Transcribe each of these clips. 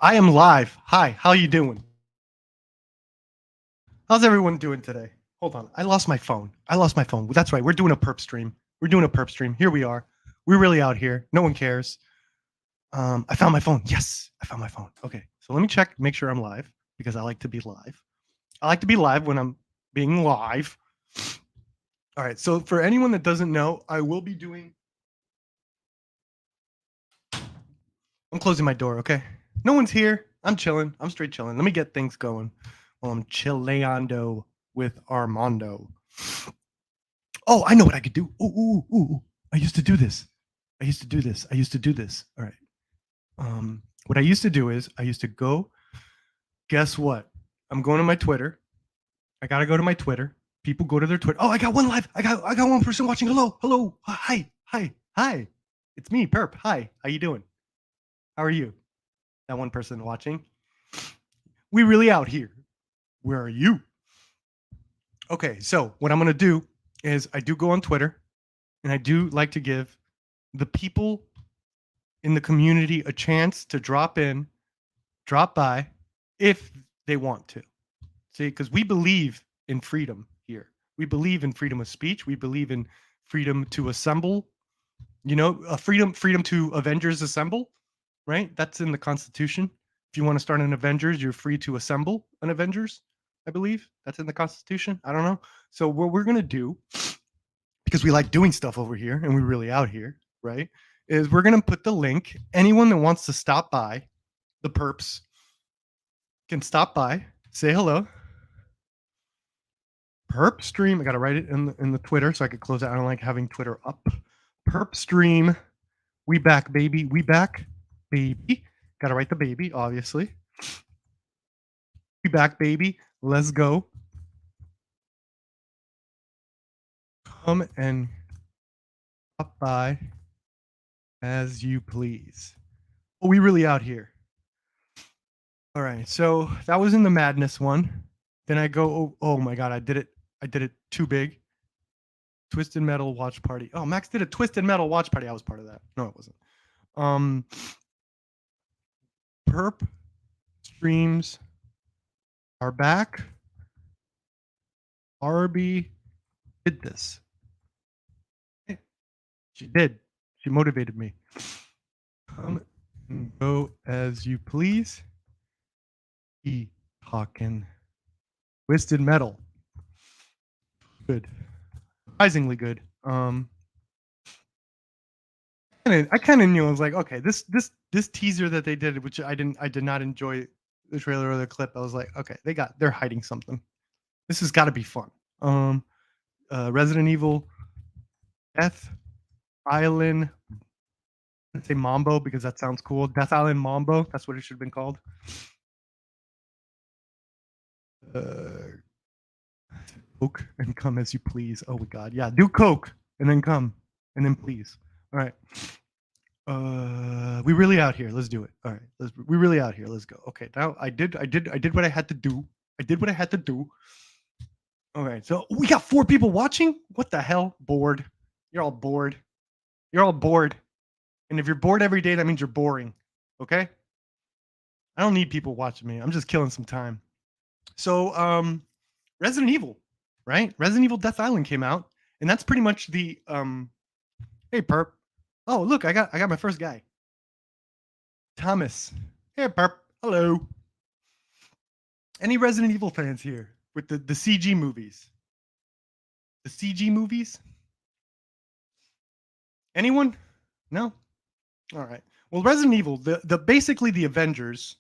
I am live. Hi, how you doing? How's everyone doing today? Hold on, I lost my phone. That's right, we're doing a perp stream. Here we are. We're really out here. No one cares. I found my phone. Yes, I found my phone. Okay, so let me check, make sure I'm live because I like to be live. I like to be live when I'm being live. All right, so for anyone that doesn't know, I will be doing. I'm closing my door, okay? No one's here. I'm chilling. I'm straight chilling. Let me get things going while I'm chilleando with Armando. Oh, I know what I could do. Ooh. I used to do this. All right. What I used to do is I used to go. Guess what? I'm going to my Twitter. I gotta go to my Twitter. People go to their Twitter. Oh, I got one live. I got one person watching. Hello. Hi. It's me, PeRp. Hi. How you doing? How are you? That one person watching. We really out here. Where are you? Okay, so what I'm gonna do is I do go on Twitter, and I do like to give the people in the community a chance to drop by, if they want to. See, because we believe in freedom here. We believe in freedom of speech. We believe in freedom to assemble. You know, freedom to Avengers assemble, right? That's in the Constitution. If you want to start an Avengers, you're free to assemble an Avengers. I believe that's in the Constitution. I don't know. So what we're gonna do, because we like doing stuff over here and we're really out here, right? Is we're gonna put the link. Anyone that wants to stop by, the perps can stop by, say hello. Perp stream. I gotta write it in the Twitter so I could close it. I don't like having Twitter up. Perp stream. We back, baby. We back, baby. Gotta write the baby, obviously. We back, baby. Let's go. Come and stop by as you please. Oh, we really out here. All right, so that was in the madness one. Then I go, oh my god, I did it too big. Twisted Metal watch party. Oh, Max did a Twisted Metal watch party. I was part of that. No, it wasn't. Perp streams are back. Arby did this. She did. She motivated me. Come and go as you please. E talking. Twisted Metal. Good. Surprisingly good. I kind of knew. I was like, okay, this teaser that they did, which I did not enjoy the trailer or the clip. I was like, okay, they're hiding something. This has got to be fun. Resident Evil, Death Island. Let's say Mambo because that sounds cool. Death Island Mambo. That's what it should have been called. Coke and come as you please. Oh my god, yeah, do Coke and then come and then please. All right. We really out here. Let's do it. All right. We really out here. Let's go. Okay. Now I did what I had to do. All right. So we got 4 people watching. What the hell? Bored. You're all bored. And if you're bored every day, that means you're boring. Okay? I don't need people watching me. I'm just killing some time. So, Resident Evil, right? Resident Evil Death Island came out, and that's pretty much the hey perp. Oh, look, I got my first guy. Thomas. Hey perp. Hello. Any Resident Evil fans here with the CG movies? The CG movies? Anyone? No? All right. Well, Resident Evil, the basically the Avengers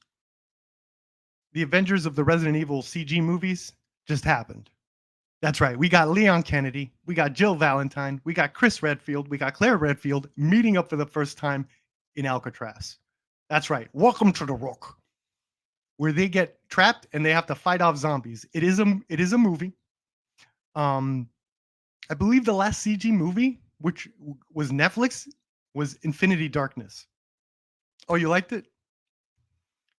of the Resident Evil CG movies just happened. That's right. We got Leon Kennedy, we got Jill Valentine, we got Chris Redfield, we got Claire Redfield meeting up for the first time in Alcatraz. That's right. Welcome to the Rock, where they get trapped and they have to fight off zombies. It is a movie. I believe the last CG movie, which was Netflix, was Infinity Darkness. Oh, you liked it?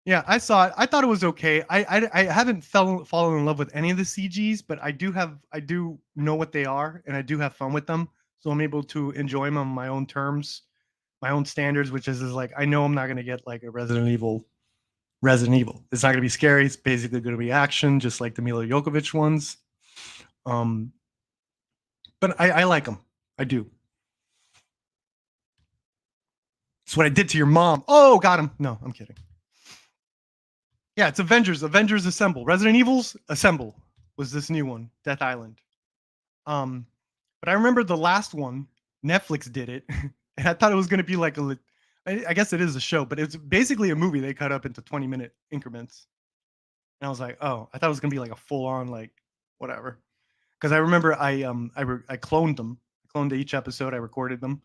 Yeah, I saw it. I thought it was okay. I haven't fallen in love with any of the CGs, but I do know what they are, and I do have fun with them, so I'm able to enjoy them on my own terms. my own standards, which is like I know I'm not gonna get like a Resident Evil. Resident Evil. It's not gonna be scary. It's basically gonna be action, just like the Mila Jokovic ones. Um, but I like them. I do. It's what I did to your mom. Oh, got him. No, I'm kidding. Yeah, it's Avengers. Avengers Assemble. Resident Evils Assemble was this new one, Death Island. Um, but I remember the last one, Netflix did it, and I thought it was going to be like I guess it is a show, but it's basically a movie they cut up into 20-minute increments. And I was like, oh, I thought it was going to be like a full on like whatever. Because I remember I cloned them. I cloned each episode. I recorded them,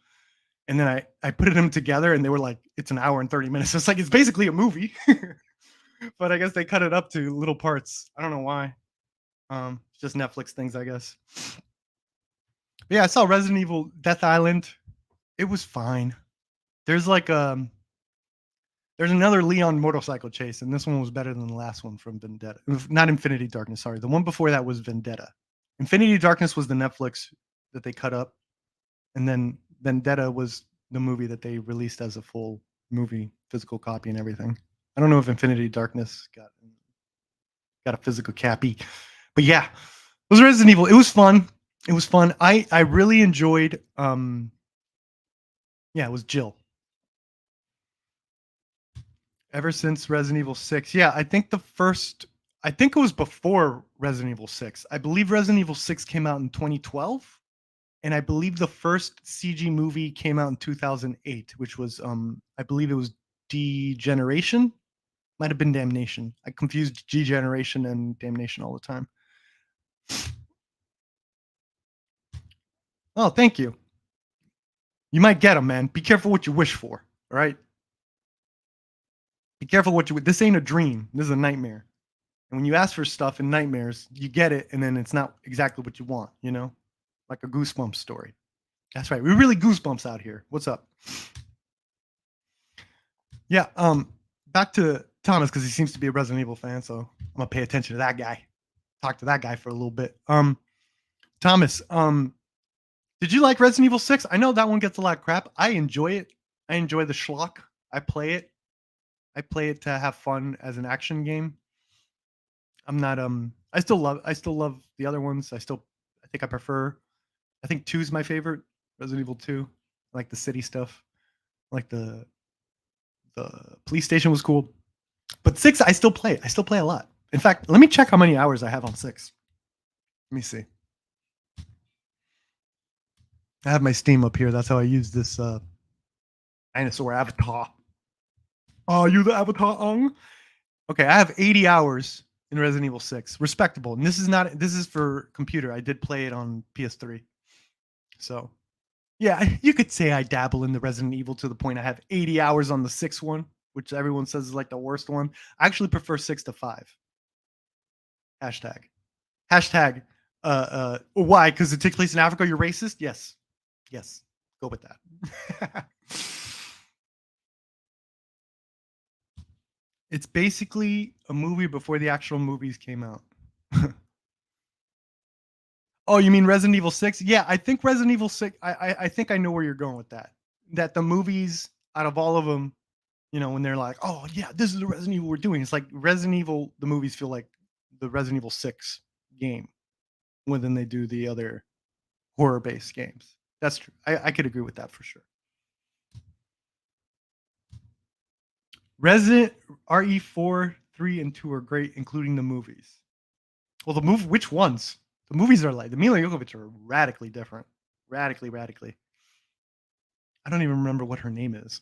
and then I put them together, and they were like, it's an hour and 30 minutes. So it's like it's basically a movie, but I guess they cut it up to little parts. I don't know why. It's just Netflix things, I guess. But yeah, I saw Resident Evil Death Island. It was fine. There's like there's another Leon motorcycle chase, and this one was better than the last one from Vendetta. Not Infinity Darkness, sorry. The one before that was Vendetta. Infinity Darkness was the Netflix that they cut up, and then Vendetta was the movie that they released as a full movie, physical copy and everything. I don't know if Infinity Darkness got a physical copy, but yeah, it was Resident Evil. It was fun. It was fun. I really enjoyed. Yeah, it was Jill. Ever since Resident Evil 6. Yeah, I think it was before Resident Evil 6. I believe Resident Evil 6 came out in 2012, and I believe the first CG movie came out in 2008, which was I believe it was Degeneration. Might have been Damnation. I confused Degeneration and Damnation all the time. Oh, thank you. You might get them, man. Be careful what you wish for, all right? Be careful what you. This ain't a dream. This is a nightmare. And when you ask for stuff in nightmares, you get it, and then it's not exactly what you want. You know, like a Goosebumps story. That's right. We're really Goosebumps out here. What's up? Yeah. Back to Thomas because he seems to be a Resident Evil fan, so I'm gonna pay attention to that guy. Talk to that guy for a little bit. Thomas. Did you like Resident Evil 6? I know that one gets a lot of crap. I enjoy it. I enjoy the schlock. I play it. I play it to have fun as an action game. I'm not I still love the other ones. I think I prefer. I think 2 is my favorite. Resident Evil 2. I like the city stuff. I like the police station was cool. But 6 I still play. I still play a lot. In fact, let me check how many hours I have on 6. Let me see. I have my Steam up here. That's how I use this dinosaur avatar. Oh, you the avatar on? Okay, I have 80 hours in Resident Evil 6. Respectable. And this is for computer. I did play it on PS3. So, yeah, you could say I dabble in the Resident Evil to the point I have 80 hours on the 6 one, which everyone says is like the worst one. I actually prefer 6 to 5. Hashtag. Why? Because it takes place in Africa. You're racist? Yes. Go with that. It's basically a movie before the actual movies came out. Oh, you mean Resident Evil 6? Yeah, I think Resident Evil 6. I think I know where you're going with that. That the movies, out of all of them, you know, when they're like, oh yeah, this is the Resident Evil we're doing. It's like Resident Evil. The movies feel like the Resident Evil 6 game more than they do the other horror-based games. That's true. I could agree with that for sure. Resident RE4, 3, and 2 are great, including the movies. Well, which ones? The movies are like the Mila Jovovich are radically different. Radically. I don't even remember what her name is.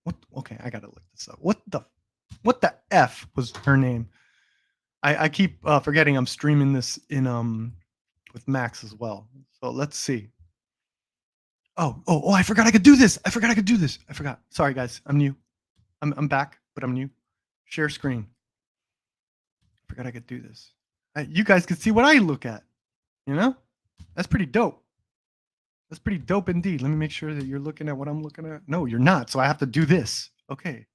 What? Okay, I gotta look this up. What the F was her name? I keep forgetting I'm streaming this in with Max as well. So let's see. Oh! I forgot I could do this. I forgot. Sorry, guys. I'm new. I'm back, but I'm new. Share screen. I forgot I could do this. You guys can see what I look at. You know, that's pretty dope. That's pretty dope indeed. Let me make sure that you're looking at what I'm looking at. No, you're not. So I have to do this. Okay.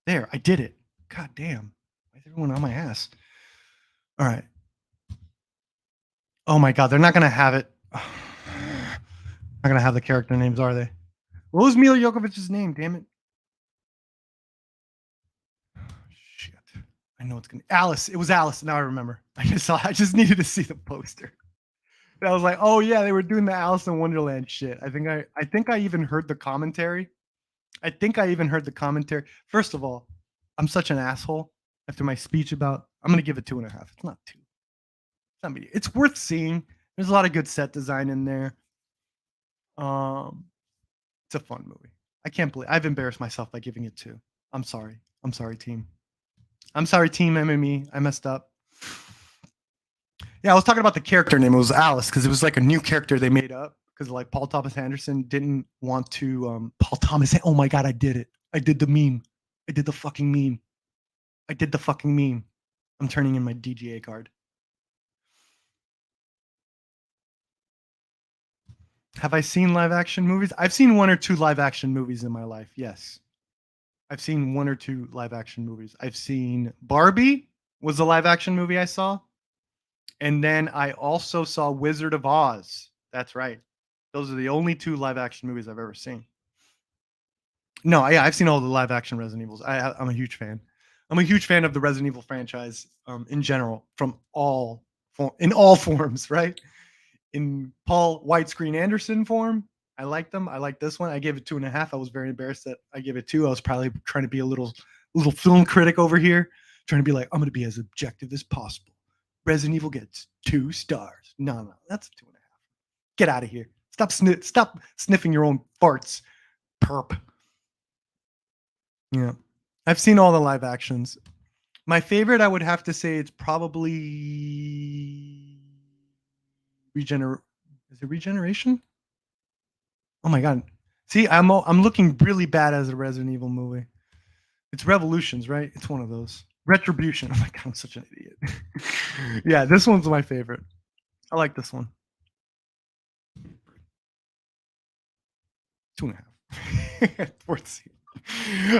There, I did it. God damn. Why is everyone on my ass? All right. Oh my God, they're not gonna have it. Not gonna have the character names, are they? What was Mila Jokovich's name? Damn it. Shit. I know it's gonna Alice. It was Alice. Now I remember. I just needed to see the poster. I was like, oh yeah, they were doing the Alice in Wonderland shit. I think I even heard the commentary. I think I even heard the commentary. First of all, I'm such an asshole after my speech about I'm gonna give it 2.5. It's not two. It's not me. It's worth seeing. There's a lot of good set design in there. Um, it's a fun movie. I can't believe I've embarrassed myself by giving it two. I'm sorry. I'm sorry, team. I'm sorry, team MME. I messed up. Yeah, I was talking about the character name. It was Alice because it was like a new character they made up because like Paul Thomas Anderson didn't want to. Paul Thomas. Oh my god, I did it. I did the meme. I did the fucking meme. I did the fucking meme. I'm turning in my DGA card. Have I seen live action movies? I've seen one or two live action movies in my life. Yes. I've seen one or two live action movies. I've seen Barbie was a live action movie I saw. And then I also saw Wizard of Oz. That's right. Those are the only two live action movies I've ever seen. No, yeah, I've seen all the live action Resident Evils. I'm a huge fan. I'm a huge fan of the Resident Evil franchise in general, in all forms, right? In Paul Widescreen Anderson form, I like them. I like this one. I gave it 2.5. I was very embarrassed that I gave it two. I was probably trying to be a little film critic over here, trying to be like, I'm going to be as objective as possible. Resident Evil gets 2 stars. No, that's 2.5. Get out of here. Stop sniffing your own farts, perp. Yeah, I've seen all the live actions. My favorite, I would have to say, it's probably Is it Regeneration? Oh my god! See, I'm looking really bad as a Resident Evil movie. It's Revolutions, right? It's one of those. Retribution. Oh my god, I'm such an idiot. Yeah, this one's my favorite. I like this one. 2.5. Worth seeing.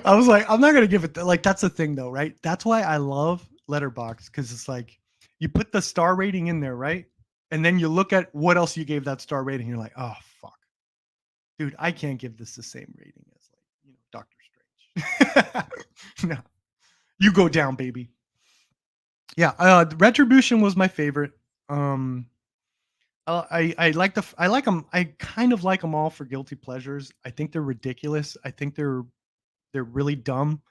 I was like, I'm not gonna give it like that's the thing though, right? That's why I love Letterboxd because it's like you put the star rating in there, right? And then you look at what else you gave that star rating. You're like, oh fuck, dude, I can't give this the same rating as like Doctor Strange. No, you go down, baby. Yeah, Retribution was my favorite. I like them. I kind of like them all for guilty pleasures. I think they're ridiculous. I think they're really dumb.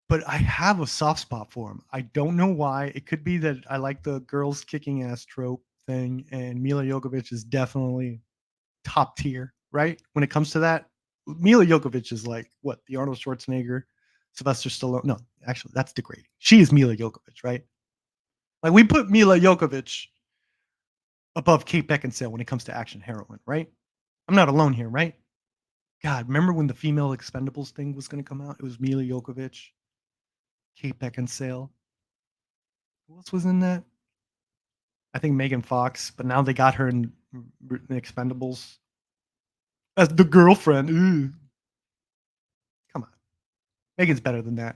But I have a soft spot for them. I don't know why. It could be that I like the girls kicking ass trope thing, and Mila Jovovich is definitely top tier, right? When it comes to that, Mila Jovovich is like what the Arnold Schwarzenegger, Sylvester Stallone. No, actually, that's degrading. She is Mila Jovovich, right? Like we put Mila Jovovich above Kate Beckinsale when it comes to action heroine, right? I'm not alone here, right? God, remember when the female Expendables thing was going to come out? It was Mila Jovovich, Kate Beckinsale. Who else was in that? I think Megan Fox, but now they got her in Expendables as the girlfriend. Ooh. Come on. Megan's better than that.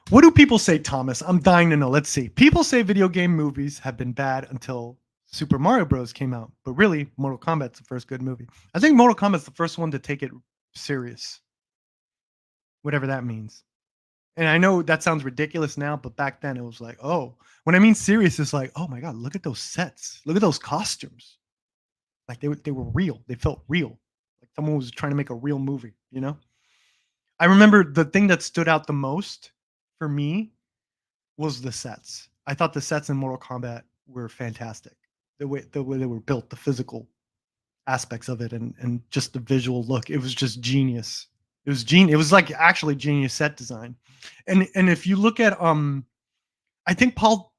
What do people say, Thomas? I'm dying to know. Let's see. People say video game movies have been bad until Super Mario Bros. Came out, but really, Mortal Kombat's the first good movie. I think Mortal Kombat's the first one to take it serious, whatever that means. And I know that sounds ridiculous now, but back then it was like, oh, when I mean serious, it's like, oh my god, look at those sets, look at those costumes. Like they were real. They felt real. Like someone was trying to make a real movie. I remember the thing that stood out the most for me was the sets. I thought the sets in Mortal Kombat were fantastic. The way they were built, the physical aspects of it, and just the visual look. It was just genius. It was genius. It was like actually genius set design. And if you look at I think Paul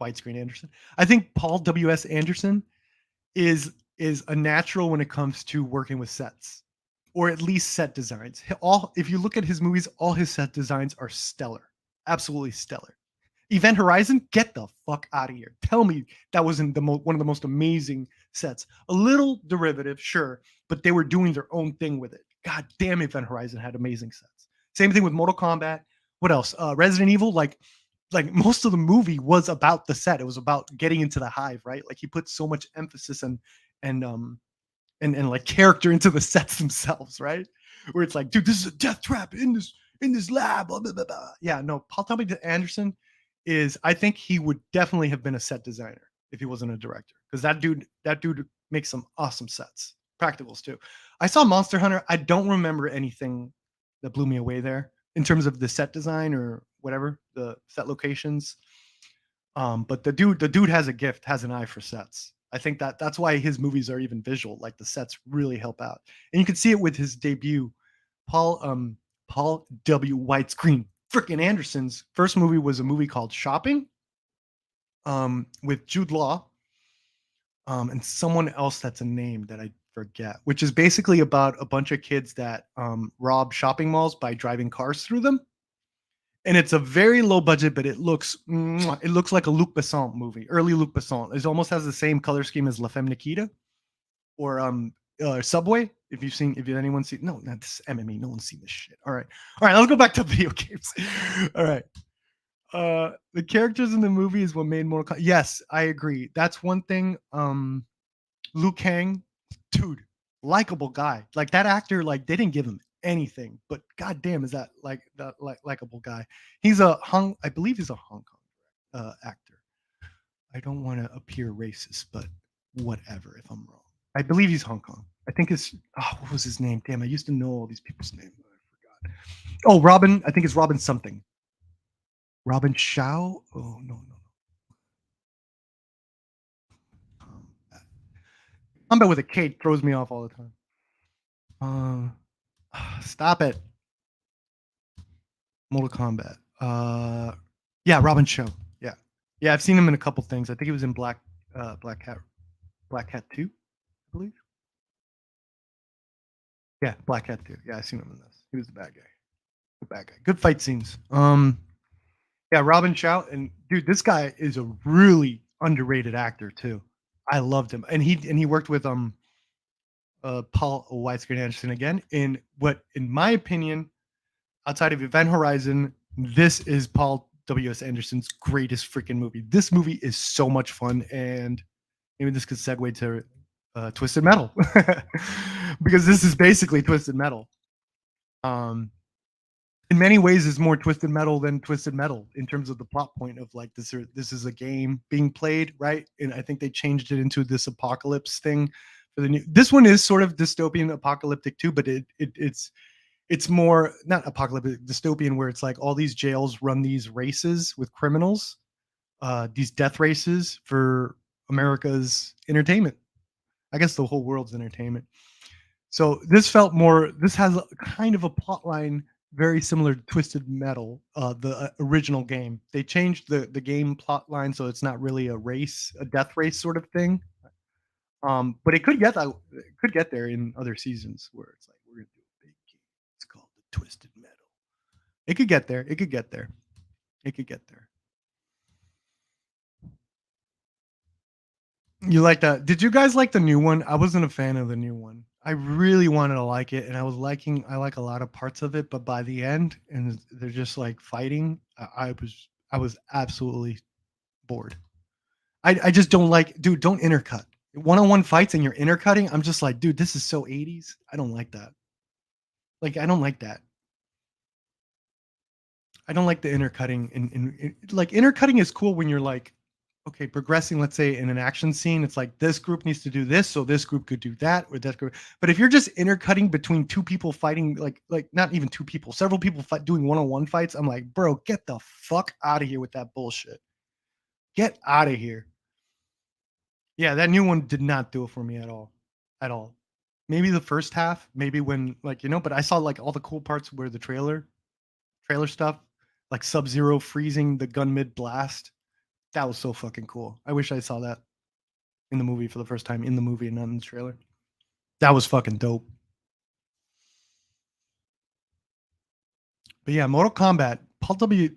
Widescreen Anderson. I think Paul W.S. Anderson is a natural when it comes to working with sets, or at least set designs. If you look at his movies, all his set designs are stellar, absolutely stellar. Event Horizon, get the fuck out of here. Tell me that wasn't one of the most amazing sets. A little derivative, sure, but they were doing their own thing with it. God damn, Event Horizon had amazing sets. Same thing with Mortal Kombat. What else? Resident Evil, like most of the movie was about the set. It was about getting into the hive, right? Like he put so much emphasis and and like character into the sets themselves, right? Where it's like, dude, this is a death trap in this lab. Blah, blah, blah, blah. Yeah, no, Paul W. Anderson is, I think he would definitely have been a set designer if he wasn't a director. Because that dude makes some awesome sets. Practicals too. I saw Monster Hunter. I don't remember anything that blew me away there in terms of the set design or whatever, the set locations. But the dude has a gift, has an eye for sets. I think that's why his movies are even visual. Like the sets really help out, and you can see it with his debut, Paul Paul W. Widescreen freaking Anderson's first movie was a movie called Shopping, with Jude Law, and someone else that's a name that I forget, which is basically about a bunch of kids that rob shopping malls by driving cars through them, and it's a very low budget, but it looks like a Luc Besson movie, early Luc Besson. It almost has the same color scheme as La Femme Nikita or Subway. If anyone's seen, no, not this MMA, no one's seen this shit. All right, let's go back to video games. All right, the characters in the movie is what made Mortal Kombat. Yes, I agree. That's one thing. Liu Kang, dude, likable guy. Like that actor, like they didn't give him anything, but goddamn, is that like likable guy? I believe he's a Hong Kong actor. I don't want to appear racist, but whatever if I'm wrong. I believe he's Hong Kong. I think what was his name? Damn, I used to know all these people's names. I forgot. Oh, Robin. I think it's Robin something. Robin Shao. Oh no, no. Combat with a K throws me off all the time. Stop it. Mortal Kombat. Yeah, Robin Show. Yeah, yeah. I've seen him in a couple things. I think he was in Black Cat 2, I believe. Yeah, Black Cat 2. Yeah, I've seen him in this. He was the bad guy. The bad guy. Good fight scenes. Yeah, Robin Chow, and dude, this guy is a really underrated actor too. I loved him, and he worked with Paul Widescreen Anderson again in what, in my opinion, outside of Event Horizon, this is Paul W.S. Anderson's greatest freaking movie. This movie is so much fun, and maybe this could segue to Twisted Metal because this is basically Twisted Metal. In many ways, is more Twisted Metal than Twisted Metal in terms of the plot point of like this is a game being played, right? And I think they changed it into this apocalypse thing for the new. This one is sort of dystopian apocalyptic too, but it's more not apocalyptic, dystopian, where it's like all these jails run these races with criminals, these death races for America's entertainment. I guess the whole world's entertainment. So this felt more. This has a kind of a plot line very similar to Twisted Metal, the original game. They changed the game plot line so it's not really a death race sort of thing. But it could get that. It could get there in other seasons where it's like we're gonna do a big game. It's called the Twisted Metal. It could get there. It could get there. It could get there. You like that? Did you guys like the new one? I wasn't a fan of the new one. I really wanted to like it, and I like a lot of parts of it, but by the end, and they're just like fighting. I was absolutely bored. I just don't like, dude. Don't intercut. One-on-one fights and you're intercutting. I'm just like, dude, this is so 80s. I don't like that. Like, I don't like that. I don't like the intercutting. Like intercutting is cool when you're like, okay, progressing. Let's say in an action scene, it's like this group needs to do this, so this group could do that, or that group. But if you're just intercutting between two people fighting, like not even two people, several people doing one-on-one fights, I'm like, bro, get the fuck out of here with that bullshit. Get out of here. Yeah, that new one did not do it for me at all. Maybe the first half, maybe when but I saw like all the cool parts where the trailer stuff, like Sub-Zero freezing the gun mid blast. That was so fucking cool. I wish I saw that in the movie for the first time, in the movie and not in the trailer. That was fucking dope. But yeah, Mortal Kombat, Paul W.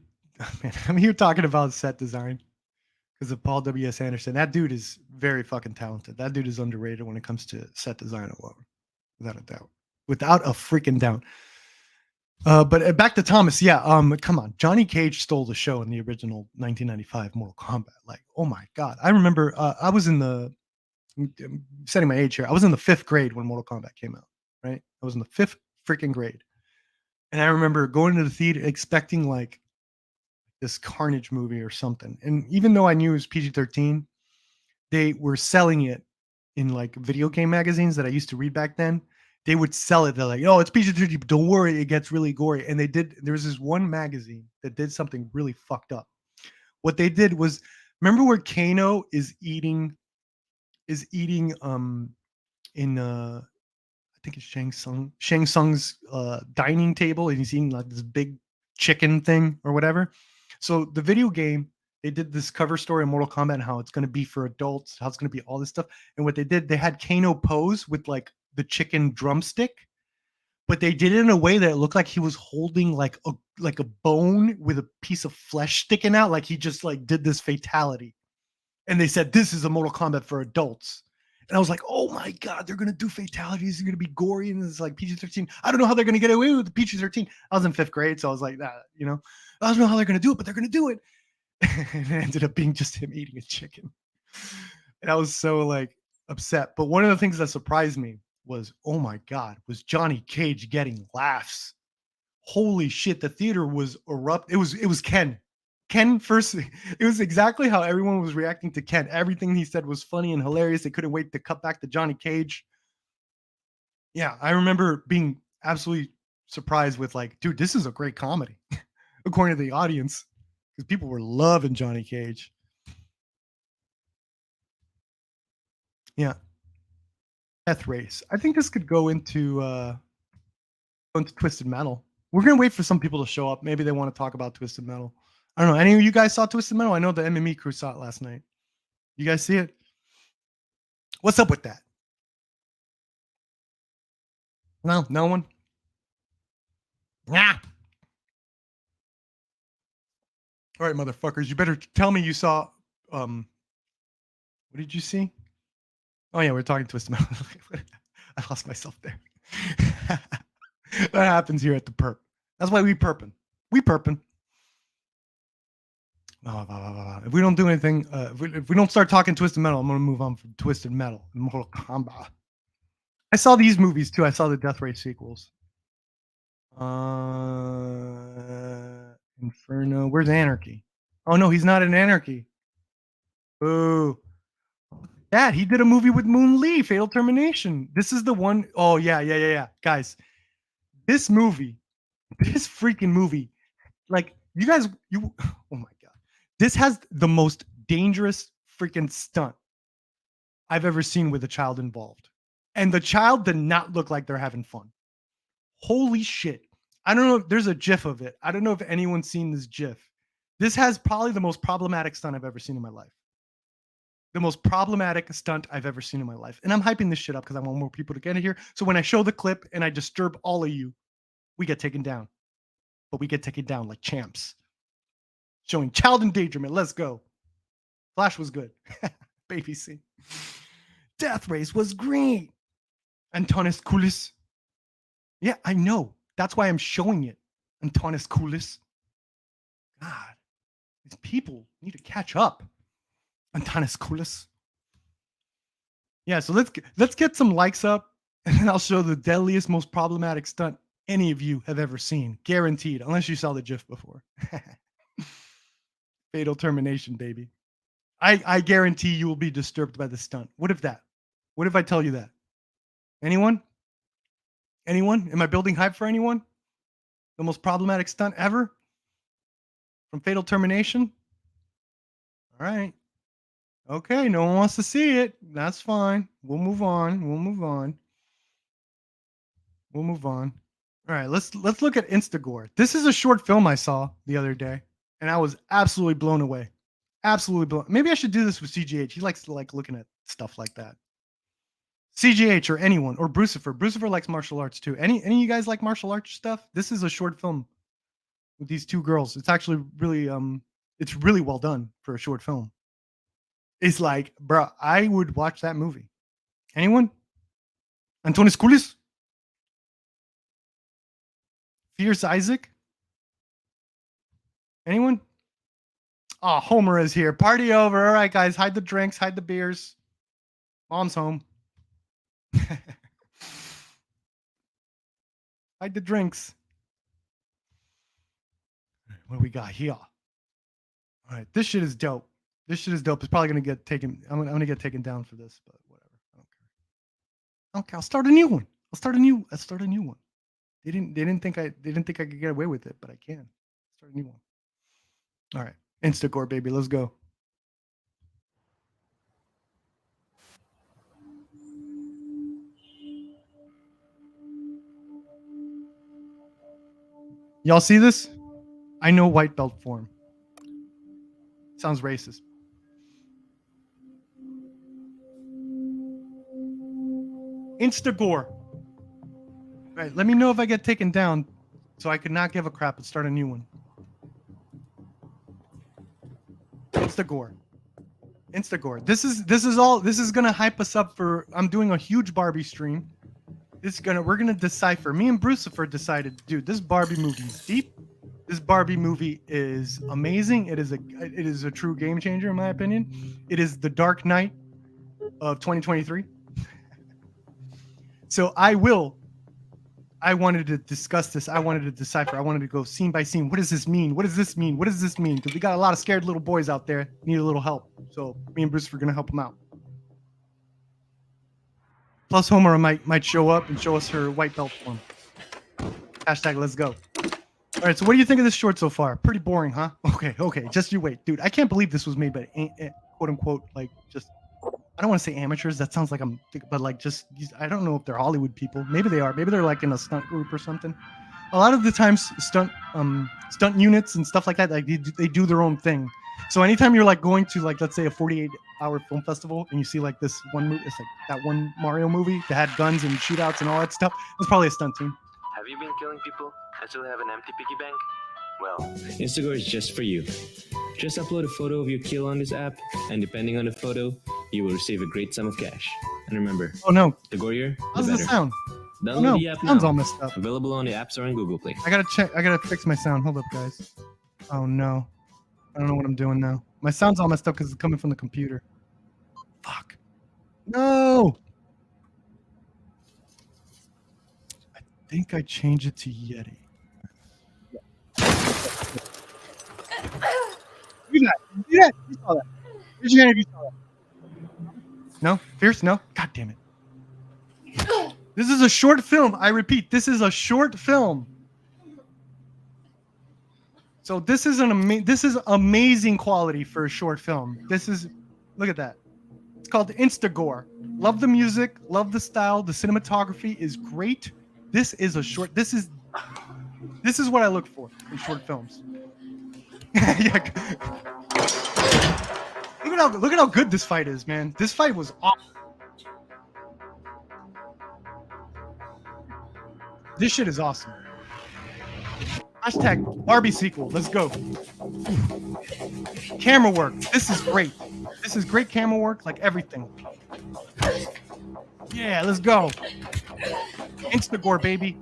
Man, I'm here talking about set design because of Paul W.S. Anderson. That dude is very fucking talented. That dude is underrated when it comes to set design alone, without a doubt. Without a freaking doubt. But back to Thomas, yeah. Come on, Johnny Cage stole the show in the original 1995 Mortal Kombat. Like, oh my god, I remember I was in the I'm setting my age here. I was in the 5th grade when Mortal Kombat came out, right? I was in the 5th freaking grade. And I remember going to the theater expecting like this Carnage movie or something. And even though I knew it was PG-13, they were selling it in like video game magazines that I used to read back then. They would sell it. They're like, "Oh, it's PG-13, but don't worry, it gets really gory." And they did. There was this one magazine that did something really fucked up. What they did was, remember where Kano is eating in I think it's Shang Tsung's dining table, and he's eating like this big chicken thing or whatever. So the video game, they did this cover story in Mortal Kombat and how it's going to be for adults, how it's going to be all this stuff. And what they did, they had Kano pose with like the chicken drumstick, but they did it in a way that it looked like he was holding like a bone with a piece of flesh sticking out, like he just like did this fatality. And they said this is a Mortal Kombat for adults. And I was like, oh my God, they're gonna do fatalities, they're gonna be gory, and it's like PG-13. I don't know how they're gonna get away with the PG-13. I was in 5th grade, so I was like that, I don't know how they're gonna do it, but they're gonna do it. And it ended up being just him eating a chicken. And I was so like upset. But one of the things that surprised me was, oh my God, was Johnny Cage getting laughs. Holy shit, the theater was erupt. It was Ken. Ken first, it was exactly how everyone was reacting to Ken. Everything he said was funny and hilarious. They couldn't wait to cut back to Johnny Cage. Yeah, I remember being absolutely surprised with like, dude, this is a great comedy, according to the audience, because people were loving Johnny Cage. Yeah, Death Race. I think this could go into Twisted Metal. We're gonna wait for some people to show up. Maybe they want to talk about Twisted Metal. I don't know. Any of you guys saw Twisted Metal? I know the MME crew saw it last night. You guys see it? What's up with that? No, no one. Yeah. All right, motherfuckers. You better tell me you saw. What did you see? Oh yeah, we're talking Twisted Metal. I lost myself there. That happens here at the perp. That's why we perping. We perping. If we don't do anything, if we don't start talking Twisted Metal, I'm gonna move on from Twisted Metal and Mortal Kombat. I saw these movies too. I saw the Death Race sequels. Inferno. Where's Anarchy? Oh no, he's not in Anarchy. Boo. Dad, he did a movie with Moon Lee, Fatal Termination. This is the one. Oh yeah, yeah, yeah, yeah. Guys, this movie, this freaking movie, like you guys, oh my God, this has the most dangerous freaking stunt I've ever seen with a child involved, and the child did not look like they're having fun. Holy shit! I don't know if there's a GIF of it. I don't know if anyone's seen this GIF. This has probably the most problematic stunt I've ever seen in my life. The most problematic stunt I've ever seen in my life. And I'm hyping this shit up because I want more people to get in here. So when I show the clip and I disturb all of you, we get taken down. But we get taken down like champs. Showing child endangerment. Let's go. Flash was good. Baby C. Death Race was great. Antonis Koulis. Yeah, I know. That's why I'm showing it. Antonis Koulis. God, these people need to catch up. Antonis Koulis. Yeah, so let's get some likes up, and then I'll show the deadliest, most problematic stunt any of you have ever seen, guaranteed, unless you saw the GIF before. Fatal Termination, baby. I guarantee you will be disturbed by the stunt. What if that? What if I tell you that? Anyone? Anyone? Am I building hype for anyone? The most problematic stunt ever from Fatal Termination? All right. Okay, no one wants to see it. That's fine. We'll move on. We'll move on. We'll move on. All right, let's look at InstaGore. This is a short film I saw the other day, and I was absolutely blown away. Absolutely blown. Maybe I should do this with CGH. He likes to like looking at stuff like that. CGH or anyone or Brucifer. Brucifer likes martial arts too. Any of you guys like martial arts stuff? This is a short film with these two girls. It's actually really it's really well done for a short film. It's like, bro, I would watch that movie. Anyone? Antonis Koulis? Fierce Isaac? Anyone? Oh, Homer is here. Party over. All right, guys, hide the drinks, hide the beers. Mom's home. Hide the drinks. What do we got here? All right, this shit is dope. This shit is dope. It's probably gonna get taken. I'm gonna get taken down for this, but whatever. I don't care. I don't care. I'll start a new one. I'll start a new one. They didn't think I could get away with it, but I can. Start a new one. All right, InstaGore, baby. Let's go. Y'all see this? I know white belt form. Sounds racist. InstaGore. Right, let me know if I get taken down so I could not give a crap and start a new one. InstaGore. This is gonna hype us up for. I'm doing a huge Barbie stream. We're gonna decipher. Me and Brucifer decided, dude, this Barbie movie is deep. This Barbie movie is amazing. It is a true game changer in my opinion. It is the Dark Knight of 2023. So I wanted to discuss this. I wanted to decipher. I wanted to go scene by scene. What does this mean? What does this mean? What does this mean? Because we got a lot of scared little boys out there need a little help. So me and Bruce are gonna help them out. Plus Homer might show up and show us her white belt form. Hashtag let's go. All right, so what do you think of this short so far? Pretty boring, huh? Okay, just you wait. Dude, I can't believe this was made by quote unquote, like just, I don't want to say amateurs. That sounds like but like just, I don't know if they're Hollywood people. Maybe they are. Maybe they're like in a stunt group or something. A lot of the times stunt units and stuff like that, like they do their own thing. So anytime you're like going to like, let's say a 48-hour film festival and you see like this one movie, it's like that one Mario movie that had guns and shootouts and all that stuff, it's probably a stunt team. Have you been killing people and still have an empty piggy bank? Well, InstaGore is just for you. Just upload a photo of your kill on this app, and depending on the photo, you will receive a great sum of cash. And remember, oh no, the gorier, the how's better. the sound? Download the app sound's now. all messed up. Available on the App Store and Google Play. I gotta fix my sound. Hold up, guys. Oh no, I don't know what I'm doing now. My sound's all messed up because it's coming from the computer. Fuck. No. I think I changed it to Yeti. You that. You saw that. Raise your hand if you saw that. No? Fierce? No? God damn it. This is a short film. I repeat, this is a short film. So this is amazing quality for a short film. Look at that. It's called InstaGore. Love the music, love the style, the cinematography is great. This is what I look for in short films. Yeah. Look at how good this fight is, man. This fight was awesome. This shit is awesome. Hashtag Barbie sequel. Let's go. Camera work. This is great. This is great camera work, like everything. Yeah, let's go. InstaGore, baby.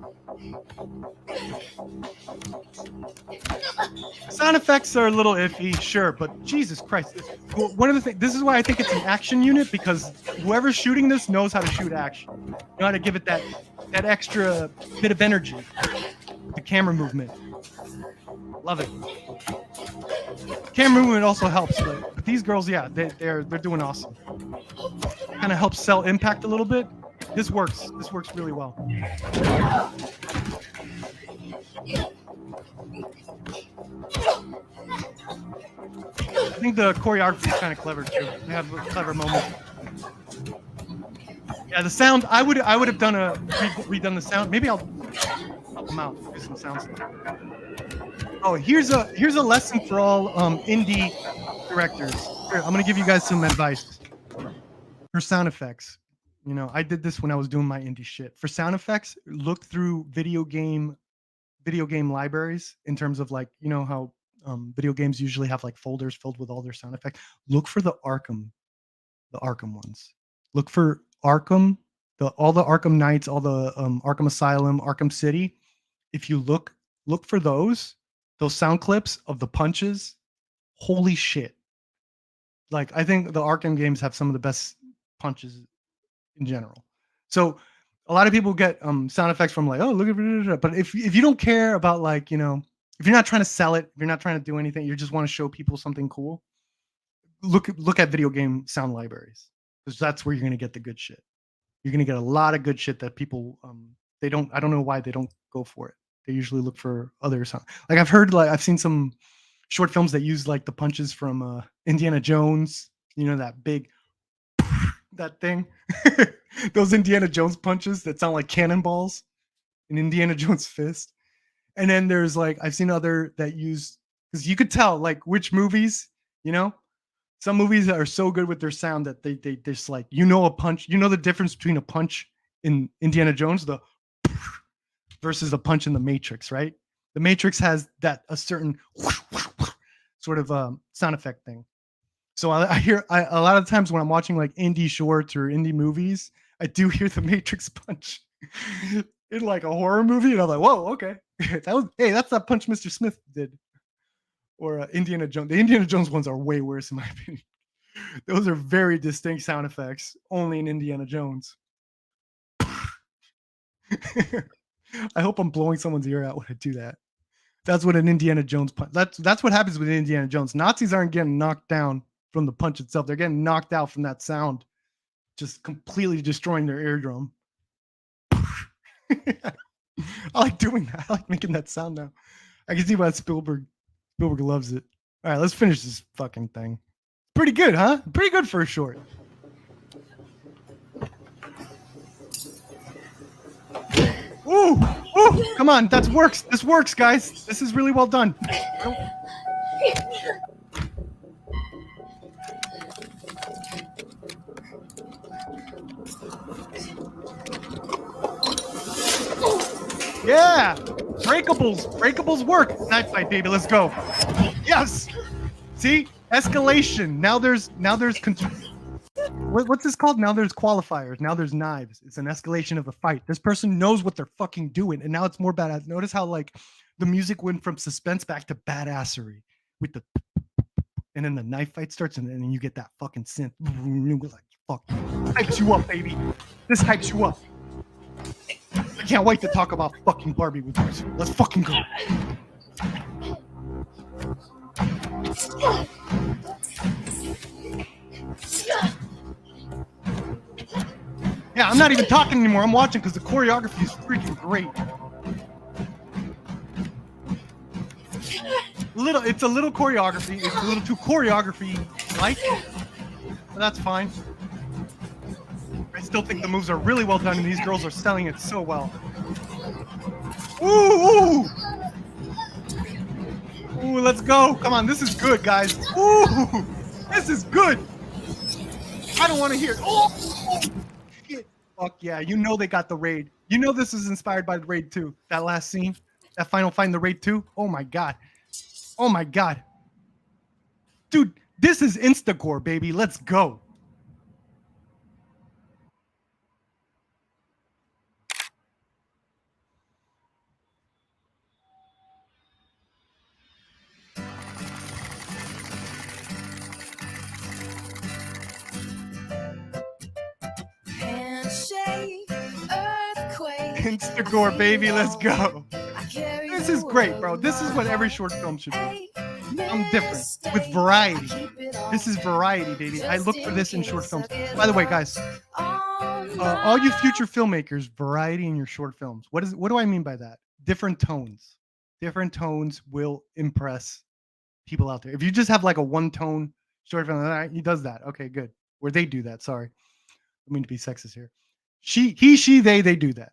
Sound effects are a little iffy, sure, but Jesus Christ. One of the things, this is why I think it's an action unit, because whoever's shooting this knows how to shoot action. You know how to give it that extra bit of energy. The camera movement. Love it. Camera movement also helps, but these girls, yeah, they're doing awesome. Kind of helps sell impact a little bit. This works. This works really well. I think the choreography is kind of clever too. They have clever moments. Yeah, the sound. I would have done redone the sound. Maybe I'll help them out. Do some sound stuff. Oh, here's a lesson for all indie directors. Here, I'm gonna give you guys some advice for sound effects. You know, I did this when I was doing my indie shit. For sound effects, look through video game libraries in terms of like, you know how video games usually have like folders filled with all their sound effects. Look for the Arkham ones. Look for Arkham, all the Arkham Knights, all the Arkham Asylum, Arkham City. If you look for those sound clips of the punches. Holy shit! Like I think the Arkham games have some of the best punches in general. So a lot of people get sound effects from like, oh, look at, but if you don't care about like, you know, if you're not trying to sell it, if you're not trying to do anything, you just want to show people something cool, look at video game sound libraries, because that's where you're going to get the good shit. You're going to get a lot of good shit that people I don't know why they don't go for it. They usually look for other sound. Like I've seen some short films that use like the punches from Indiana Jones, you know, that big that thing. Those Indiana Jones punches that sound like cannonballs in Indiana Jones fist. And then there's like I've seen other that use, because you could tell like which movies, you know, some movies are so good with their sound that they just like, you know, a punch, you know, the difference between a punch in Indiana Jones, the versus a punch in the Matrix, right? The Matrix has that a certain sort of sound effect thing. So I hear a lot of times when I'm watching like indie shorts or indie movies, I do hear the Matrix punch in like a horror movie, and I'm like, whoa, okay, that's that punch Mr. Smith did. Or Indiana Jones. The Indiana Jones ones are way worse in my opinion. Those are very distinct sound effects, only in Indiana Jones. I hope I'm blowing someone's ear out when I do that. That's what an Indiana Jones punch. That's what happens with Indiana Jones. Nazis aren't getting knocked down from the punch itself. They're getting knocked out from that sound, just completely destroying their eardrum. I like doing that. I like making that sound now. I can see why Spielberg loves it. All right, let's finish this fucking thing. Pretty good, huh? Pretty good for a short. Ooh, come on, that works. This works, guys. This is really well done. Yeah, breakables work. Knife fight, baby. Let's go. Yes. See, escalation. Now there's what's this called? Now there's qualifiers. Now there's knives. It's an escalation of a fight. This person knows what they're fucking doing, and now it's more badass. Notice how like the music went from suspense back to badassery with the, and then the knife fight starts, and then you get that fucking synth. Like fuck, hypes you up, baby. This hypes you up. I can't wait to talk about fucking Barbie with you. Let's fucking go. Yeah, I'm not even talking anymore. I'm watching because the choreography is freaking great. It's a little choreography. It's a little too choreography-like, but that's fine. I still think the moves are really well done, and these girls are selling it so well. Ooh! Ooh, let's go. Come on, this is good, guys. Ooh! This is good. I don't want to hear it. Oh! Shit. Fuck yeah. You know they got the raid. You know this is inspired by the raid 2. That last scene. That final fight in the raid 2. Oh my god. Oh my god. Dude, this is InstaGore, baby. Let's go. InstaGore, baby, let's go. This is great, bro. This is what every short film should be. I'm different with variety. This is variety, baby. I look for this in short films. By the way, guys, all you future filmmakers, variety in your short films. What do I mean by that? Different tones. Different tones will impress people out there. If you just have like a one-tone short film, he does that. Okay, good. Or they do that. Sorry, I mean to be sexist here. She, they do that,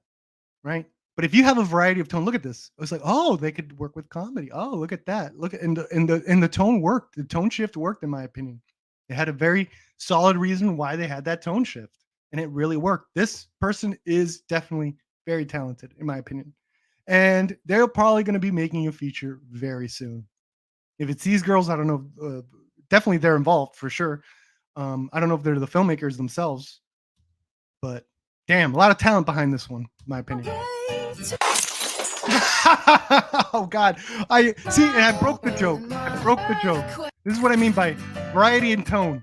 right? But if you have a variety of tone, look at this. It's like, oh, they could work with comedy. Oh, look at that. Look at in the tone worked. The tone shift worked, in my opinion. It had a very solid reason why they had that tone shift, and it really worked. This person is definitely very talented, in my opinion, and they're probably going to be making a feature very soon. If it's these girls, I don't know. Definitely, they're involved for sure. I don't know if they're the filmmakers themselves, but damn, a lot of talent behind this one, in my opinion. Oh God, I see, and I broke the joke. This is what I mean by variety and tone.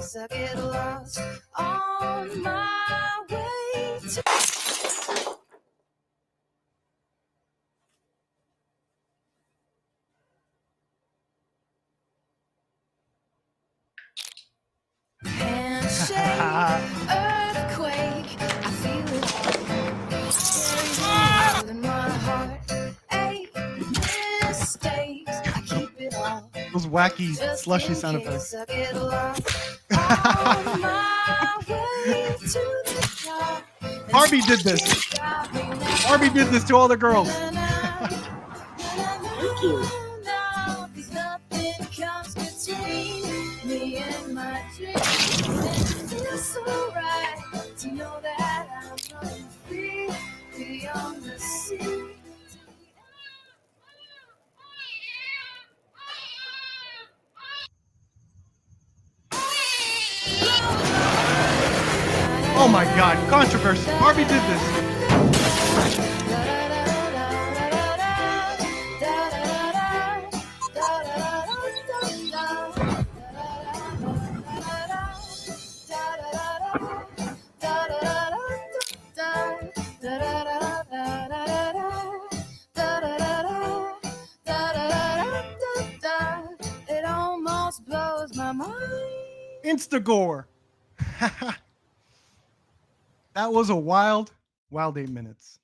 case I get lost on my way to handshake, earthquake. I feel it all. Carries more than my heart. Eight mistakes. I keep it all. Those wacky Just slushy in sound case effects. I get lost on my way to the top. Barbie did this. Barbie did this to all the girls. Thank you. Nothing comes between me and my dream. It feels so right to know that I'm running free beyond the sea. Oh my God, controversy. Barbie did this. It almost blows my mind. InstaGore. That was a wild 8 minutes.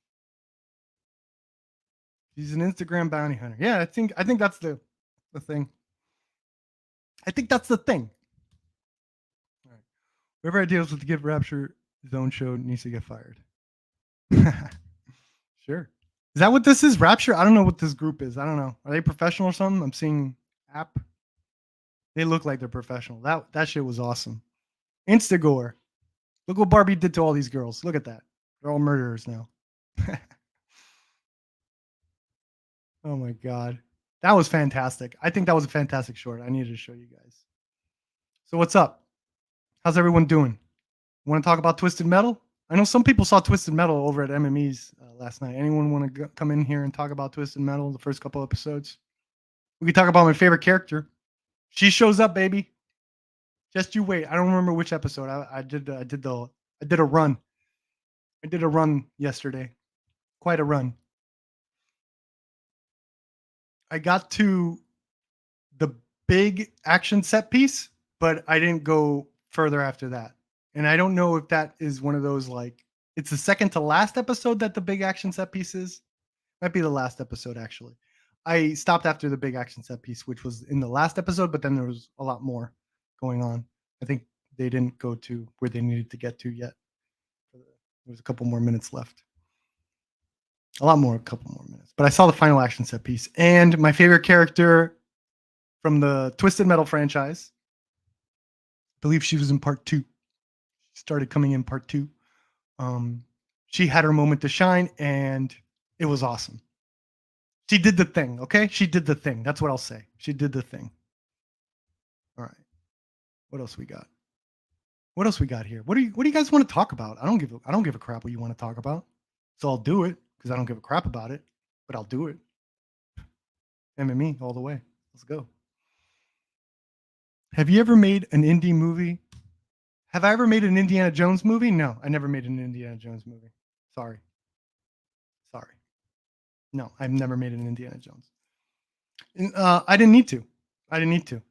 He's an Instagram bounty hunter. Yeah, I think that's the thing. I think that's the thing. All right. Whoever deals with the Give Rapture Zone show needs to get fired. Sure. Is that what this is? Rapture? I don't know what this group is. I don't know. Are they professional or something? I'm seeing app. They look like they're professional. That shit was awesome. InstaGore. Look what Barbie did to all these girls. Look at that. They're all murderers now. Oh my God. That was fantastic. I think that was a fantastic short. I needed to show you guys. So what's up? How's everyone doing? Want to talk about Twisted Metal? I know some people saw Twisted Metal over at MME's last night. Anyone want to come in here and talk about Twisted Metal, the first couple episodes? We can talk about my favorite character. She shows up, baby. Just you wait. I don't remember which episode. I did a run. I did a run yesterday. Quite a run. I got to the big action set piece, but I didn't go further after that. And I don't know if that is one of those, like, it's the second to last episode that the big action set piece is. Might be the last episode, actually. I stopped after the big action set piece, which was in the last episode, but then there was a lot more going on. I think they didn't go to where they needed to get to yet. There was a couple more minutes left. A couple more minutes. But I saw the final action set piece. And my favorite character from the Twisted Metal franchise, I believe she was in part 2. She started coming in part 2. She had her moment to shine, and it was awesome. She did the thing, okay? She did the thing. That's what I'll say. She did the thing. All right. What else we got? What else we got here? What do you guys want to talk about? I don't give a crap what you want to talk about. So I'll do it because I don't give a crap about it, but I'll do it. MME all the way. Let's go. Have you ever made an indie movie? Have I ever made an Indiana Jones movie? No, I never made an Indiana Jones movie. Sorry. No, I've never made an Indiana Jones. I didn't need to.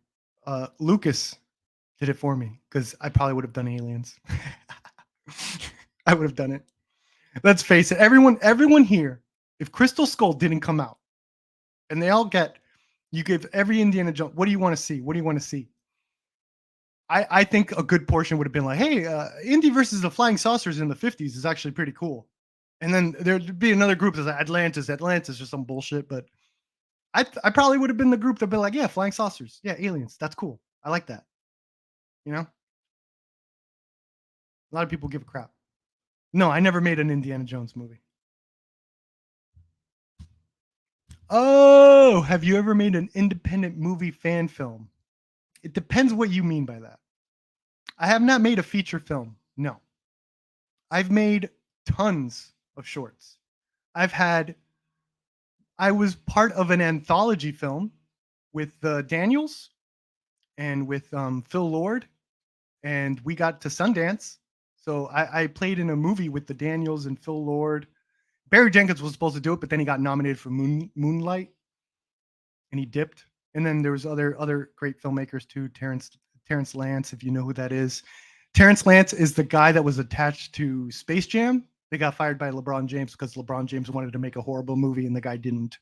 Lucas did it for me because I probably would have done Aliens. I would have done it. Let's face it. Everyone here, if Crystal Skull didn't come out, and they all you give every Indiana Jones, what do you want to see? What do you want to see? I think a good portion would have been like, hey, Indy versus the Flying Saucers in the 50s is actually pretty cool. And then there'd be another group that's like Atlantis or some bullshit. But I probably would have been the group that'd be like, yeah, Flying Saucers. Yeah, aliens. That's cool. I like that. You know? A lot of people give a crap. No, I never made an Indiana Jones movie. Oh, have you ever made an independent movie fan film? It depends what you mean by that. I have not made a feature film. No. I've made tons of shorts. I was part of an anthology film with Daniels and with Phil Lord and we got to Sundance. So I played in a movie with the Daniels and Phil Lord. Barry Jenkins was supposed to do it, but then he got nominated for Moonlight, and he dipped. And then there was other great filmmakers too. Terrence Lance, if you know who that is. Terrence Lance is the guy that was attached to Space Jam. They got fired by LeBron James because LeBron James wanted to make a horrible movie and the guy didn't.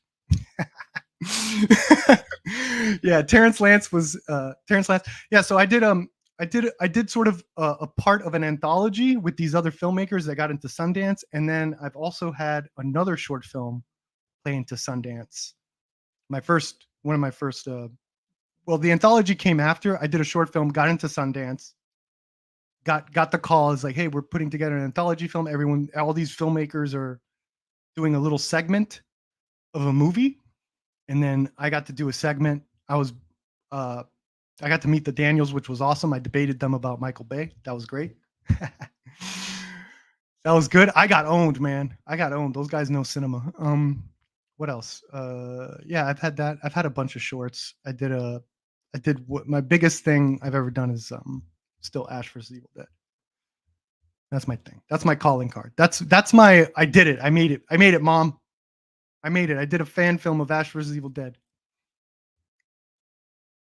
Yeah, Terrence Lance was Terrence Lance. Yeah, so I did sort of a part of an anthology with these other filmmakers that got into Sundance, and then I've also had another short film play into Sundance. One of my first. Well, the anthology came after. I did a short film, got into Sundance, got the call. It's like, hey, we're putting together an anthology film. All these filmmakers are doing a little segment of a movie, and then I got to do a segment. I got to meet the Daniels, which was awesome. I debated them about Michael Bay. That was great. That was good. I got owned, man. I got owned. Those guys know cinema. What else? Yeah, I've had that. I've had a bunch of shorts. I did what my biggest thing I've ever done is still Ash vs. Evil Dead. That's my thing. That's my calling card. That's my I did it. I made it. I made it, Mom. I made it. I did a fan film of Ash vs. Evil Dead.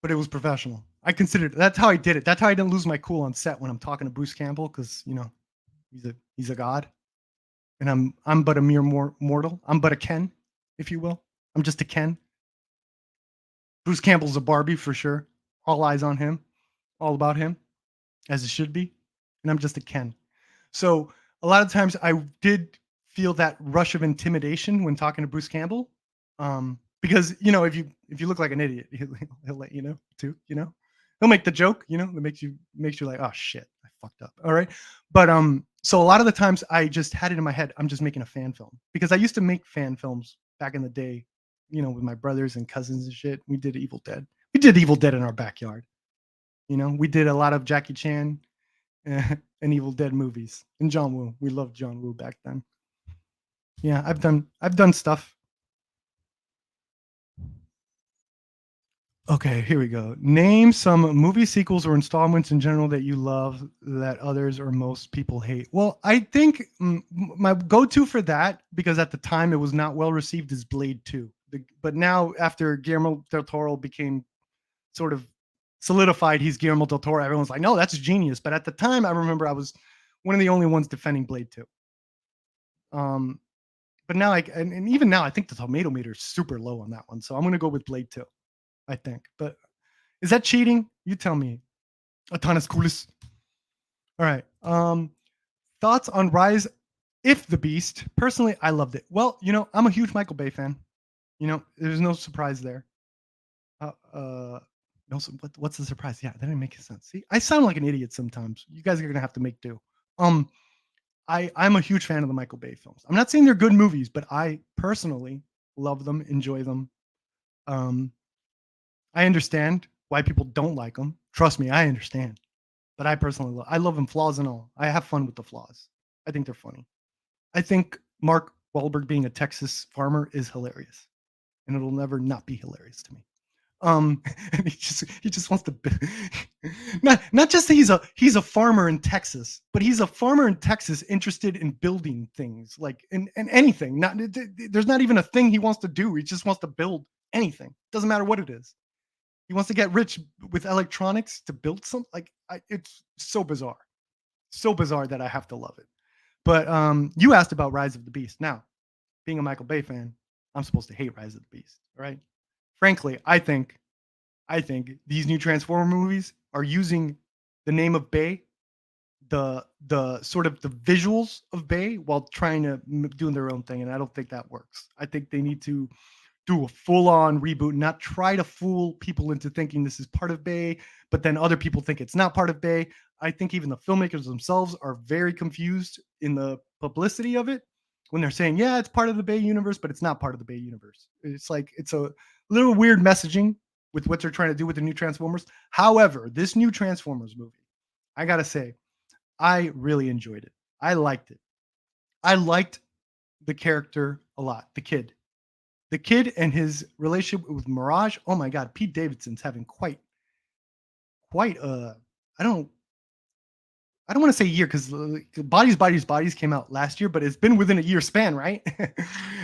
But it was professional. I considered that's how I did it. That's how I didn't lose my cool on set when I'm talking to Bruce Campbell, because he's a god, and I'm but a mere mortal. I'm but a Ken, if you will. I'm just a Ken. Bruce Campbell's a Barbie for sure. All eyes on him, all about him, as it should be, and I'm just a Ken. So a lot of times I did feel that rush of intimidation when talking to Bruce Campbell. Because if you look like an idiot, he'll let you know too. He'll make the joke. That makes you like, oh shit, I fucked up. All right, but so a lot of the times I just had it in my head. I'm just making a fan film, because I used to make fan films back in the day. With my brothers and cousins and shit. We did Evil Dead. We did Evil Dead in our backyard. We did a lot of Jackie Chan and Evil Dead movies, and John Woo. We loved John Woo back then. Yeah, I've done stuff. Okay, here we go. Name some movie sequels or installments in general that you love that others or most people hate. Well, I think my go-to for that, because at the time it was not well received, is Blade 2. But now, after Guillermo del Toro became sort of solidified, he's Guillermo del Toro, everyone's like, no, that's genius. But at the time, I remember I was one of the only ones defending Blade 2. But now, and even now, I think the tomato meter is super low on that one. So I'm going to go with Blade 2. I think. But is that cheating? You tell me. Atanas Kulis. All right. Thoughts on Rise If the Beast? Personally, I loved it. Well, I'm a huge Michael Bay fan. There's no surprise there. No, what's the surprise? Yeah, that didn't make sense. See, I sound like an idiot sometimes. You guys are gonna have to make do. I'm a huge fan of the Michael Bay films. I'm not saying they're good movies, but I personally love them, enjoy them. I understand why people don't like them. Trust me, I understand. But I personally I love them, flaws and all. I have fun with the flaws. I think they're funny. I think Mark Wahlberg being a Texas farmer is hilarious, and it'll never not be hilarious to me. And he just wants to not just that he's a farmer in Texas, but he's a farmer in Texas interested in building things, like in anything. There's not even a thing he wants to do. He just wants to build anything. Doesn't matter what it is. He wants to get rich with electronics to build something. It's so bizarre that I have to love it. But you asked about Rise of the Beast. Now, being a Michael Bay fan, I'm supposed to hate Rise of the Beast, right? Frankly, I think these new Transformer movies are using the name of Bay, the sort of the visuals of Bay, while trying to do their own thing, and I don't think that works. I think they need to do a full-on reboot, not try to fool people into thinking this is part of Bay, but then other people think it's not part of Bay. I think even the filmmakers themselves are very confused in the publicity of it when they're saying, yeah, it's part of the Bay universe, but it's not part of the Bay universe. It's like, it's a little weird messaging with what they're trying to do with the new Transformers. However, this new Transformers movie, I gotta say, I really enjoyed it. I liked it. I liked the character a lot, the kid and his relationship with Mirage. Oh my God, Pete Davidson's having quite I don't I don't want to say year because Bodies came out last year, but it's been within a year span, right?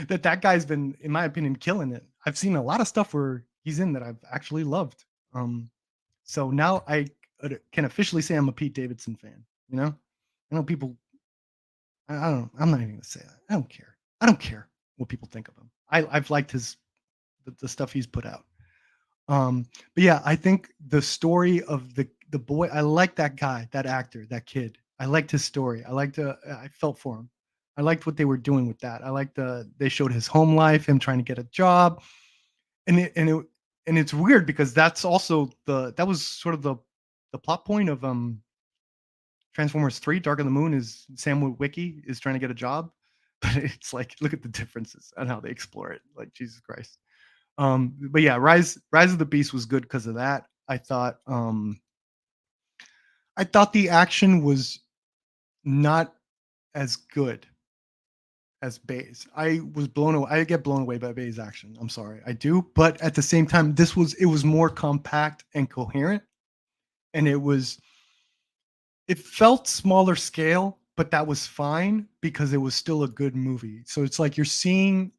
that guy's been, in my opinion, killing it. I've seen a lot of stuff where he's in that I've actually loved. So now I can officially say I'm a Pete Davidson fan. You know, I know people. I don't. I'm not even gonna say that. I don't care. I don't care what people think of him. I've liked the stuff he's put out. But yeah, I think the story of the boy, I like that guy, that actor, that kid. I liked his story. I felt for him. I liked what they were doing with that. I liked they showed his home life, him trying to get a job. And it's weird because that's also that was sort of the plot point of Transformers 3, Dark of the Moon, is Sam Witwicky is trying to get a job. But it's like, look at the differences and how they explore it. Like, Jesus Christ. But yeah, Rise of the Beast was good because of that. I thought the action was not as good as Bay's. I was blown away. I get blown away by Bay's action. I'm sorry, I do. But at the same time, it was more compact and coherent, and it felt smaller scale, but that was fine because it was still a good movie. So it's like you're seeing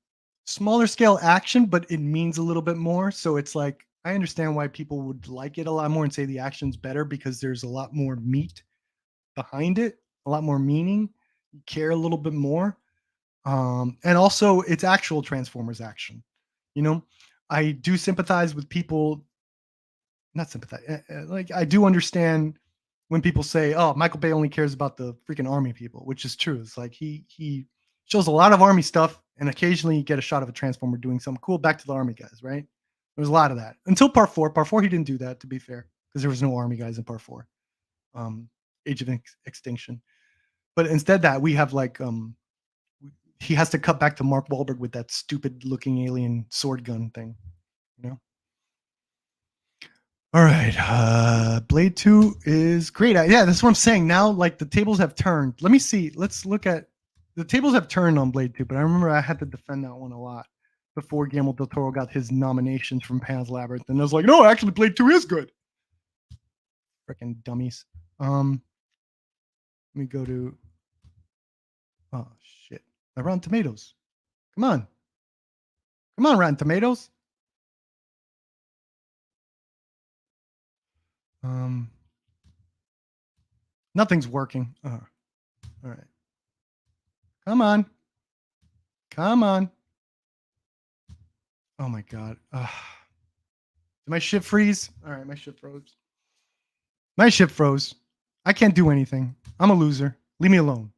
smaller scale action, but it means a little bit more. So it's like, I understand why people would like it a lot more and say the action's better because there's a lot more meat behind it, a lot more meaning. You care a little bit more. And also it's actual Transformers action. You know, I do sympathize with people, not sympathize, like I do understand when people say, "Oh, Michael Bay only cares about the freaking army people," which is true. It's like he shows a lot of army stuff, and occasionally you get a shot of a Transformer doing something cool. Back to the army guys, right? There was a lot of that until Part 4. Part 4, he didn't do that, to be fair, because there was no army guys in Part 4, Age of Extinction. But instead, that we have like he has to cut back to Mark Wahlberg with that stupid looking alien sword gun thing, you know. All right. Blade 2 is great. Yeah, that's what I'm saying. Now, like, the tables have turned. Let me see. Let's look at the tables have turned on Blade 2, but I remember I had to defend that one a lot before Guillermo del Toro got his nominations from Pan's Labyrinth. And I was like, no, actually, Blade 2 is good. Freaking dummies. Let me go to, oh, shit. My Rotten Tomatoes. Come on. Come on, Rotten Tomatoes. Nothing's working. All right. Come on. Come on. Oh my God. Did my ship freeze? All right, my ship froze. My ship froze. I can't do anything. I'm a loser. Leave me alone.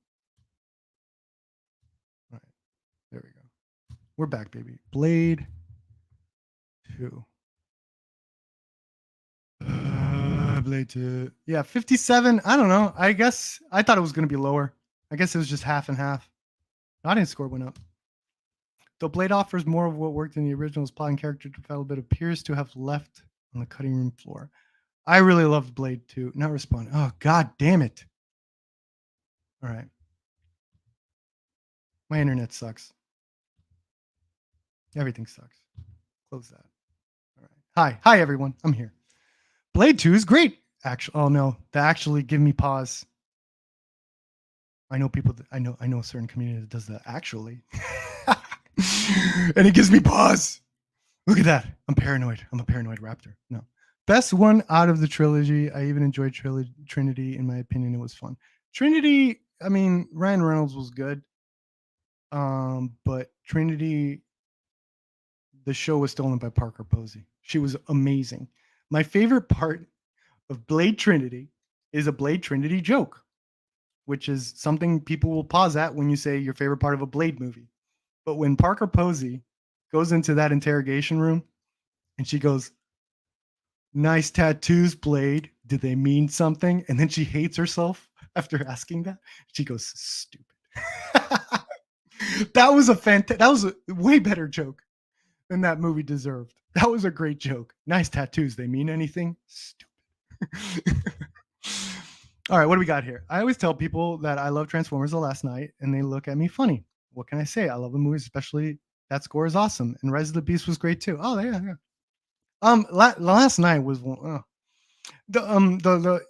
All right. There we go. We're back, baby. Blade 2. Blade 2. Yeah, 57. I don't know. I guess I thought it was going to be lower. I guess it was just half and half. Audience score went up. Though Blade offers more of what worked in the original's plot and character development, appears to have left on the cutting room floor. I really loved Blade 2. Not responding. Oh, God damn it. All right. My internet sucks. Everything sucks. Close that. All right. Hi. Hi, everyone. I'm here. Blade 2 is great. Actually, oh no, that actually give me pause. I know people that I know a certain community that does that actually. And it gives me pause. Look at that. I'm paranoid. I'm a paranoid raptor. No. Best one out of the trilogy. I even enjoyed Trinity. In my opinion, it was fun. Trinity, I mean, Ryan Reynolds was good. But Trinity, the show was stolen by Parker Posey. She was amazing. My favorite part of Blade Trinity is a Blade Trinity joke, which is something people will pause at when you say your favorite part of a Blade movie. But when Parker Posey goes into that interrogation room and she goes, "Nice tattoos, Blade. Did they mean something?" And then she hates herself after asking that. She goes, "Stupid." That was a way better joke than that movie deserved. That was a great joke. Nice tattoos. They mean anything? Stupid. All right, what do we got here? I always tell people that I love Transformers The Last Night, and they look at me funny. What can I say? I love the movies, especially that score is awesome. And Rise of the Beast was great too. Oh yeah, yeah. Last Night was one. The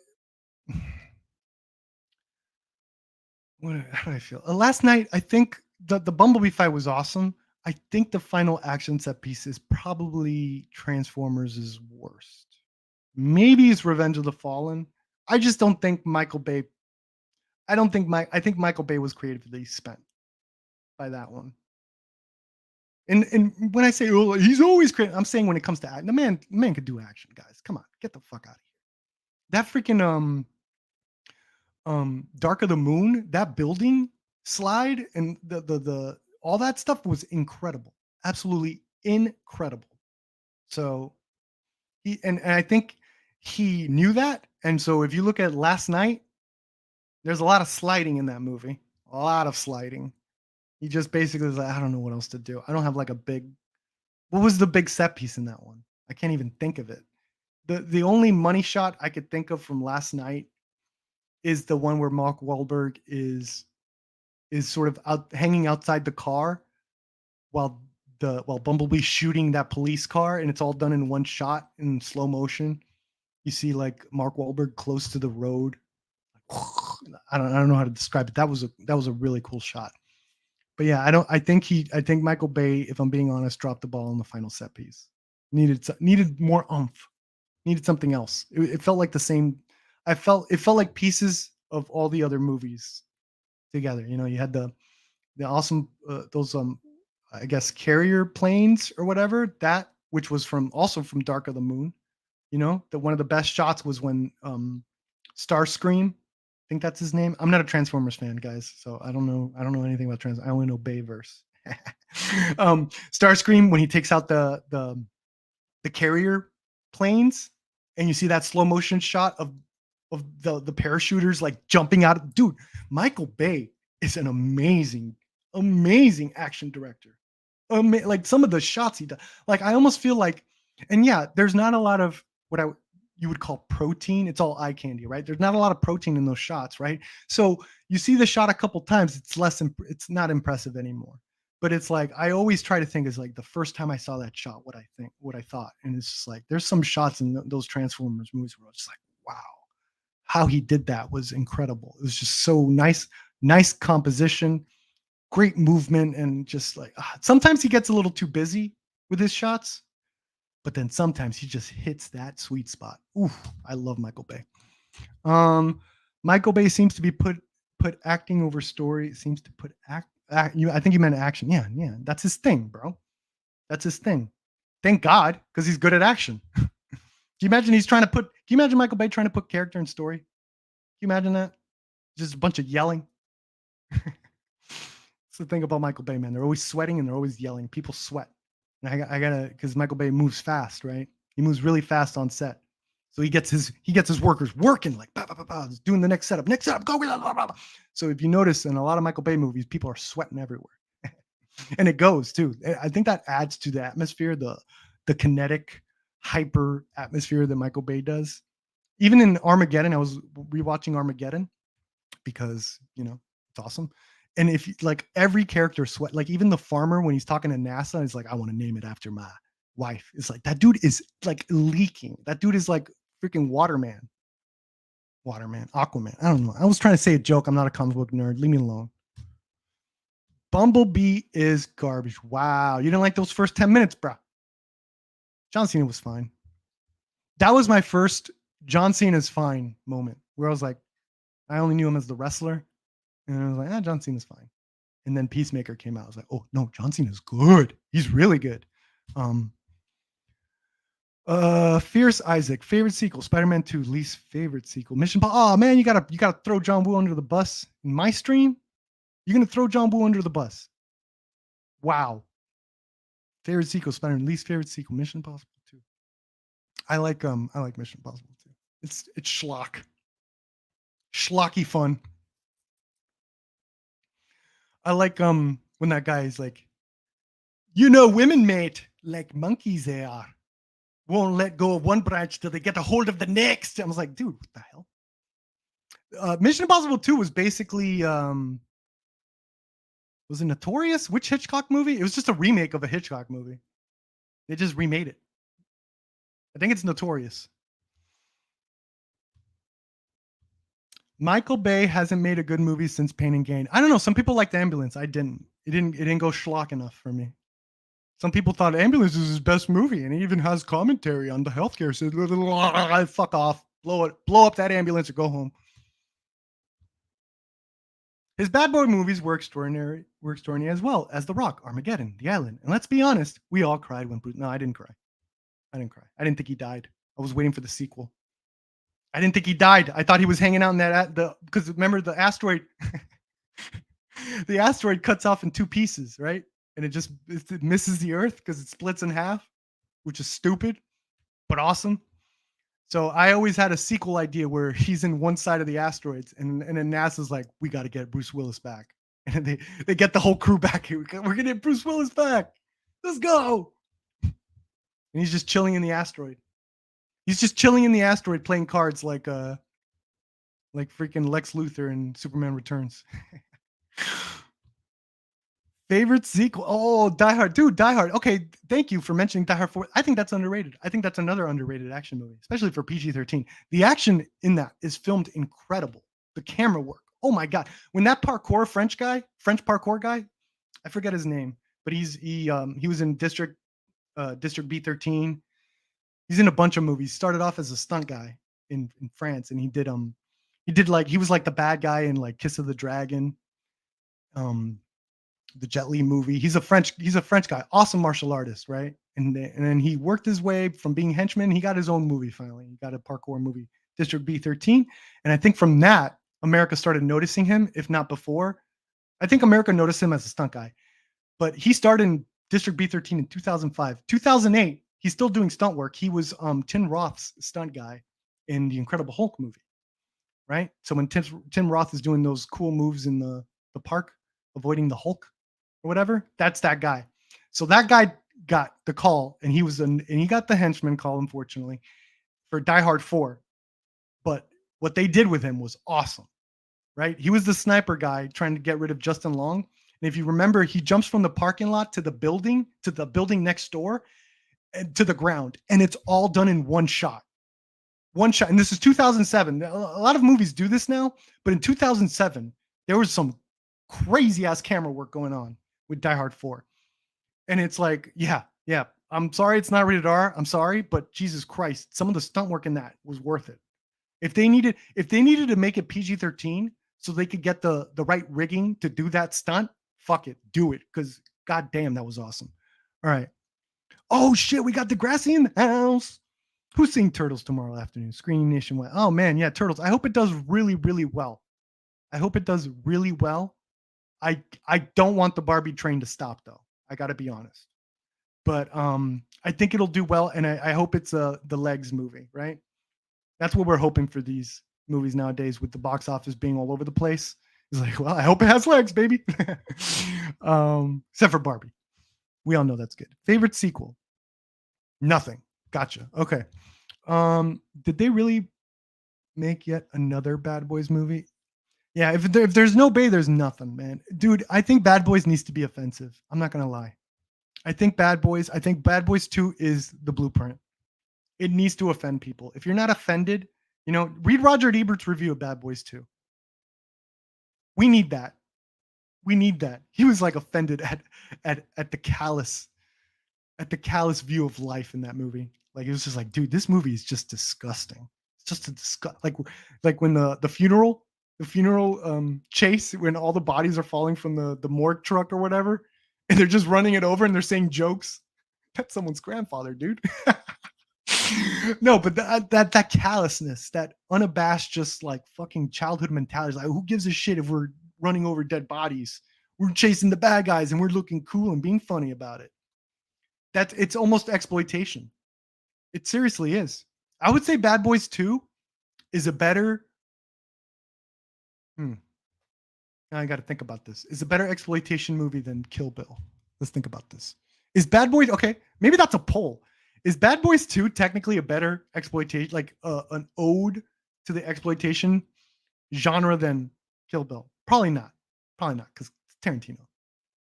how do I feel? Last night, I think the Bumblebee fight was awesome. I think the final action set piece is probably Transformers' worst. Maybe it's Revenge of the Fallen. I just don't think Michael Bay. I think Michael Bay was creatively spent by that one. And when I say, oh, he's always creative, I'm saying when it comes to action, the man could do action, guys. Come on, get the fuck out of here. That freaking Dark of the Moon, that building slide and the all that stuff was incredible. Absolutely incredible. So and I think he knew that. And so if you look at last night, there's a lot of sliding in that movie. A lot of sliding. He just basically was like, I don't know what else to do. I don't have like a big. What was the big set piece in that one? I can't even think of it. The only money shot I could think of from last night is the one where Mark Wahlberg is sort of out hanging outside the car while Bumblebee's shooting that police car, and it's all done in one shot in slow motion. You see like Mark Wahlberg close to the road. I don't know how to describe it. That was a really cool shot. But yeah, I think Michael Bay, if I'm being honest, dropped the ball on the final set piece. Needed more oomph. Needed something else. It felt like the same. It felt like pieces of all the other movies together. You know, you had the awesome those I guess carrier planes or whatever, that which was also from Dark of the Moon. You know, that one of the best shots was when Starscream, I think that's his name. I'm not a Transformers fan, guys, so I don't know anything about I only know Bayverse. Starscream, when he takes out the carrier planes, and you see that slow motion shot of the parachuters like jumping out. Dude, Michael Bay is an amazing action director. Like some of the shots he does, like I almost feel like, and yeah, there's not a lot of what you would call protein. It's all eye candy, right? There's not a lot of protein in those shots, right? So you see the shot a couple times, it's not impressive anymore. But it's like I always try to think is like the first time I saw that shot, what I thought, and it's just like there's some shots in those Transformers movies where it's like, wow, how he did that was incredible. It was just so nice composition, great movement, and just like sometimes he gets a little too busy with his shots, but then sometimes he just hits that sweet spot. Oof, I love Michael Bay. Michael Bay seems to be put acting over story. Seems to put I think you meant action. Yeah, that's his thing, bro. That's his thing. Thank God, because he's good at action. Can you imagine Michael Bay trying to put character and story? Can you imagine that? Just a bunch of yelling. That's the thing about Michael Bay, man. They're always sweating and they're always yelling. People sweat. And I gotta, because Michael Bay moves fast, right? He moves really fast on set. So he gets his workers working like doing the next setup, go. Blah, blah, blah. So if you notice in a lot of Michael Bay movies, people are sweating everywhere. And it goes too. I think that adds to the atmosphere, the kinetic, hyper atmosphere that Michael Bay does. Even in Armageddon, I was rewatching Armageddon because it's awesome. And if like every character sweat, like even the farmer when he's talking to NASA, he's like, I want to name it after my wife. It's like that dude is like leaking. That dude is like freaking Waterman, Aquaman. I don't know. I was trying to say a joke. I'm not a comic book nerd. Leave me alone. Bumblebee is garbage. Wow. You didn't like those first 10 minutes, bro. John Cena was fine. That was my first John Cena's fine moment where I was like, I only knew him as the wrestler. And I was like, John Cena's fine. And then Peacemaker came out. I was like, oh no, John Cena's good. He's really good. Fierce Isaac, favorite sequel, Spider-Man 2, least favorite sequel, Mission Impossible. Oh man, you gotta throw John Woo under the bus in my stream. You're gonna throw John Woo under the bus. Wow. Favorite sequel, Spider-Man, least favorite sequel, Mission Impossible 2. I like Mission Impossible 2. It's schlock. Schlocky fun. I like when that guy is like, women, mate, like monkeys they are. Won't let go of one branch till they get a hold of the next. I was like, dude, what the hell? Mission Impossible 2 was basically was it Notorious? Which Hitchcock movie? It was just a remake of a Hitchcock movie. They just remade it. I think it's Notorious. Michael Bay hasn't made a good movie since Pain and Gain. I don't know. Some people liked Ambulance. I didn't. It didn't go schlock enough for me. Some people thought Ambulance is his best movie, and he even has commentary on the healthcare system. Fuck off. Blow up that ambulance or go home. His bad boy movies were extraordinary as well as The Rock, Armageddon, The Island. And let's be honest, we all cried when Bruce. No, I didn't cry. I didn't think he died. I was waiting for the sequel. I didn't think he died. I thought he was hanging out in that because remember the asteroid. The asteroid cuts off in two pieces, right? And it misses the Earth because it splits in half, which is stupid, but awesome. So I always had a sequel idea where he's in one side of the asteroids, and then NASA's like, we got to get Bruce Willis back, and they get the whole crew back. We're gonna get Bruce Willis back. Let's go. And he's just chilling in the asteroid. He's just chilling in the asteroid playing cards like freaking Lex Luthor in Superman Returns. Favorite sequel? Oh, Die Hard. Dude, Die Hard. Okay, thank you for mentioning Die Hard 4. I think that's underrated. I think that's another underrated action movie, especially for PG-13. The action in that is filmed incredible. The camera work. Oh my God. When that French parkour guy, I forget his name, but he was in District B13. He's in a bunch of movies. Started off as a stunt guy in France, and he was like the bad guy in like Kiss of the Dragon. The Jet Li movie. He's a French guy, awesome martial artist, right? And then he worked his way from being henchman. He got his own movie finally. He got a parkour movie, District B13. And I think from that, America started noticing him, if not before. I think America noticed him as a stunt guy, but he started in District B13 in 2005. 2008, he's still doing stunt work. He was Tim Roth's stunt guy in the Incredible Hulk movie, right? So when Tim Roth is doing those cool moves in the park, avoiding the Hulk, or whatever, that's that guy. So that guy got the call, and he got the henchman call, unfortunately, for Die Hard 4. But what they did with him was awesome, right? He was the sniper guy trying to get rid of Justin Long. And if you remember, he jumps from the parking lot to the building next door, and to the ground, and it's all done in one shot. One shot. And this is 2007. A lot of movies do this now, but in 2007, there was some crazy ass camera work going on with Die Hard 4. And it's like, yeah. I'm sorry it's not rated R. I'm sorry, but Jesus Christ, some of the stunt work in that was worth it. If they needed to make it PG-13 so they could get the right rigging to do that stunt, fuck it, do it. Because goddamn, that was awesome. All right. Oh shit, we got Degrassi in the house. Who's seeing Turtles tomorrow afternoon? Screening nationwide. Oh man, yeah, Turtles. I hope it does really, really well. I hope it does really well. I don't want the Barbie train to stop though. I got to be honest. But I think it'll do well, and I hope it's the Legs movie, right? That's what we're hoping for these movies nowadays, with the box office being all over the place. It's like, well, I hope it has legs, baby. Except for Barbie. We all know that's good. Favorite sequel? Nothing. Gotcha. Okay. Did they really make yet another Bad Boys movie? Yeah, if there's no Bay, there's nothing, man. Dude, I think Bad Boys needs to be offensive. I'm not going to lie. I think Bad Boys 2 is the blueprint. It needs to offend people. If you're not offended, read Roger Ebert's review of Bad Boys 2. We need that. He was like offended at the callous view of life in that movie. Like, it was just like, dude, this movie is just disgusting. It's just a disgust. Like when the funeral chase, when all the bodies are falling from the morgue truck or whatever, and they're just running it over and they're saying jokes. That's someone's grandfather, dude. No, but that callousness, that unabashed, just like fucking childhood mentality. Like, who gives a shit if we're running over dead bodies? We're chasing the bad guys and we're looking cool and being funny about it. It's almost exploitation. It seriously is. I would say Bad Boys 2 is a better. I got to think about this. Is a better exploitation movie than Kill Bill. Let's think about this. Is Bad Boys, okay, maybe that's a poll. Is Bad Boys 2 technically a better exploitation, like an ode to the exploitation genre than Kill Bill? Probably not, because it's Tarantino.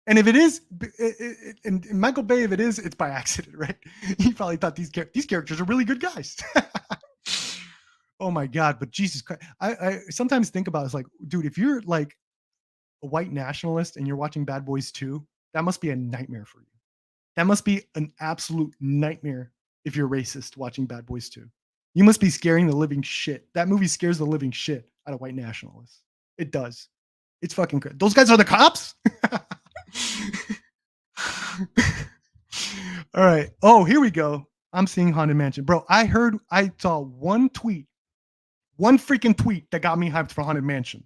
And if it is, and Michael Bay, if it is, it's by accident, right? He probably thought these characters are really good guys. Oh my God. But Jesus Christ. I sometimes think about it, it's like, dude, if you're like a white nationalist and you're watching Bad Boys 2, that must be a nightmare for you. That must be an absolute nightmare if you're racist watching Bad Boys 2. You must be scaring the living shit. That movie scares the living shit out of white nationalists. It does. It's fucking good. Those guys are the cops? All right. Oh, here we go. I'm seeing Haunted Mansion. Bro, I saw one freaking tweet that got me hyped for Haunted Mansion.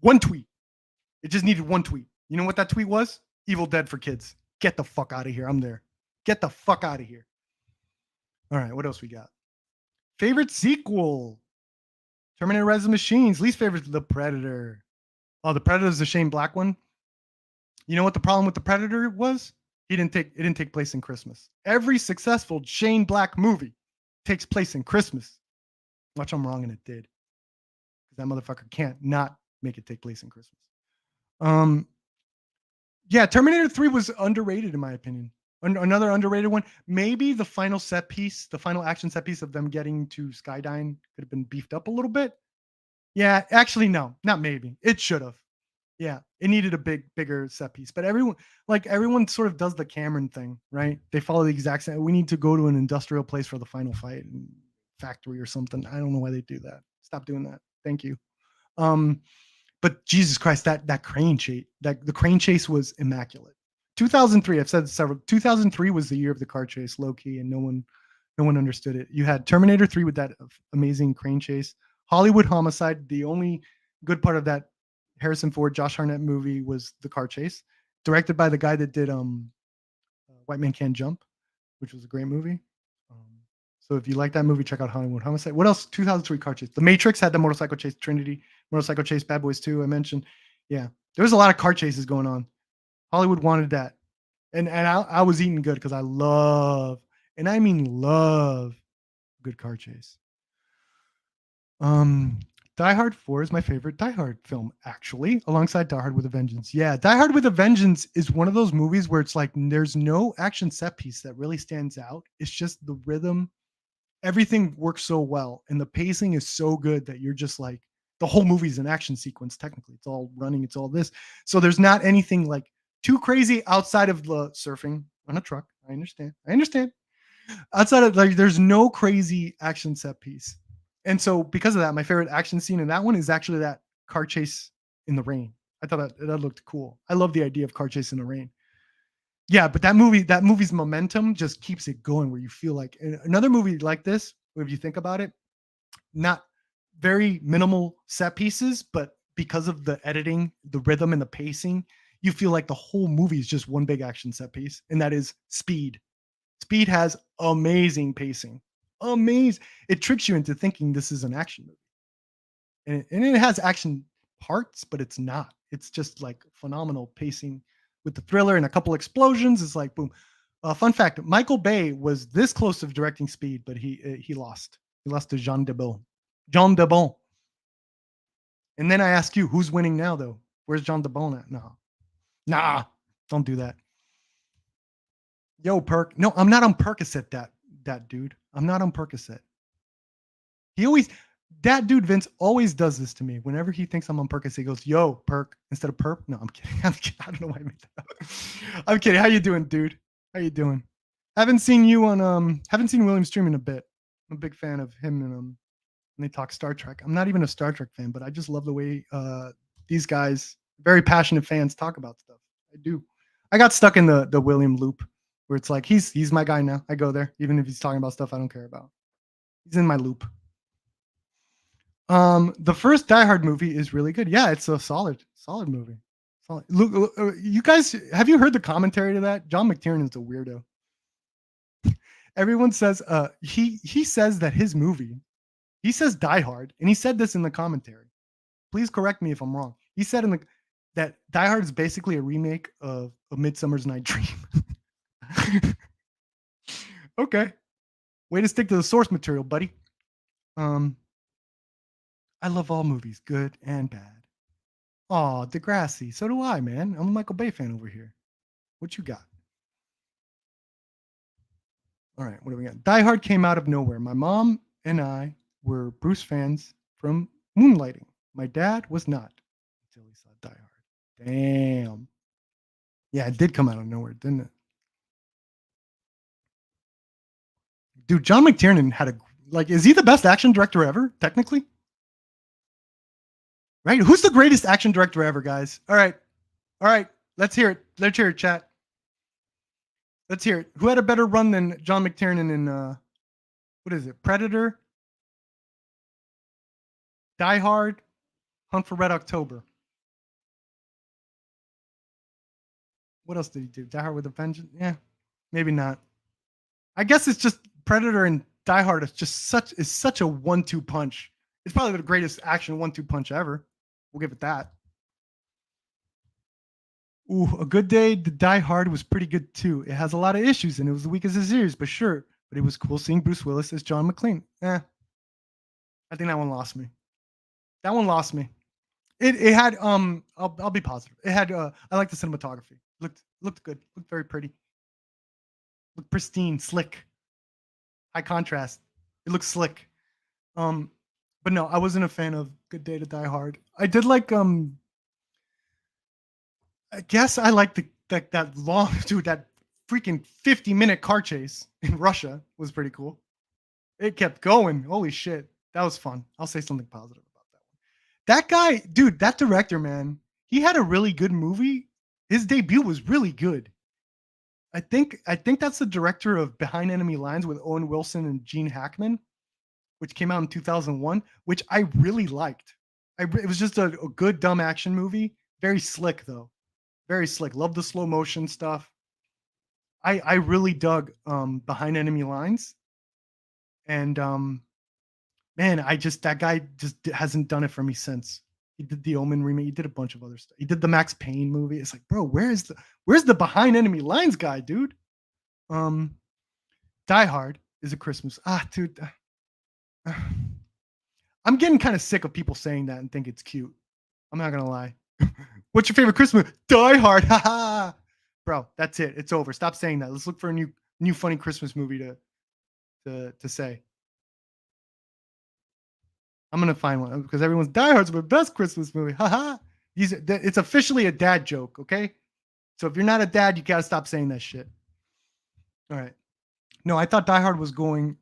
One tweet. It just needed one tweet. You know what that tweet was? Evil Dead for Kids. Get the fuck out of here. I'm there. Get the fuck out of here. All right. What else we got? Favorite sequel? Terminator Rise of the Machines. Least favorite, The Predator. Oh, The Predator is the Shane Black one. You know what the problem with The Predator was? It didn't take place in Christmas. Every successful Shane Black movie takes place in Christmas. Watch, I'm wrong, and it did. That motherfucker can't not make it take place in Christmas. Yeah, Terminator 3 was underrated in my opinion. Another underrated one. Maybe the final set piece, the final action set piece of them getting to Skydyne could have been beefed up a little bit. Yeah, actually, no, not maybe. It should have. Yeah, it needed a bigger set piece. But everyone sort of does the Cameron thing, right? They follow the exact same. We need to go to an industrial place for the final fight, factory or something. I don't know why they do that. Stop doing that. Thank you. But Jesus Christ, that crane chase, the crane chase was immaculate. 2003, I've said several. 2003 was the year of the car chase, low key, and no one understood it. You had Terminator 3 with that amazing crane chase. Hollywood Homicide. The only good part of that Harrison Ford, Josh Hartnett movie was the car chase, directed by the guy that did White Man Can't Jump, which was a great movie. So if you like that movie, check out Hollywood Homicide. What else? 2003 car chase. The Matrix had the motorcycle chase. Trinity, motorcycle chase. Bad Boys 2, I mentioned. Yeah, there was a lot of car chases going on. Hollywood wanted that, and I was eating good because I love, and I mean love, good car chase. Die Hard 4 is my favorite Die Hard film, actually, alongside Die Hard with a Vengeance. Yeah, Die Hard with a Vengeance is one of those movies where it's like there's no action set piece that really stands out. It's just the rhythm. Everything works so well, and the pacing is so good that you're just like, the whole movie is an action sequence. Technically, it's all running, it's all this. So there's not anything like too crazy outside of the surfing on a truck. I understand. Outside of, like, there's no crazy action set piece. And so because of that, my favorite action scene in that one is actually that car chase in the rain. I thought that looked cool. I love the idea of car chase in the rain. Yeah, but that movie's momentum just keeps it going, where you feel like another movie like this, if you think about it, not very minimal set pieces, but because of the editing, the rhythm, and the pacing, you feel like the whole movie is just one big action set piece, and that is Speed. Speed has amazing pacing. Amazing. It tricks you into thinking this is an action movie. And it has action parts, but it's not. It's just like phenomenal pacing with the thriller and a couple explosions. It's like boom. Fun fact: Michael Bay was this close to directing Speed, but he lost. He lost to Jean Debon. Jean Debon. And then I ask you, who's winning now, though? Where's Jean Debon at? Nah, don't do that. Yo, Perk. No, I'm not on Percocet, that dude. I'm not on Percocet. That dude Vince always does this to me. Whenever he thinks I'm on Percocet, he goes, "Yo, Perk," instead of Perp. No, I'm kidding. I don't know why I made that up. I'm kidding. How you doing, dude? How you doing? Haven't seen William stream in a bit. I'm a big fan of him and when they talk Star Trek. I'm not even a Star Trek fan, but I just love the way these guys, very passionate fans, talk about stuff. I do. I got stuck in the William loop, where it's like he's my guy now. I go there, even if he's talking about stuff I don't care about. He's in my loop. The first Die Hard movie is really good. Yeah, it's a solid movie. Solid. Look, you guys, have you heard the commentary to that? John McTiernan is a weirdo. Everyone says he says that his movie, he says Die Hard, and he said this in the commentary. Please correct me if I'm wrong. He said that Die Hard is basically a remake of A Midsummer's Night Dream. Okay. Way to stick to the source material, buddy. I love all movies, good and bad. Aw, Degrassi. So do I, man. I'm a Michael Bay fan over here. What you got? All right, what do we got? Die Hard came out of nowhere. My mom and I were Bruce fans from Moonlighting. My dad was not until he saw Die Hard. Damn. Yeah, it did come out of nowhere, didn't it? Dude, John McTiernan had is he the best action director ever, technically? Right? Who's the greatest action director ever, guys? All right. Let's hear it. Let's hear it, chat. Let's hear it. Who had a better run than John McTiernan in what is it? Predator, Die Hard, Hunt for Red October. What else did he do? Die Hard with a Vengeance? Yeah, maybe not. I guess it's just Predator and Die Hard is such a 1-2 punch. It's probably the greatest action 1-2 punch ever. We'll give it that. Ooh, A Good Day to Die Hard was pretty good too. It has a lot of issues and it was the weakest of the series, but sure. But it was cool seeing Bruce Willis as John McClane. I think that one lost me. It had I'll be positive. It had I like the cinematography. Looked good. Looked very pretty. Looked pristine, slick. High contrast. It looks slick. But no, I wasn't a fan of Good Day to Die Hard. I did like I guess I like that long dude, that freaking 50-minute car chase in Russia was pretty cool. It kept going. Holy shit. That was fun. I'll say something positive about that one. That guy, dude, that director, man, he had a really good movie. His debut was really good. I think that's the director of Behind Enemy Lines with Owen Wilson and Gene Hackman, which came out in 2001, which I really liked. It was just a good dumb action movie. Very slick though. Very slick. Love the slow motion stuff. I really dug Behind Enemy Lines. And man, that guy just hasn't done it for me since. He did the Omen remake. He did a bunch of other stuff. He did the Max Payne movie. It's like, bro, where's the Behind Enemy Lines guy, dude? Die Hard is a Christmas. Dude. I'm getting kind of sick of people saying that and think it's cute. I'm not gonna lie. What's your favorite Christmas movie? Die Hard. Haha. Bro, that's it. It's over. Stop saying that. Let's look for a new funny Christmas movie to say. I'm gonna find one because everyone's Die Hard's my best Christmas movie. Haha. It's officially a dad joke, okay? So if you're not a dad, you gotta stop saying that shit. All right. No, I thought Die Hard was going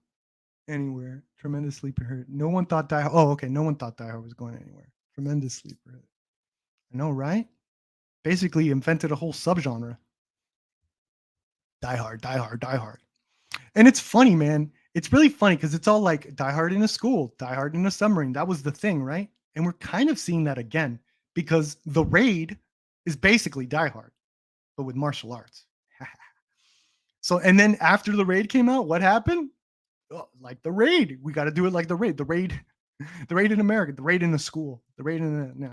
anywhere. Tremendous sleeper hit. No one thought Die Hard. Oh, okay. No one thought Die Hard was going anywhere. Tremendous sleeper hit. I know, right? Basically invented a whole subgenre. Die Hard, Die Hard, Die Hard. And it's funny, man. It's really funny because it's all like Die Hard in a school, Die Hard in a submarine. That was the thing, right? And we're kind of seeing that again because The Raid is basically Die Hard, but with martial arts. So, and then after The Raid came out, what happened? Oh, like The Raid. We got to do it like The Raid. The Raid in America, The Raid in the school, The Raid in the, no.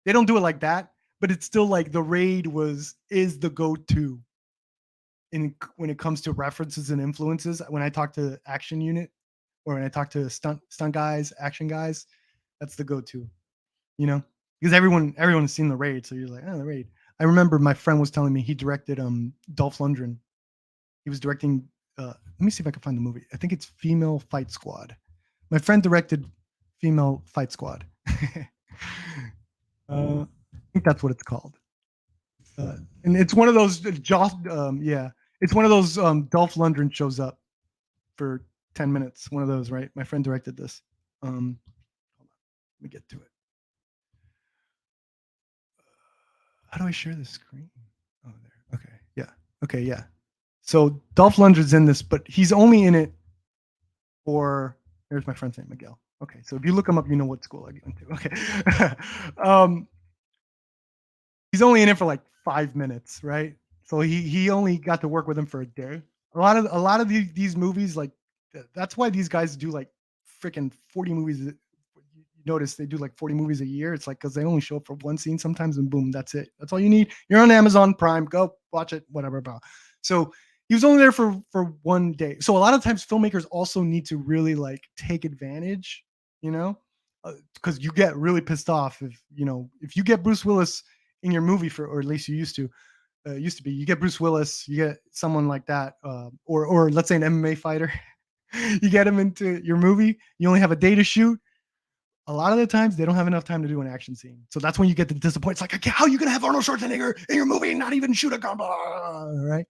They don't do it like that, but it's still like The Raid is the go-to when it comes to references and influences. When I talk to action unit or when I talk to stunt guys, action guys, that's the go-to, because everyone has seen The Raid. So you're like, The Raid. I remember my friend was telling me he directed Dolph Lundgren. He was directing, let me see if I can find the movie. I think it's Female Fight Squad. My friend directed Female Fight Squad. I think that's what it's called. And it's one of those it's one of those Dolph Lundgren shows up for 10 minutes. One of those, right? My friend directed this. Hold on. Let me get to it. How do I share the screen? Oh, there. Okay. Yeah. Okay. Yeah. So Dolph Lundgren's in this, but he's only in it for. There's my friend's name, Miguel. Okay. So if you look him up, you know what school I went to. Okay. He's only in it for like 5 minutes, right? So he only got to work with him for a day. A lot of these movies, like that's why these guys do like freaking 40 movies. You notice they do like 40 movies a year. It's like because they only show up for one scene sometimes, and boom, that's it. That's all you need. You're on Amazon Prime. Go watch it, whatever. Blah. So he was only there for 1 day. So a lot of times filmmakers also need to really like take advantage, because you get really pissed off if you get Bruce Willis in your movie or at least you used to be, you get Bruce Willis, you get someone like that, or let's say an MMA fighter, You get them into your movie. You only have a day to shoot. A lot of the times they don't have enough time to do an action scene. So that's when you get the disappointment. It's like, how are you gonna have Arnold Schwarzenegger in your movie and not even shoot a gun? Right.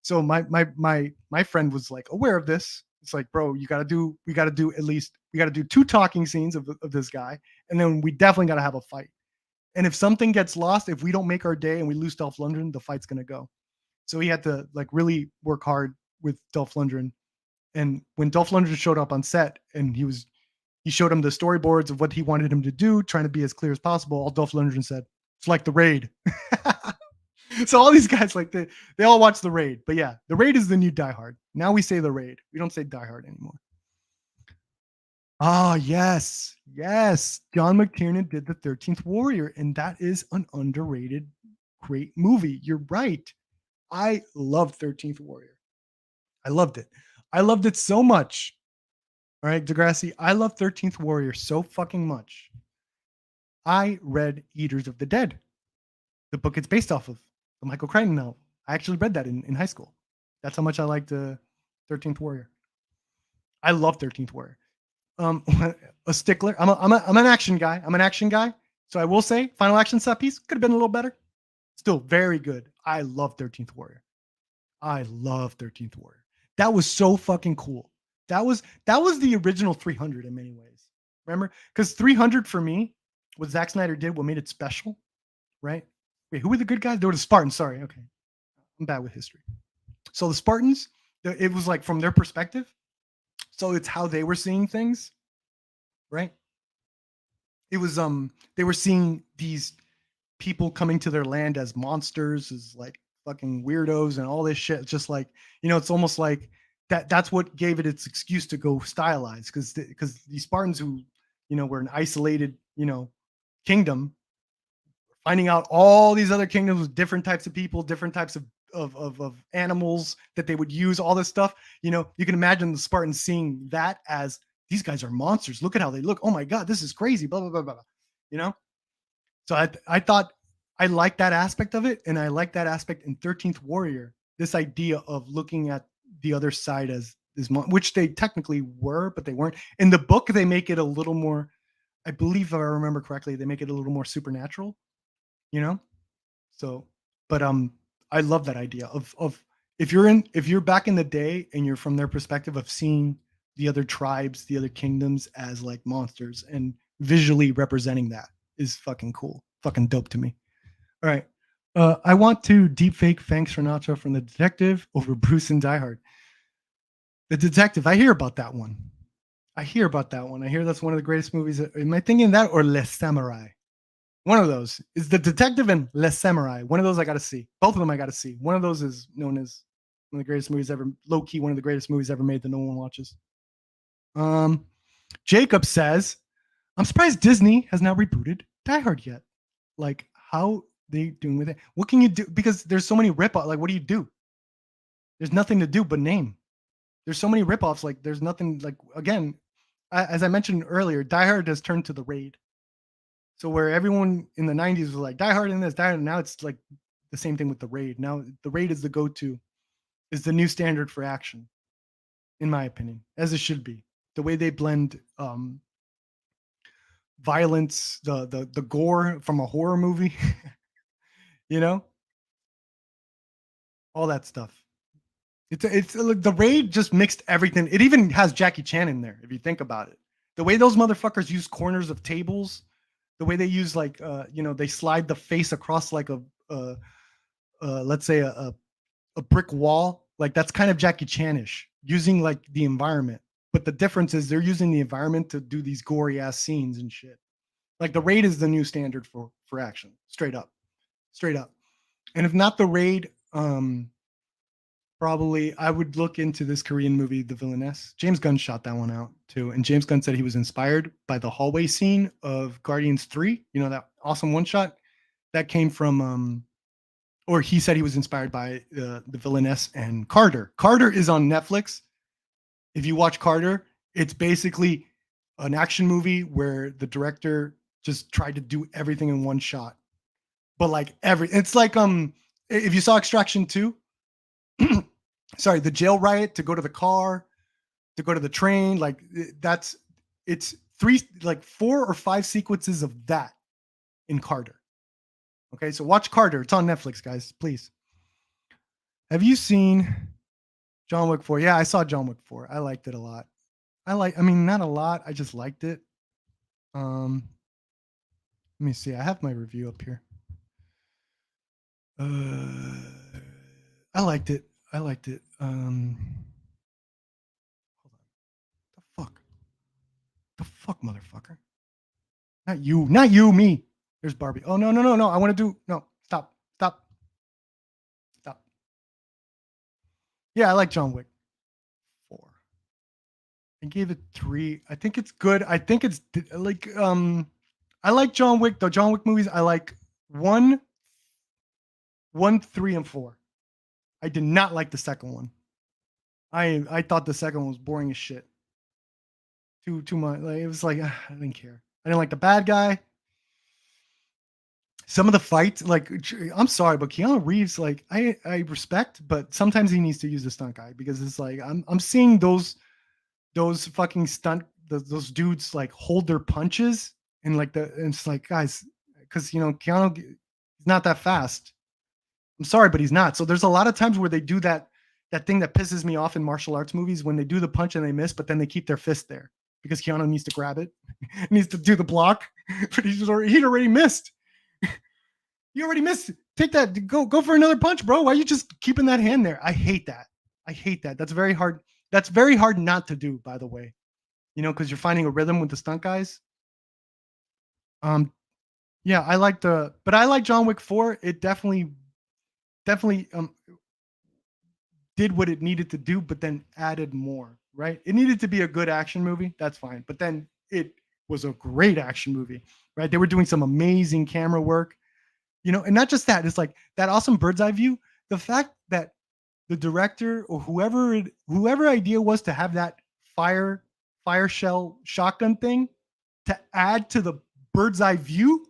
So my friend was like aware of this. It's like, bro, we gotta do at least 2 talking scenes of this guy, and then we definitely gotta have a fight. And if something gets lost, if we don't make our day and we lose Dolph Lundgren, the fight's gonna go. So he had to like really work hard with Dolph Lundgren. And when Dolph Lundgren showed up on set and he showed him the storyboards of what he wanted him to do, trying to be as clear as possible, all Dolph Lundgren said, it's like The Raid. So all these guys, like they all watch The Raid. But yeah, The Raid is the new Die Hard. Now we say The Raid. We don't say Die Hard anymore. Ah, yes. Yes. John McTiernan did The 13th Warrior, and that is an underrated, great movie. You're right. I love 13th Warrior. I loved it. I loved it so much. All right, Degrassi, I love 13th Warrior so fucking much. I read Eaters of the Dead, the book it's based off of, the Michael Crichton novel. I actually read that in high school. That's how much I liked 13th Warrior. I love 13th Warrior. A stickler. I'm an action guy. I'm an action guy. So I will say, final action set piece could have been a little better. Still very good. I love 13th Warrior. I love 13th Warrior. That was so fucking cool. That was the original 300 in many ways. Remember? Because 300 for me, what Zack Snyder did, what made it special, right? Wait, who were the good guys? They were the Spartans. Sorry. Okay. I'm bad with history. So the Spartans, it was like from their perspective. So it's how they were seeing things, right? It was they were seeing these people coming to their land as monsters, as like fucking weirdos and all this shit. It's just like, it's almost like that's what gave it its excuse to go stylized, because these Spartans who, were an isolated, kingdom, finding out all these other kingdoms with different types of people, different types of animals that they would use, all this stuff. You can imagine the Spartans seeing that as, these guys are monsters. Look at how they look. Oh my God, this is crazy. Blah, blah, blah, blah. So I thought I liked that aspect of it. And I like that aspect in 13th Warrior, this idea of looking at the other side as which they technically were, but they weren't. In the book, they make it a little more, I believe if I remember correctly, they make it a little more supernatural, So, but I love that idea of if you're back in the day and you're from their perspective of seeing the other tribes, the other kingdoms as like monsters, and visually representing that is fucking cool. Fucking dope to me. All right. I want to deepfake Frank Sinatra from The Detective over Bruce in Die Hard. The Detective, I hear about that one. I hear that's one of the greatest movies. Am I thinking that or Les Samurai? One of those is The Detective and Les Samurai. One of those I got to see. Both of them I got to see. One of those is known as one of the greatest movies ever, low key, one of the greatest movies ever made that no one watches. Jacob says, I'm surprised Disney has not rebooted Die Hard yet. Like, how they doing with it? What can you do? Because there's so many rip-offs. Like, what do you do? There's nothing to do but name. There's so many rip-offs. Like, there's nothing, like, again, as I mentioned earlier, Die Hard has turned to The Raid. So where everyone in the 90s was like, Die Hard in this, Die Hard, now it's like the same thing with The Raid. Now The Raid is the go-to, is the new standard for action, in my opinion, as it should be. The way they blend violence, the gore from a horror movie, all that stuff. It's like The Raid just mixed everything. It even has Jackie Chan in there, if you think about it. The way those motherfuckers use corners of tables, the way they use like they slide the face across like let's say a brick wall, like that's kind of Jackie Chan-ish, using like the environment. But the difference is they're using the environment to do these gory ass scenes and shit. Like The Raid is the new standard for action, straight up. And if not The Raid, probably I would look into this Korean movie, The Villainess. James Gunn shot that one out too, and James Gunn said he was inspired by the hallway scene of Guardians 3. That awesome one shot that came from or he said he was inspired by The Villainess and Carter. Carter is on Netflix. If you watch Carter, it's basically an action movie where the director just tried to do everything in one shot. But like it's like if you saw Extraction 2, sorry, the jail riot to go to the car, to go to the train. Like it's 4 or 5 sequences of that in Carter. Okay, so watch Carter. It's on Netflix, guys. Please. Have you seen John Wick 4? Yeah, I saw John Wick 4. I liked it a lot. I mean, not a lot. I just liked it. Let me see. I have my review up here. I liked it. Hold on. The fuck, motherfucker. Not you, me. There's Barbie. Oh, no. I want to do, no, stop. Yeah, I like John Wick 4. I gave it 3. I think it's good. I think it's like, I like John Wick, the John Wick movies. I like 1, 3, and 4. I did not like the second one. I thought the second one was boring as shit. Too much. Like, it was like, I didn't care. I didn't like the bad guy. Some of the fights, like, I'm sorry, but Keanu Reeves, like, I respect, but sometimes he needs to use the stunt guy, because it's like I'm seeing those fucking those dudes like hold their punches, and like and it's like, guys, because Keanu is not that fast. I'm sorry, but he's not. So there's a lot of times where they do that thing that pisses me off in martial arts movies, when they do the punch and they miss, but then they keep their fist there because Keanu needs to grab it, needs to do the block, but he'd already missed. You already missed. Take that. Go for another punch, bro. Why are you just keeping that hand there? I hate that. That's very hard. That's very hard not to do, by the way. Because you're finding a rhythm with the stunt guys. Yeah, I like John Wick 4. It definitely did what it needed to do, but then added more, right? It needed to be a good action movie. That's fine. But then it was a great action movie, right? They were doing some amazing camera work. And not just that, it's like that awesome bird's eye view. The fact that the director or whoever idea was to have that fire shell shotgun thing to add to the bird's eye view,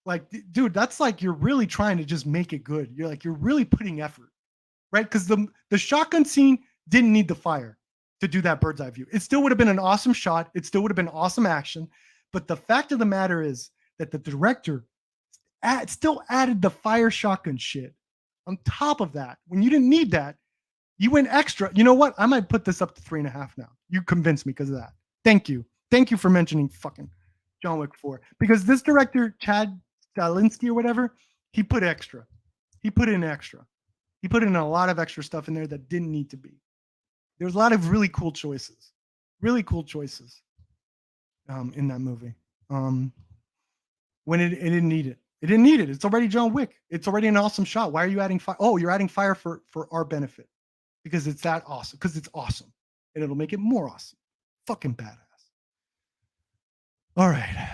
like, dude, that's like, you're really trying to just make it good. You're really putting effort, right? Because the shotgun scene didn't need the fire to do that bird's eye view. It still would have been an awesome shot. It still would have been awesome action. But the fact of the matter is that the director still added the fire shotgun shit on top of that. When you didn't need that, you went extra. You know what? I might put this up to 3.5 now. You convinced me because of that. Thank you for mentioning fucking John Wick 4, because this director, Chad Stahelski or whatever, he put in extra. He put in a lot of extra stuff in there that didn't need to be. There's a lot of really cool choices in that movie. When it didn't need it. It didn't need it. It's already John Wick. It's already an awesome shot. Why are you adding fire? Oh, you're adding fire for our benefit, because it's that awesome. Because it's awesome, and it'll make it more awesome. Fucking badass. All right,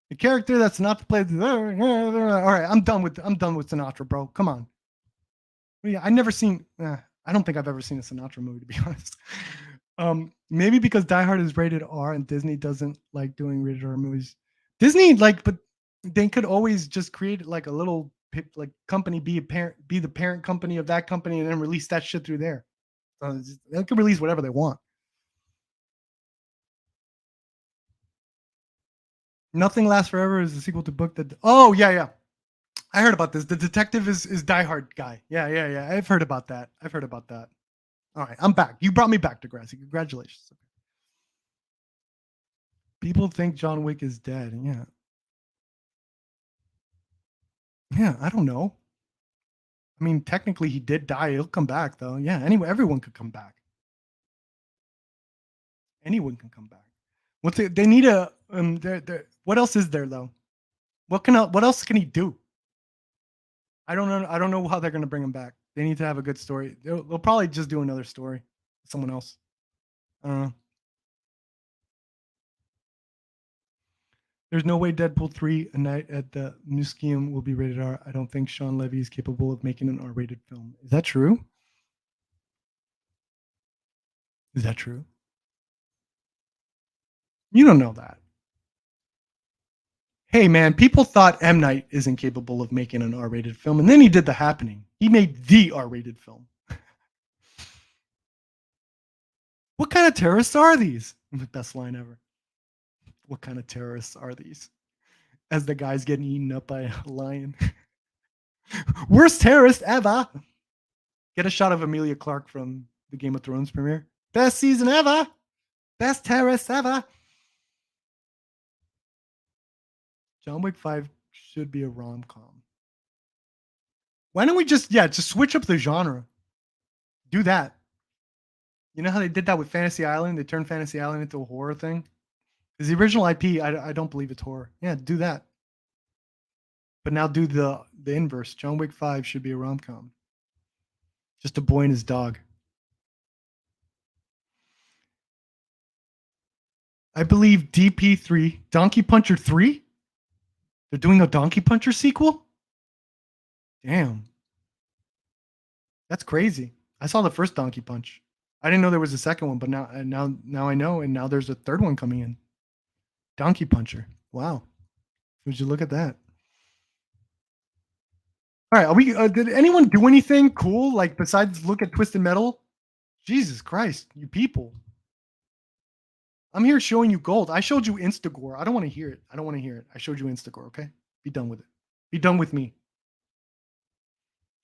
the character that's not to play. All right, I'm done with Sinatra, bro. Come on. Yeah, I never seen. I don't think I've ever seen a Sinatra movie, to be honest. Maybe because Die Hard is rated R and Disney doesn't like doing rated R movies. Disney but they could always just create like a little like company, be the parent company of that company, and then release that shit through there. They can release whatever they want. Nothing Lasts Forever is a sequel to book that. Oh yeah. I heard about this. The detective is Die Hard guy. Yeah. I've heard about that. All right, I'm back. You brought me back, Degrassi. Congratulations. People think John Wick is dead. Yeah, I don't know. I mean, technically he did die. He'll come back though. Yeah, anyway, everyone could come back. Anyone can come back. They need a what else is there though? What else can he do? I don't know how they're going to bring him back. They need to have a good story. They'll probably just do another story with someone else. I don't know. There's no way Deadpool 3: A Night at the Museum will be rated R. I don't think Sean Levy is capable of making an R-rated film. Is that true? You don't know that. Hey, man, people thought M. Night isn't capable of making an R-rated film, and then he did The Happening. He made the R-rated film. What kind of terrorists are these? The best line ever. What kind of terrorists are these? As the guy's getting eaten up by a lion. Worst terrorist ever. Get a shot of Emilia Clarke from the Game of Thrones premiere. Best season ever. Best terrorist ever. John Wick 5 should be a rom-com. Why don't we just switch up the genre? Do that. You know how they did that with Fantasy Island? They turned Fantasy Island into a horror thing? Because the original IP, I don't believe it's horror. Yeah, do that. But now do the inverse. John Wick 5 should be a rom-com. Just a boy and his dog. I believe DP3, Donkey Puncher 3? They're doing a Donkey Puncher sequel? Damn. That's crazy. I saw the first Donkey Punch. I didn't know there was a second one, but now I know, and now there's a third one coming in. Donkey Puncher. Wow. Would you look at that? All right, are we? Did anyone do anything cool like besides look at Twisted Metal? Jesus Christ, you people! I'm here showing you gold. I showed you InstaGore. I don't want to hear it. I don't want to hear it. I showed you InstaGore. Okay, be done with it. Be done with me.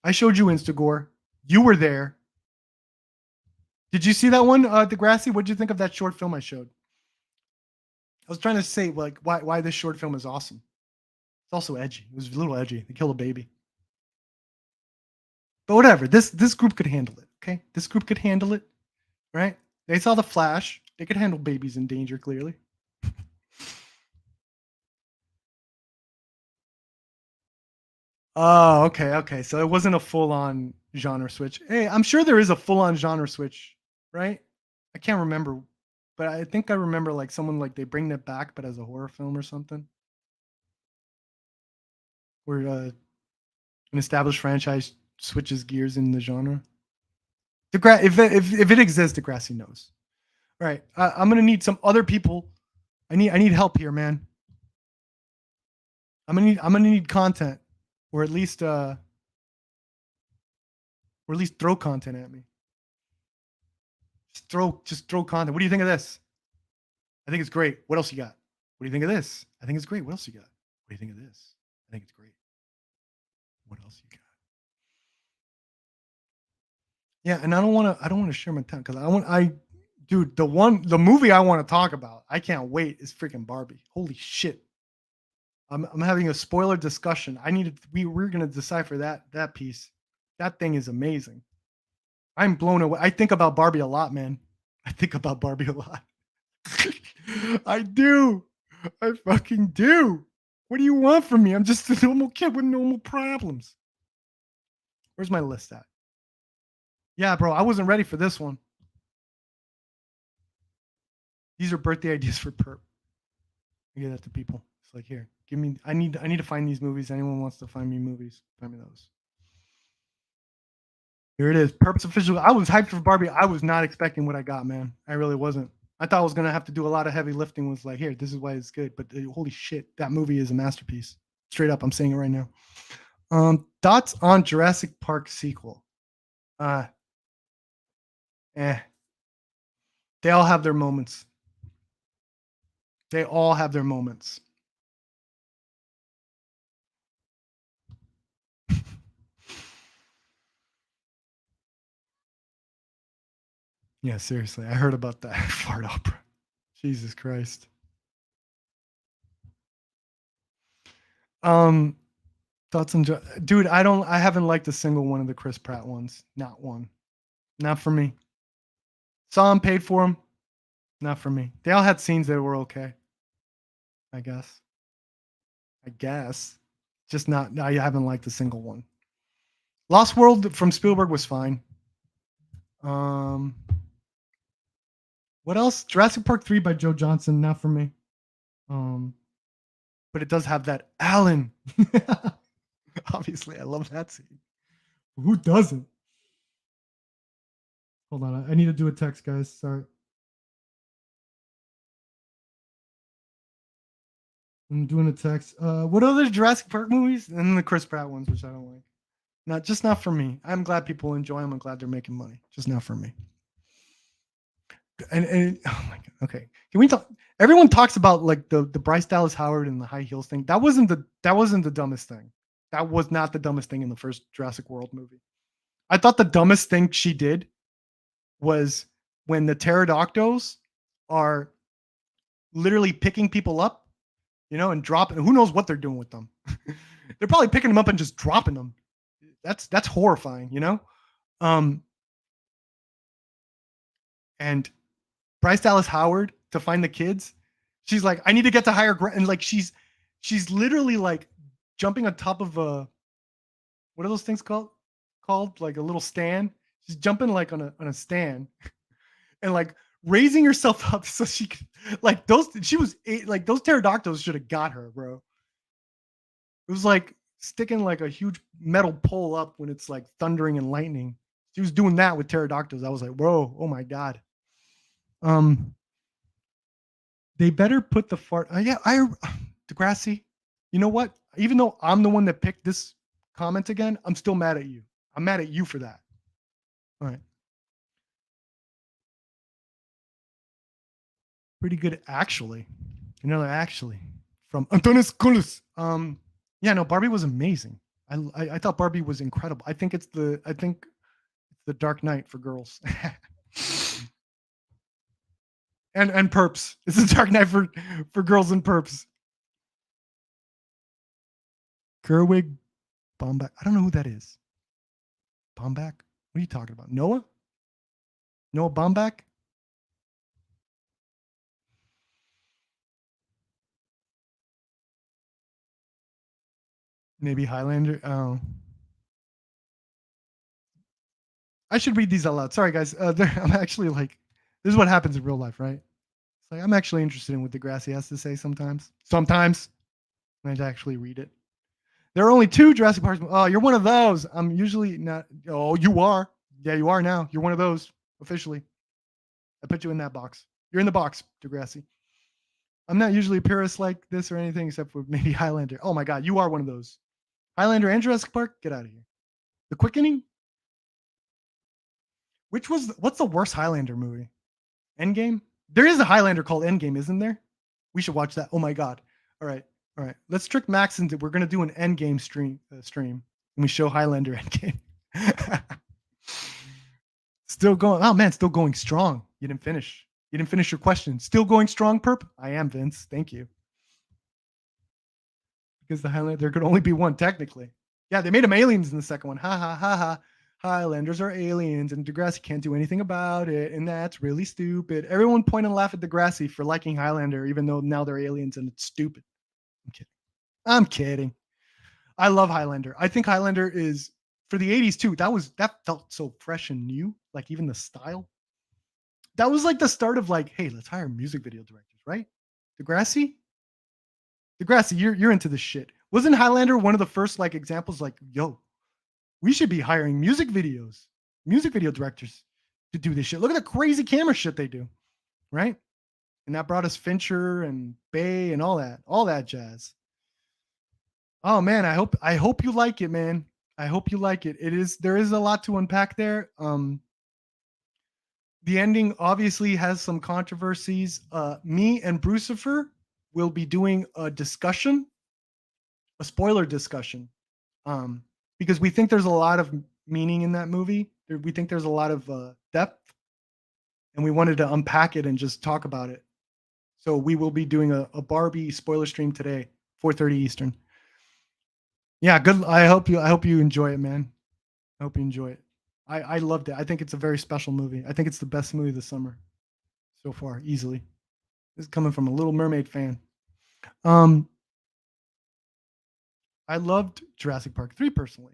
I showed you InstaGore. You were there. Did you see that one, Degrassi? What did you think of that short film I showed? I was trying to say like why this short film is awesome. It's also edgy. It was a little edgy. They killed a baby. But whatever. This group could handle it. Okay, this group could handle it. Right? They saw the Flash. They could handle babies in danger clearly. Oh, okay. So it wasn't a full-on genre switch. Hey, I'm sure there is a full-on genre switch, right? I can't remember, but I think I remember like someone like they bring it back, but as a horror film or something. Where an established franchise switches gears in the genre. If it exists, Degrassi knows. All right, I'm gonna need some other people. I need help here, man. I'm gonna need content, or at least throw content at me. Just throw content. What do you think of this? I think it's great. What else you got? What do you think of this? I think it's great. What else you got? What do you think of this? I think it's great. What else you got? Yeah, and I don't want to share my time because dude, the movie I want to talk about, I can't wait, is freaking Barbie. Holy shit. I'm having a spoiler discussion. We're gonna decipher that piece. That thing is amazing. I'm blown away. I think about Barbie a lot, man. I think about Barbie a lot. I do. I fucking do. What do you want from me? I'm just a normal kid with normal problems. Where's my list at? Yeah, bro, I wasn't ready for this one. These are birthday ideas for PeRp. I give that to people. It's like, here, give me. I need to find these movies. Anyone wants to find me movies? Find me those. Here it is. PeRp's official. I was hyped for Barbie. I was not expecting what I got, man. I really wasn't. I thought I was gonna have to do a lot of heavy lifting. Was like, here, this is why it's good. But holy shit, that movie is a masterpiece. Straight up, I'm saying it right now. Thoughts on Jurassic Park sequel? They all have their moments. They all have their moments. Yeah, seriously. I heard about that fart opera. Jesus Christ. Thoughts on dude, I haven't liked a single one of the Chris Pratt ones. Not one. Not for me. Saw them, paid for them. Not for me. They all had scenes that were okay. I guess. Just not. I haven't liked a single one. Lost World from Spielberg was fine. What else? Jurassic Park 3 by Joe Johnson. Not for me. But it does have that Alan. Obviously, I love that scene. Who doesn't? Hold on. I need to do a text, guys. Sorry. I'm doing a text. What other Jurassic Park movies? And the Chris Pratt ones, which I don't like. Just not for me. I'm glad people enjoy them. I'm glad they're making money. Just not for me. And oh my god. Okay, can we talk? Everyone talks about like the Bryce Dallas Howard and the high heels thing. That wasn't the dumbest thing. That was not the dumbest thing in the first Jurassic World movie. I thought the dumbest thing she did was when the pterodactyls are literally picking people up, and dropping. Who knows what they're doing with them? They're probably picking them up and just dropping them. That's horrifying. And Bryce Dallas Howard to find the kids. She's like, I need to get to higher ground, and like she's literally like jumping on top of what are those things called? Called like a little stand. She's jumping like on a stand, and like raising herself up so she could like those. She was like those pterodactyls should have got her, bro. It was like sticking like a huge metal pole up when it's like thundering and lightning. She was doing that with pterodactyls. I was like, whoa, oh my god. They better put the fart. Degrassi. You know what? Even though I'm the one that picked this comment again, I'm still mad at you. I'm mad at you for that. All right. Pretty good, actually. Another actually from Antonis Kulis. Yeah, no, Barbie was amazing. I thought Barbie was incredible. I think it's the Dark Knight for girls. and perps. It's the Dark Knight for girls and perps. Gerwig Bombach. I don't know who that is. Bombach? What are you talking about? Noah? Noah Bombach? Maybe Highlander. Oh. I should read these out loud. Sorry, guys. I'm actually like, this is what happens in real life, right? It's like I'm actually interested in what Degrassi has to say sometimes. Sometimes. I actually read it. There are only 2 Jurassic Parks. Oh, you're one of those. I'm usually not. Oh, you are. Yeah, you are now. You're one of those officially. I put you in that box. You're in the box, Degrassi. I'm not usually a purist like this or anything except for maybe Highlander. Oh my God, you are one of those. Highlander and Jurassic Park, get out of here. The Quickening? What's the worst Highlander movie? Endgame? There is a Highlander called Endgame, isn't there? We should watch that. Oh my God. All right. Let's trick Max into we're gonna do an Endgame stream and we show Highlander Endgame. Still going. Oh man, still going strong. You didn't finish. Your question. Still going strong, Perp? I am, Vince. Thank you. Because the Highlander, there could only be one technically. Yeah, they made them aliens in the second one. Ha ha ha ha. Highlanders are aliens, and Degrassi can't do anything about it, and that's really stupid. Everyone point and laugh at Degrassi for liking Highlander, even though now they're aliens and it's stupid. I'm kidding. I love Highlander. I think Highlander is for the 80s too. That felt so fresh and new. Like even the style. That was like the start of like, hey, let's hire music video directors, right? Degrassi, you're into this shit. Wasn't Highlander one of the first like examples? Like, yo, we should be hiring music video directors to do this shit. Look at the crazy camera shit they do, right? And that brought us Fincher and Bay and all that jazz. Oh man, I hope you like it, man. I hope you like it. There is a lot to unpack there. The ending obviously has some controversies. Me and Brucifer will be doing a spoiler discussion, because we think there's a lot of meaning in that movie. We think there's a lot of depth, and we wanted to unpack it and just talk about it. So we will be doing a Barbie spoiler stream today, 4:30 Eastern. Yeah, good. I hope you enjoy it, man. I hope you enjoy it. I loved it. I think it's a very special movie. I think it's the best movie this summer so far, easily. This is coming from a Little Mermaid fan. I loved Jurassic Park 3 personally.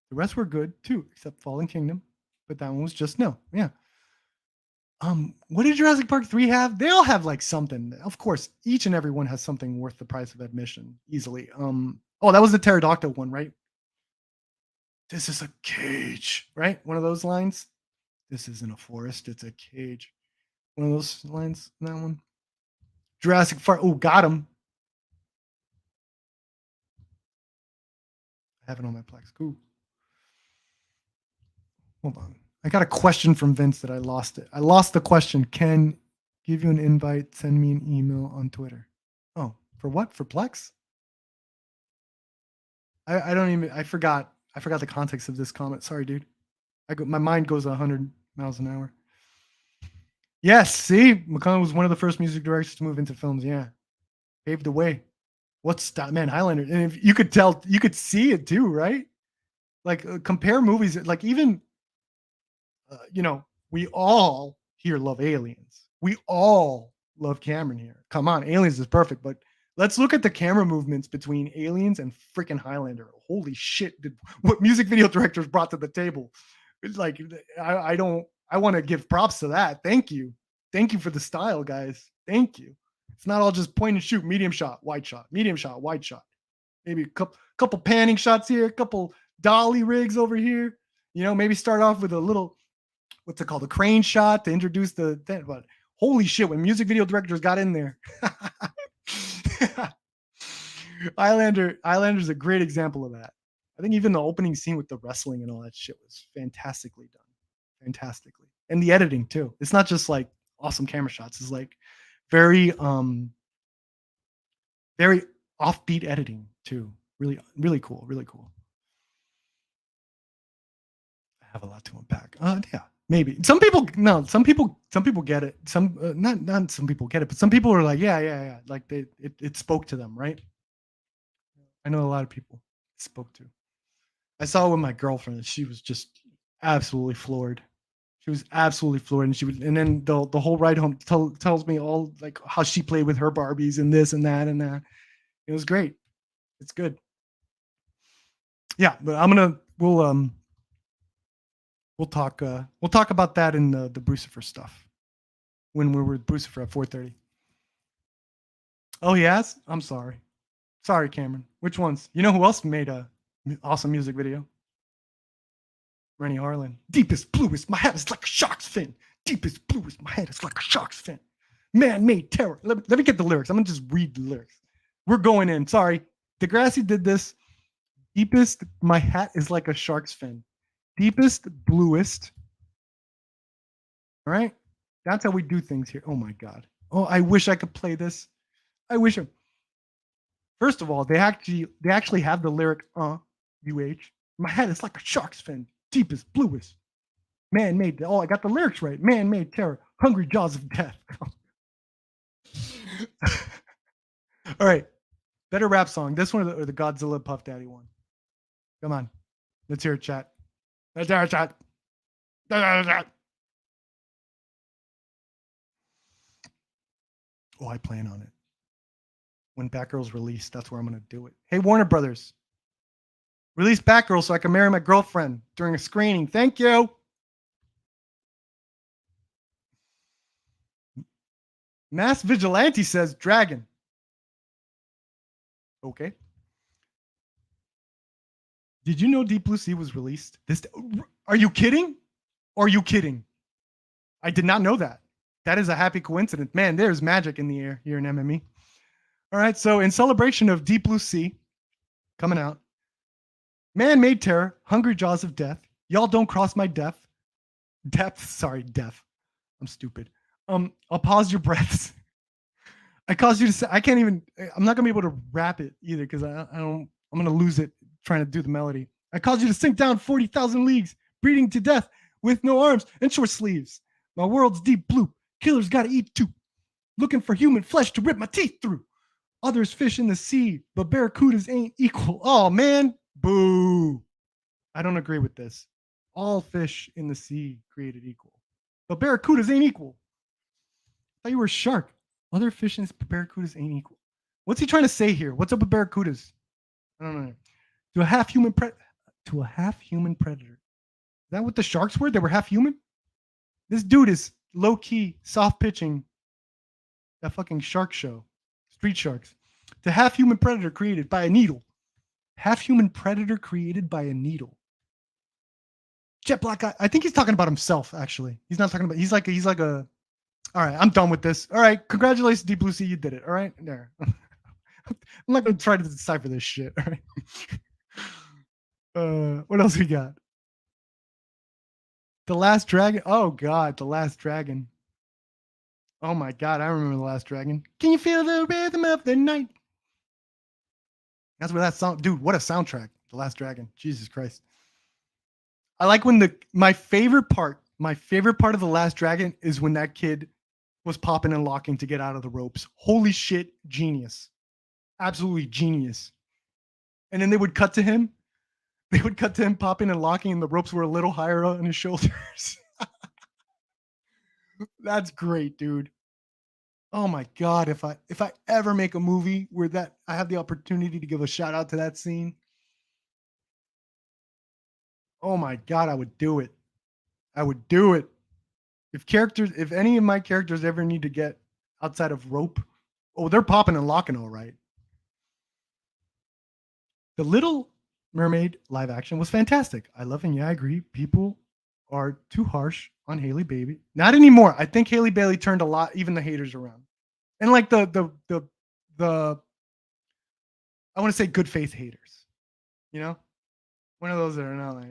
The rest were good too, except Fallen Kingdom, but that one was just no. Yeah. What did Jurassic Park 3 have? They all have like something. Of course, each and every one has something worth the price of admission easily. Oh, that was the pterodactyl one, right? This is a cage, right? One of those lines. This isn't a forest, it's a cage. One of those lines in that one. Jurassic Park. Oh, got him. I have it on my Plex. Cool. Hold on. I got a question from Vince that I lost it. I lost the question. Can give you an invite, send me an email on Twitter. Oh, for what? For Plex? I don't even I forgot the context of this comment. Sorry, dude. My mind goes 100 miles an hour. Yes, see, McConnell was one of the first music directors to move into films. Yeah, paved the way. What's that, man? Highlander, and if you could tell, you could see it too, right? Like compare movies, like even, we all here love Aliens. We all love Cameron here. Come on, Aliens is perfect, but let's look at the camera movements between Aliens and freaking Highlander. Holy shit! What music video directors brought to the table? Like, I want to give props to that. Thank you for the style, guys. Thank you. It's not all just point and shoot, medium shot, wide shot, medium shot, wide shot. Maybe a couple panning shots here, a couple dolly rigs over here. Maybe start off with a little, what's it called, a crane shot to introduce but holy shit, when music video directors got in there. Highlander's a great example of that. I think even the opening scene with the wrestling and all that shit was fantastically done. Fantastically. And the editing too. It's not just like awesome camera shots. It's like very very offbeat editing too. Really, really cool. Really cool. I have a lot to unpack. Yeah, maybe. Some people get it. Some not some people get it, but some people are like, yeah. Like it spoke to them, right? I know a lot of people it spoke to. I saw it with my girlfriend. She was just absolutely floored. She was absolutely floored, and then the whole ride home tells me all like how she played with her Barbies and this and that and that. It was great. It's good. Yeah, but we'll talk about that in the Brucifer stuff when we're with Brucifer at 4:30. Oh, he has? I'm sorry. Sorry, Cameron. Which ones? You know who else made a awesome music video? Rennie Harlan. Deepest, bluest, my head is like a shark's fin. Deepest, bluest, my head is like a shark's fin. Man-made terror. Let me get the lyrics. I'm going to just read the lyrics. We're going in. Sorry. Degrassi did this. Deepest, my hat is like a shark's fin. Deepest, bluest. All right? That's how we do things here. Oh, my God. Oh, I wish I could play this. I wish. First of all, they actually have the lyric, UH. My head is like a shark's fin. Deepest, bluest. Man-made. Oh, I got the lyrics right. Man-made terror. Hungry jaws of death. All right. Better rap song. This one or the Godzilla Puff Daddy one? Come on. Let's hear it, chat. Let's hear it, chat. Oh, I plan on it. When Batgirl's released, that's where I'm going to do it. Hey, Warner Brothers. Release Batgirl so I can marry my girlfriend during a screening. Thank you. Mass Vigilante says Dragon. Okay. Did you know Deep Blue Sea was released? Are you kidding? Are you kidding? I did not know that. That is a happy coincidence. Man, there's magic in the air here in MME. All right, so in celebration of Deep Blue Sea coming out, Man-Made Terror, Hungry Jaws of Death, Y'all Don't Cross My Depth. I'm stupid. I'll pause your breaths. I caused you to say, I'm not gonna be able to rap it either because I'm gonna lose it trying to do the melody. I caused you to sink down 40,000 leagues, bleeding to death with no arms and short sleeves. My world's deep blue, killers gotta eat too. Looking for human flesh to rip my teeth through. Others fish in the sea, but barracudas ain't equal. Oh man, boo. I don't agree with this. All fish in the sea created equal, but barracudas ain't equal. I thought you were a shark. Other fish in barracudas ain't equal. What's he trying to say here? What's up with barracudas? I don't know. To a half human predator. Is that what the sharks were? They were half human? This dude is low key soft pitching that fucking shark show. Street Sharks. The half human predator created by a needle. Half human predator created by a needle. Jet Black, I think he's talking about himself, actually. He's not talking about, he's like a, all right, I'm done with this. All right, congratulations, Deep Blue Sea, you did it. All right, there. I'm not going to try to decipher this shit. All right. What else we got? The Last Dragon. Oh God, The Last Dragon. Oh my God, I remember The Last Dragon. Can you feel the rhythm of the night? That's where that song, dude. What a soundtrack! The Last Dragon. Jesus Christ. I like when my favorite part of The Last Dragon is when that kid was popping and locking to get out of the ropes. Holy shit, genius. Absolutely genius. And then they would cut to him. They would cut to him popping and locking, and the ropes were a little higher on his shoulders. That's great, dude. Oh my God. If I ever make a movie where that I have the opportunity to give a shout out to that scene, oh my God, I would do it. I would do it. If any of my characters ever need to get outside of rope, oh, they're popping and locking all right. The Little Mermaid live action was fantastic. I love, and yeah, I agree. People are too harsh on Haley Bailey. Not anymore. I think Haley Bailey turned a lot, even the haters around. And like the I want to say good faith haters. You know? One of those that are not like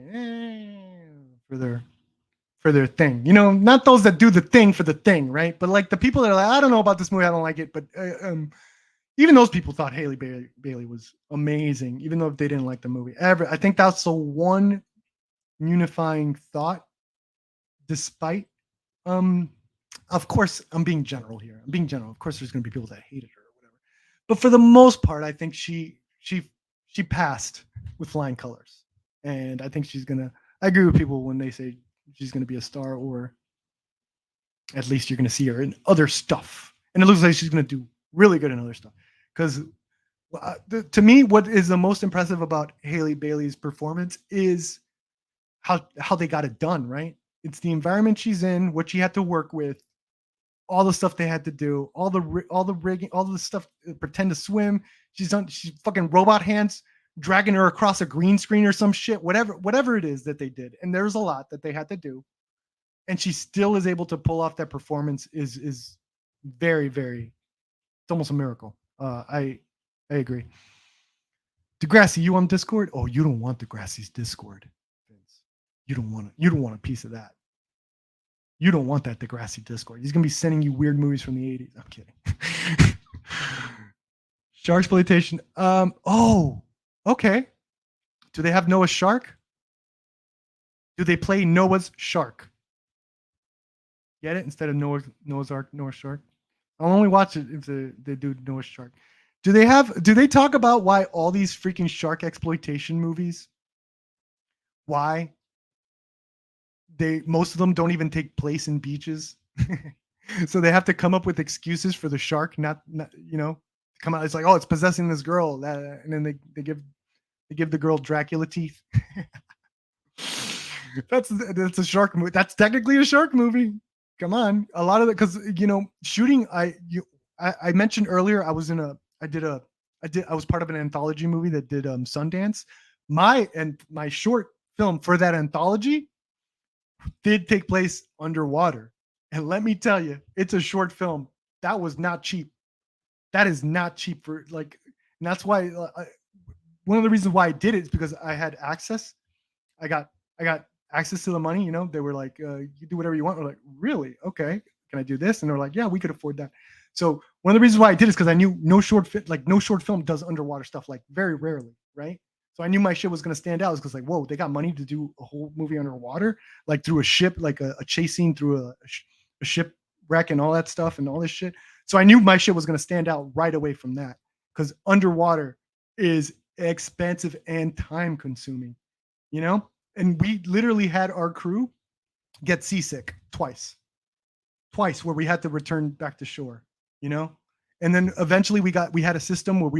for their thing. You know, not those that do the thing for the thing, right? But like the people that are like, I don't know about this movie, I don't like it, but even those people thought Haley Bailey was amazing, even though they didn't like the movie. I think that's the one unifying thought, despite, of course, I'm being general here. I'm being general. Of course, there's going to be people that hated her or whatever. But for the most part, I think she passed with flying colors. And I think I agree with people when they say she's going to be a star, or at least you're going to see her in other stuff. And it looks like she's going to do really good in other stuff. Because to me, what is the most impressive about Haley Bailey's performance is how they got it done, right? It's the environment she's in, what she had to work with, all the stuff they had to do, all the rigging, all the stuff, pretend to swim. She's fucking robot hands dragging her across a green screen or some shit, whatever it is that they did. And there's a lot that they had to do. And she still is able to pull off that performance is very, very, it's almost a miracle. I agree. Degrassi, you on Discord? Oh, you don't want Degrassi's Discord, Vince. You don't want a piece of that. You don't want that Degrassi Discord. He's gonna be sending you weird movies from the 80s. I'm kidding. Shark exploitation. Oh, okay. Do they have Noah's Shark? Do they play Noah's Shark? Get it? Instead of Noah's Ark, Noah's Shark. I'll only watch it if they do Noah's Shark. Do they talk about why all these freaking shark exploitation movies, why most of them don't even take place in beaches? So they have to come up with excuses for the shark not come out. It's like, oh, it's possessing this girl, and then they give the girl Dracula teeth. That's a shark movie. That's technically a shark movie. Come on. A lot of it, because shooting. I mentioned earlier I was part of an anthology movie that did Sundance. My short film for that anthology did take place underwater. And let me tell you, it's a short film. That was not cheap. That is not cheap and that's why one of the reasons why I did it is because I had access. I got access to the money. They were like, you do whatever you want. We're like, really? Okay. Can I do this? And they're like, yeah, we could afford that. So one of the reasons why I did is because I knew no short film does underwater stuff, like very rarely, right? So I knew my shit was going to stand out. It's because like, whoa, they got money to do a whole movie underwater, like through a ship, like a chase scene through a shipwreck and all that stuff and all this shit. So I knew my shit was going to stand out right away from that, because underwater is expensive and time consuming, And we literally had our crew get seasick twice where we had to return back to shore, And then eventually we had a system where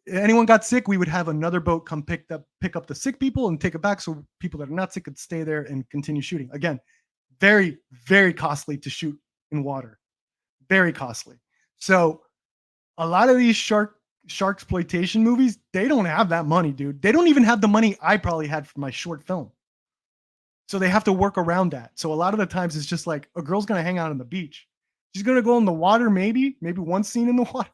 anyone got sick, we would have another boat come pick up the sick people and take it back, so people that are not sick could stay there and continue shooting. Again, very, very costly to shoot in water. Very costly. So a lot of these shark exploitation movies, they don't have that money, dude. They don't even have the money I probably had for my short film. So they have to work around that. So a lot of the times it's just like, a girl's going to hang out on the beach. She's going to go in the water, maybe one scene in the water,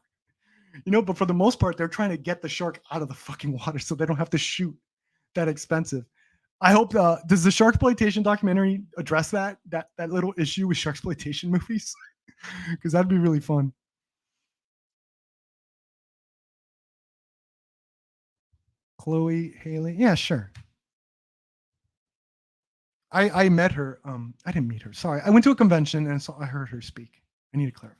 but for the most part, they're trying to get the shark out of the fucking water so they don't have to shoot that expensive. I hope does the Sharksploitation documentary address that little issue with Sharksploitation movies? Because that'd be really fun. Chloe Haley, yeah, sure. I met her. I didn't meet her. Sorry, I went to a convention and I heard her speak. I need to clarify.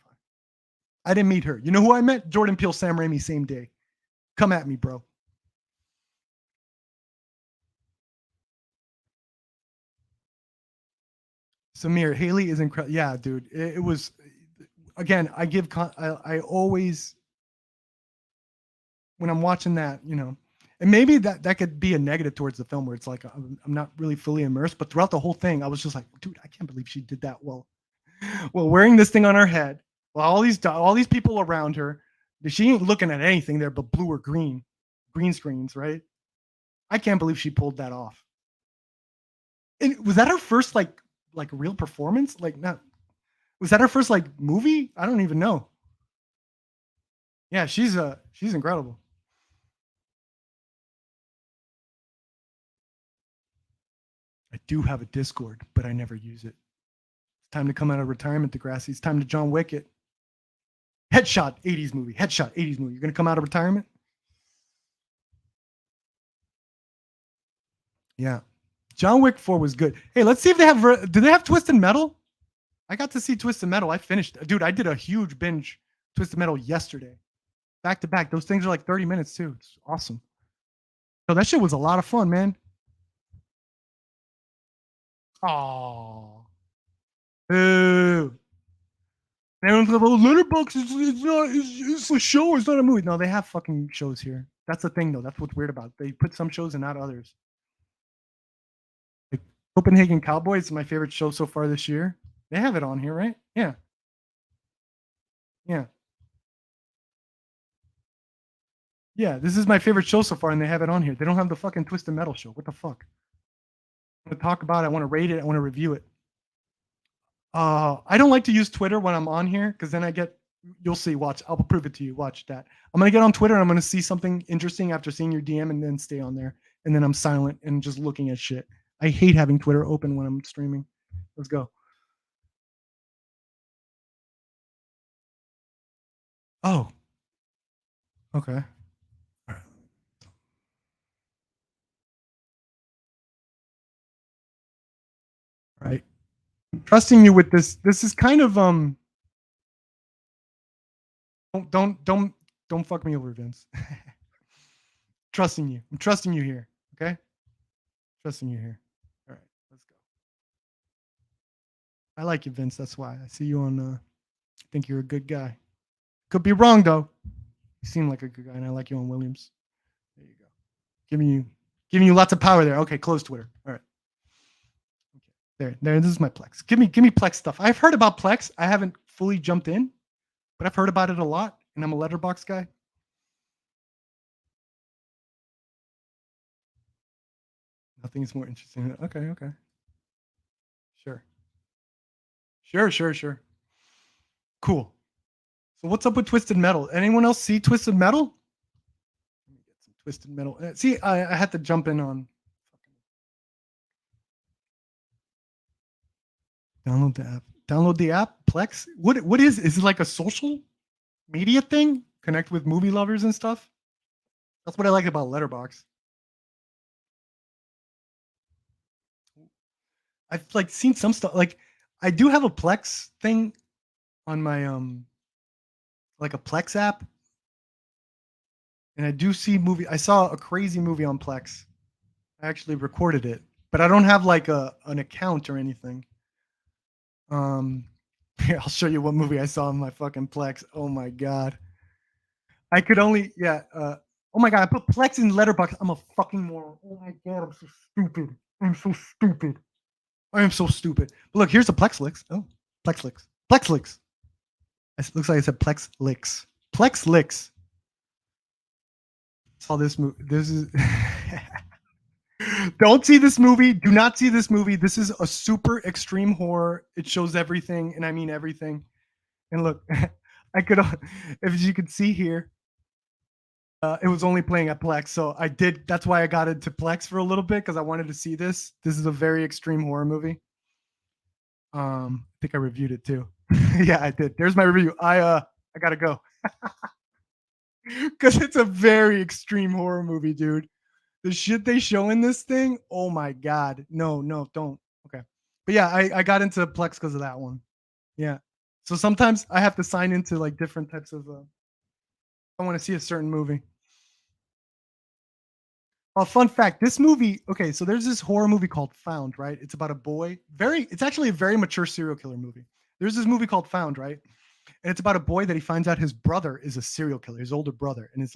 I didn't meet her. You know who I met? Jordan Peele, Sam Raimi, same day. Come at me, bro. Samir, Haley is incredible. Yeah, dude. It was again. I always when I'm watching that, and maybe that could be a negative towards the film where it's like I'm not really fully immersed. But throughout the whole thing, I was just like, dude, I can't believe she did that well. Well, wearing this thing on her head, while all these people around her, she ain't looking at anything there but blue or green screens, right? I can't believe she pulled that off. And was that her first like real performance? Like, not was that her first like movie? I don't even know. Yeah, she's incredible. I do have a Discord, but I never use it. It's time to come out of retirement, Degrassi. It's time to John Wick it. Headshot 80s movie. Headshot 80s movie. You're gonna come out of retirement? Yeah. John Wick 4 was good. Hey, let's see if they have. Do they have Twisted Metal? I got to see Twisted Metal. I finished. Dude, I did a huge binge Twisted Metal yesterday. Back to back. Those things are like 30 minutes too. It's awesome. So that shit was a lot of fun, man. Oh. Boo. Everyone's like, well, Letterboxd it's a show, it's not a movie. No, they have fucking shows here. That's the thing, though. That's what's weird about it. They put some shows and not others. Like Copenhagen Cowboys is my favorite show so far this year. They have it on here, right? Yeah. Yeah. Yeah, this is my favorite show so far, and they have it on here. They don't have the fucking Twisted Metal show. What the fuck? I want to talk about it. I want to rate it. I want to review it. I don't like to use Twitter when I'm on here because then you'll see. Watch, I'll prove it to you. Watch that. I'm gonna get on Twitter and I'm gonna see something interesting after seeing your DM and then stay on there. And then I'm silent and just looking at shit. I hate having Twitter open when I'm streaming. Let's go. Oh, okay. All right. I'm trusting you with this. This is kind of don't fuck me over, Vince. Trusting you. I'm trusting you here. Okay. Trusting you here. All right. Let's go. I like you, Vince. That's why I see you on. I think you're a good guy. Could be wrong though. You seem like a good guy, and I like you on Williams. There you go. Giving you lots of power there. Okay, close Twitter. All right. Okay, there. This is my Plex. Give me Plex stuff. I've heard about Plex. I haven't fully jumped in, but I've heard about it a lot, and I'm a Letterboxd guy. Nothing is more interesting. Okay. Sure. Cool. So what's up with Twisted Metal? Anyone else see Twisted Metal? Let me get some Twisted Metal. See, I had to jump in on. Download the app. Download the app. Plex. What is it like a social media thing? Connect with movie lovers and stuff. That's what I like about Letterboxd. I've like seen some stuff. Like I do have a Plex thing on my like a Plex app. And I do see movie. I saw a crazy movie on Plex. I actually recorded it, but I don't have like an account or anything. Here, I'll show you what movie I saw on my fucking Plex. Oh my god. I could only oh my god, I put Plex in Letterboxd. I'm a fucking moron. Oh my god, I'm so stupid. I am so stupid. But look, here's the Plexlix. Oh, Plexlix. It looks like I said Plexlix. Plexlix. Saw this movie. This is Don't see this movie. Do not see this movie. This is a super extreme horror. It shows everything, and I mean everything. And look, I could, if you could see here, It was only playing at Plex, so that's why I got into Plex for a little bit, because I wanted to see this. This is a very extreme horror movie. I think I reviewed it too. Yeah, I did. There's my review. I gotta go. Because it's a very extreme horror movie, dude. The shit they show in this thing, oh my god. No, don't. Okay. But yeah, I got into Plex because of that one. Yeah. So sometimes I have to sign into like different types of I want to see a certain movie. Oh, fun fact, this movie, okay, so there's this horror movie called Found, right? It's about a boy. It's actually a very mature serial killer movie. There's this movie called Found, right? And it's about a boy that he finds out his brother is a serial killer, his older brother, and he's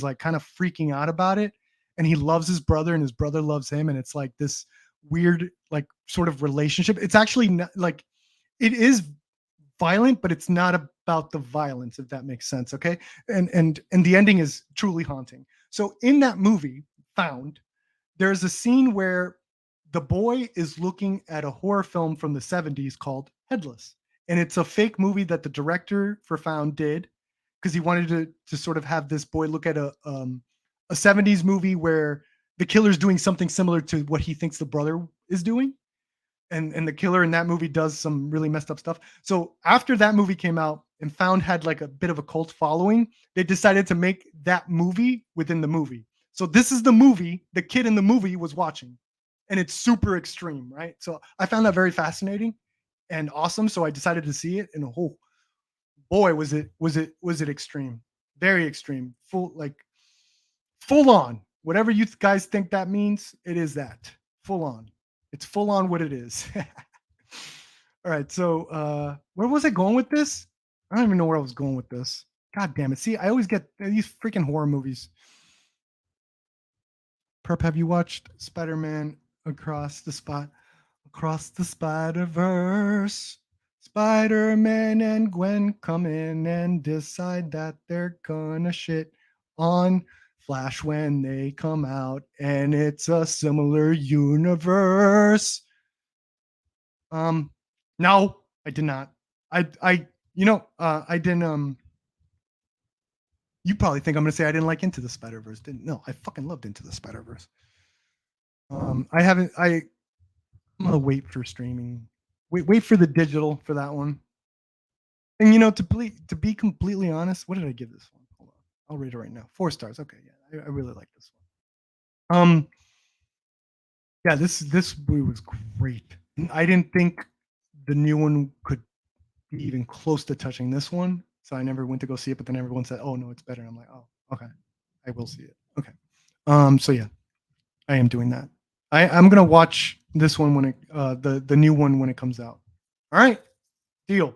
like kind of freaking out about it, and he loves his brother and his brother loves him, and it's like this weird like sort of relationship. It's actually not like, it is violent, but it's not about the violence, if that makes sense. Okay. And the ending is truly haunting. So in that movie, Found, there's a scene where the boy is looking at a horror film from the 70s called Headless. And it's a fake movie that the director for Found did because he wanted to sort of have this boy look at a 70s movie where the killer's doing something similar to what he thinks the brother is doing. And the killer in that movie does some really messed up stuff. So after that movie came out and Found had like a bit of a cult following, they decided to make that movie within the movie. So this is the movie the kid in the movie was watching, and it's super extreme, right? So I found that very fascinating and awesome. So I decided to see it, and oh boy, was it extreme, very extreme, full on. Whatever you guys think that means, it is that full on. It's full on what it is. All right, so where was I going with this? I don't even know where I was going with this. God damn it! See, I always get these freaking horror movies. Perp, have you watched Spider-Man Across the Spider-Verse? Spider-Man and Gwen come in and decide that they're gonna shit on Flash when they come out, and it's a similar universe. No, I did not. I didn't. You probably think I'm gonna say I didn't like Into the Spider-Verse. Didn't? No, I fucking loved Into the Spider-Verse. I haven't. I'm gonna wait for streaming. Wait for the digital for that one. And to be completely honest, what did I give this one? Hold on, I'll rate it right now. 4 stars. Okay, yeah, I really like this one. Yeah, this movie was great. I didn't think the new one could be even close to touching this one, so I never went to go see it. But then everyone said, "Oh no, it's better." And I'm like, "Oh, okay, I will see it." Okay. So yeah, I am doing that. I'm gonna watch this one when the new one when it comes out. All right, deal.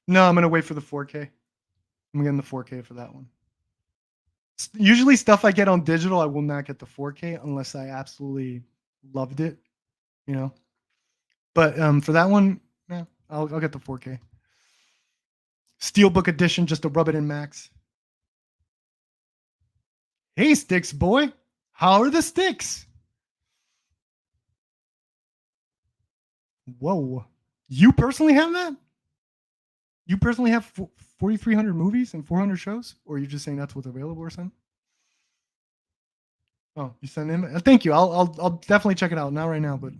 No, I'm gonna wait for the 4K. I'm getting the 4K for that one. Usually, stuff I get on digital, I will not get the 4K unless I absolutely loved it, you know. But for that one, yeah, I'll get the 4K. Steelbook edition just to rub it in max. Hey, Sticks boy, how are the sticks? Whoa, you personally have that? You personally have 4,300 movies and 400 shows, or are you just saying that's what's available or something? Oh, you sent him. Thank you. I'll definitely check it out. Not right now, but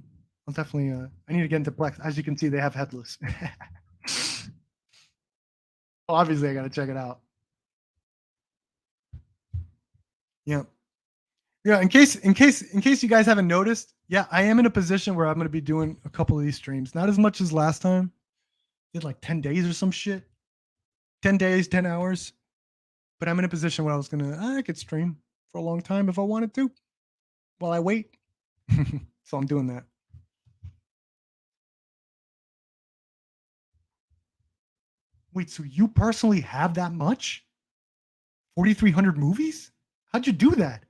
I'll definitely. I need to get into Plex. As you can see, they have Headless. Obviously, I got to check it out. Yeah. Yeah. In case you guys haven't noticed, yeah, I am in a position where I'm going to be doing a couple of these streams. Not as much as last time. Did like 10 days or some shit. 10 days, 10 hours. But I'm in a position where I could stream for a long time if I wanted to while I wait. So I'm doing that. Wait, so you personally have that much? 4,300 movies? How'd you do that?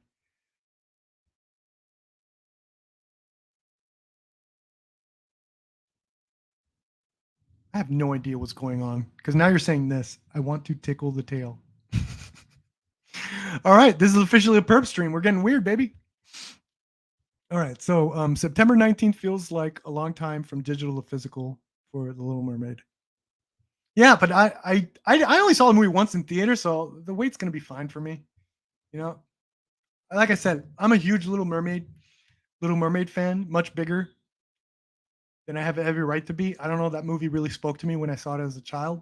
I have no idea what's going on because now you're saying this. I want to tickle the tail. All right, this is officially a perp stream. We're getting weird, baby. All right, so September 19th feels like a long time from digital to physical for The Little Mermaid. Yeah, but I only saw the movie once in theater, so the wait's gonna be fine for me. You know, like I said, I'm a huge Little Mermaid fan, much bigger than I have every right to be. I don't know. That movie really spoke to me when I saw it as a child.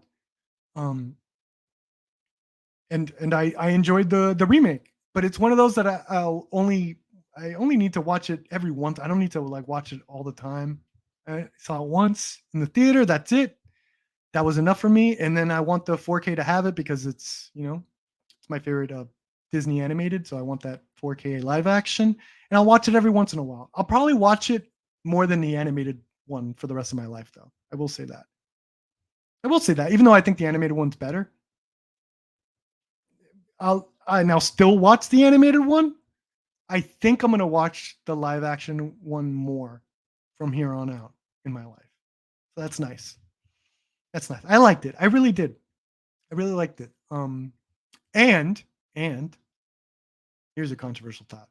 Um, and I enjoyed the remake, but it's one of those that I only need to watch it every once. I don't need to like watch it all the time. I saw it once in the theater. That's it. That was enough for me. And then I want the 4K to have it because it's it's my favorite Disney animated. So I want that 4K live action, and I'll watch it every once in a while. I'll probably watch it more than the animated one for the rest of my life, though. I will say that. I will say that, even though I think the animated one's better. I'll still watch the animated one. I think I'm gonna watch the live action one more from here on out in my life. So that's nice. That's nice. I liked it. I really did. I really liked it. And here's a controversial thought.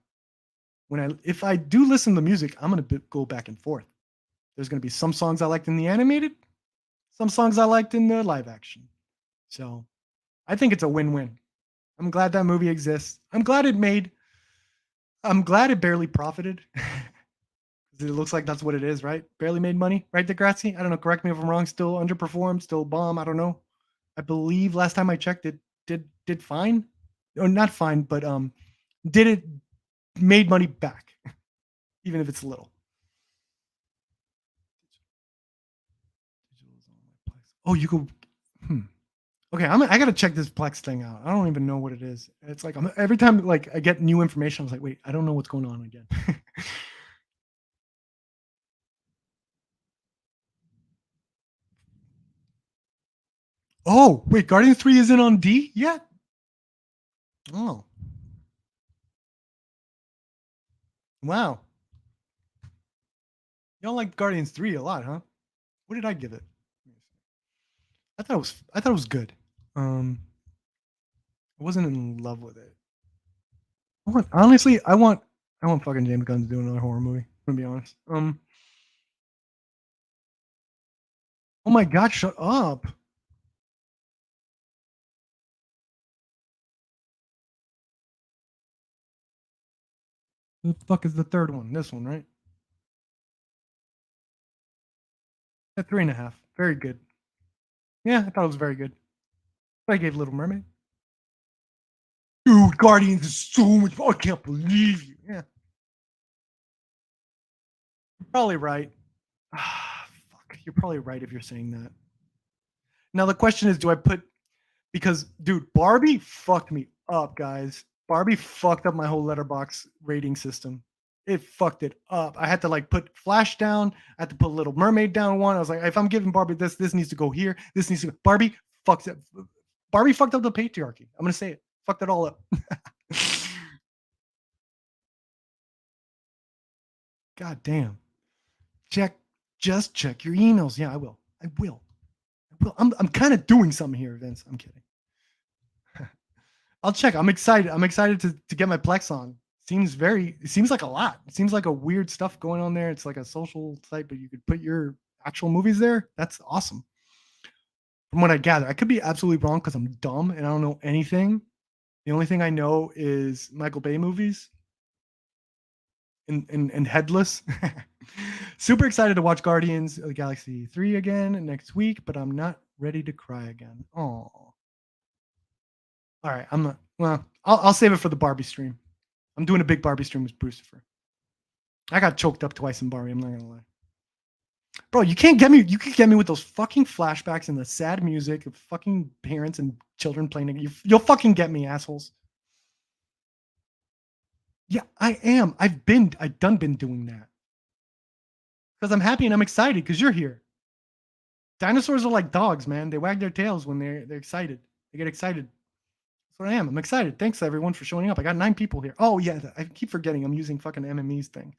If I do listen to music, I'm gonna go back and forth. There's gonna be some songs I liked in the animated, some songs I liked in the live action. So I think it's a win-win. I'm glad that movie exists. I'm glad it barely profited. It looks like that's what it is, right? Barely made money, right, Degrassi? I don't know. Correct me if I'm wrong. Still underperformed, still bomb. I don't know. I believe last time I checked, it did fine, or not fine, but did it made money back, even if it's little. Oh, you go. Okay, I gotta check this Plex thing out. I don't even know what it is. It's like every time like I get new information, I was like, wait, I don't know what's going on again. Oh, wait, Guardians 3 isn't on D yet? Oh. Wow. You don't like Guardians 3 a lot, huh? What did I give it? I thought it was good. I wasn't in love with it. Honestly, I want fucking James Gunn to do another horror movie. I'm gonna be honest. Oh my god, shut up. Who the fuck is the third one? This one, right? A 3.5. Very good. Yeah, I thought it was very good. I gave Little Mermaid. Dude, Guardians is so much. I can't believe you. Yeah. You're probably right. Fuck. You're probably right if you're saying that. Now the question is, do I put because dude, Barbie fucked me up, guys. Barbie fucked up my whole letterbox rating system. It fucked it up. I had to like put Flash down. I had to put Little Mermaid down one. I was like, if I'm giving Barbie this needs to go here. This needs to go. Barbie fucked it. Barbie fucked up the patriarchy. I'm gonna say it. Fucked it all up. God damn. Just check your emails. Yeah, I will. I'm kind of doing something here, Vince. I'm kidding. I'll check. I'm excited. I'm excited to get my Plex on. It seems like a lot. It seems like a weird stuff going on there. It's like a social site, but you could put your actual movies there. That's awesome. From what I gather, I could be absolutely wrong because I'm dumb and I don't know anything. The only thing I know is Michael Bay movies and Headless. Super excited to watch Guardians of the Galaxy 3 again next week, but I'm not ready to cry again. Oh. All right, I'm not. Well, I'll save it for the Barbie stream. I'm doing a big Barbie stream with Brucifer. I got choked up twice in Barbie. I'm not gonna lie, bro. You can't get me. You can get me with those fucking flashbacks and the sad music of fucking parents and children playing. You'll fucking get me, assholes. Yeah, I am. I've been doing that because I'm happy and I'm excited because you're here. Dinosaurs are like dogs, man. They wag their tails when they're excited. They get excited. That's what I am. I'm excited. Thanks everyone for showing up. I got 9 people here. Oh yeah, I keep forgetting I'm using fucking MME's thing.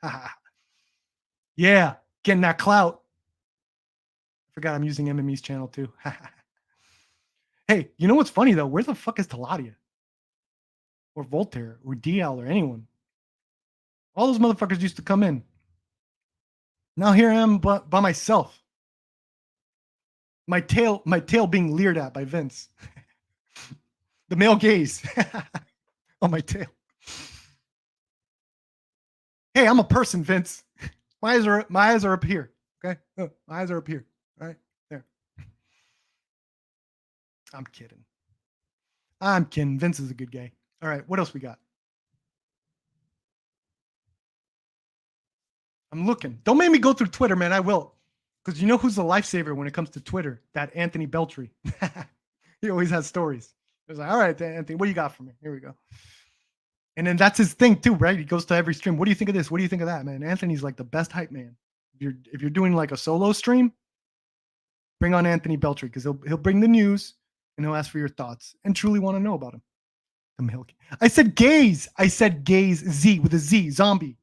Yeah, getting that clout. I forgot I'm using MME's channel too. Hey, you know what's funny though? Where the fuck is Taladia? Or Voltaire or DL or anyone? All those motherfuckers used to come in. Now here I am by myself. My tail being leered at by Vince. The male gaze on my tail. Hey, I'm a person, Vince. My eyes are up here. Okay, my eyes are up here. All right, there. I'm kidding. Vince is a good guy. All right, what else we got? I'm looking. Don't make me go through Twitter, man. I will. Because you know who's the lifesaver when it comes to Twitter? That Anthony Beltry. He always has stories. He's like, all right, Anthony, what do you got for me? Here we go. And then that's his thing too, right? He goes to every stream. What do you think of this? What do you think of that, man? Anthony's like the best hype man. If you're doing like a solo stream, bring on Anthony Beltry because he'll bring the news and he'll ask for your thoughts and truly want to know about him. The milk. I said gaze. Z with a Z. Zombie.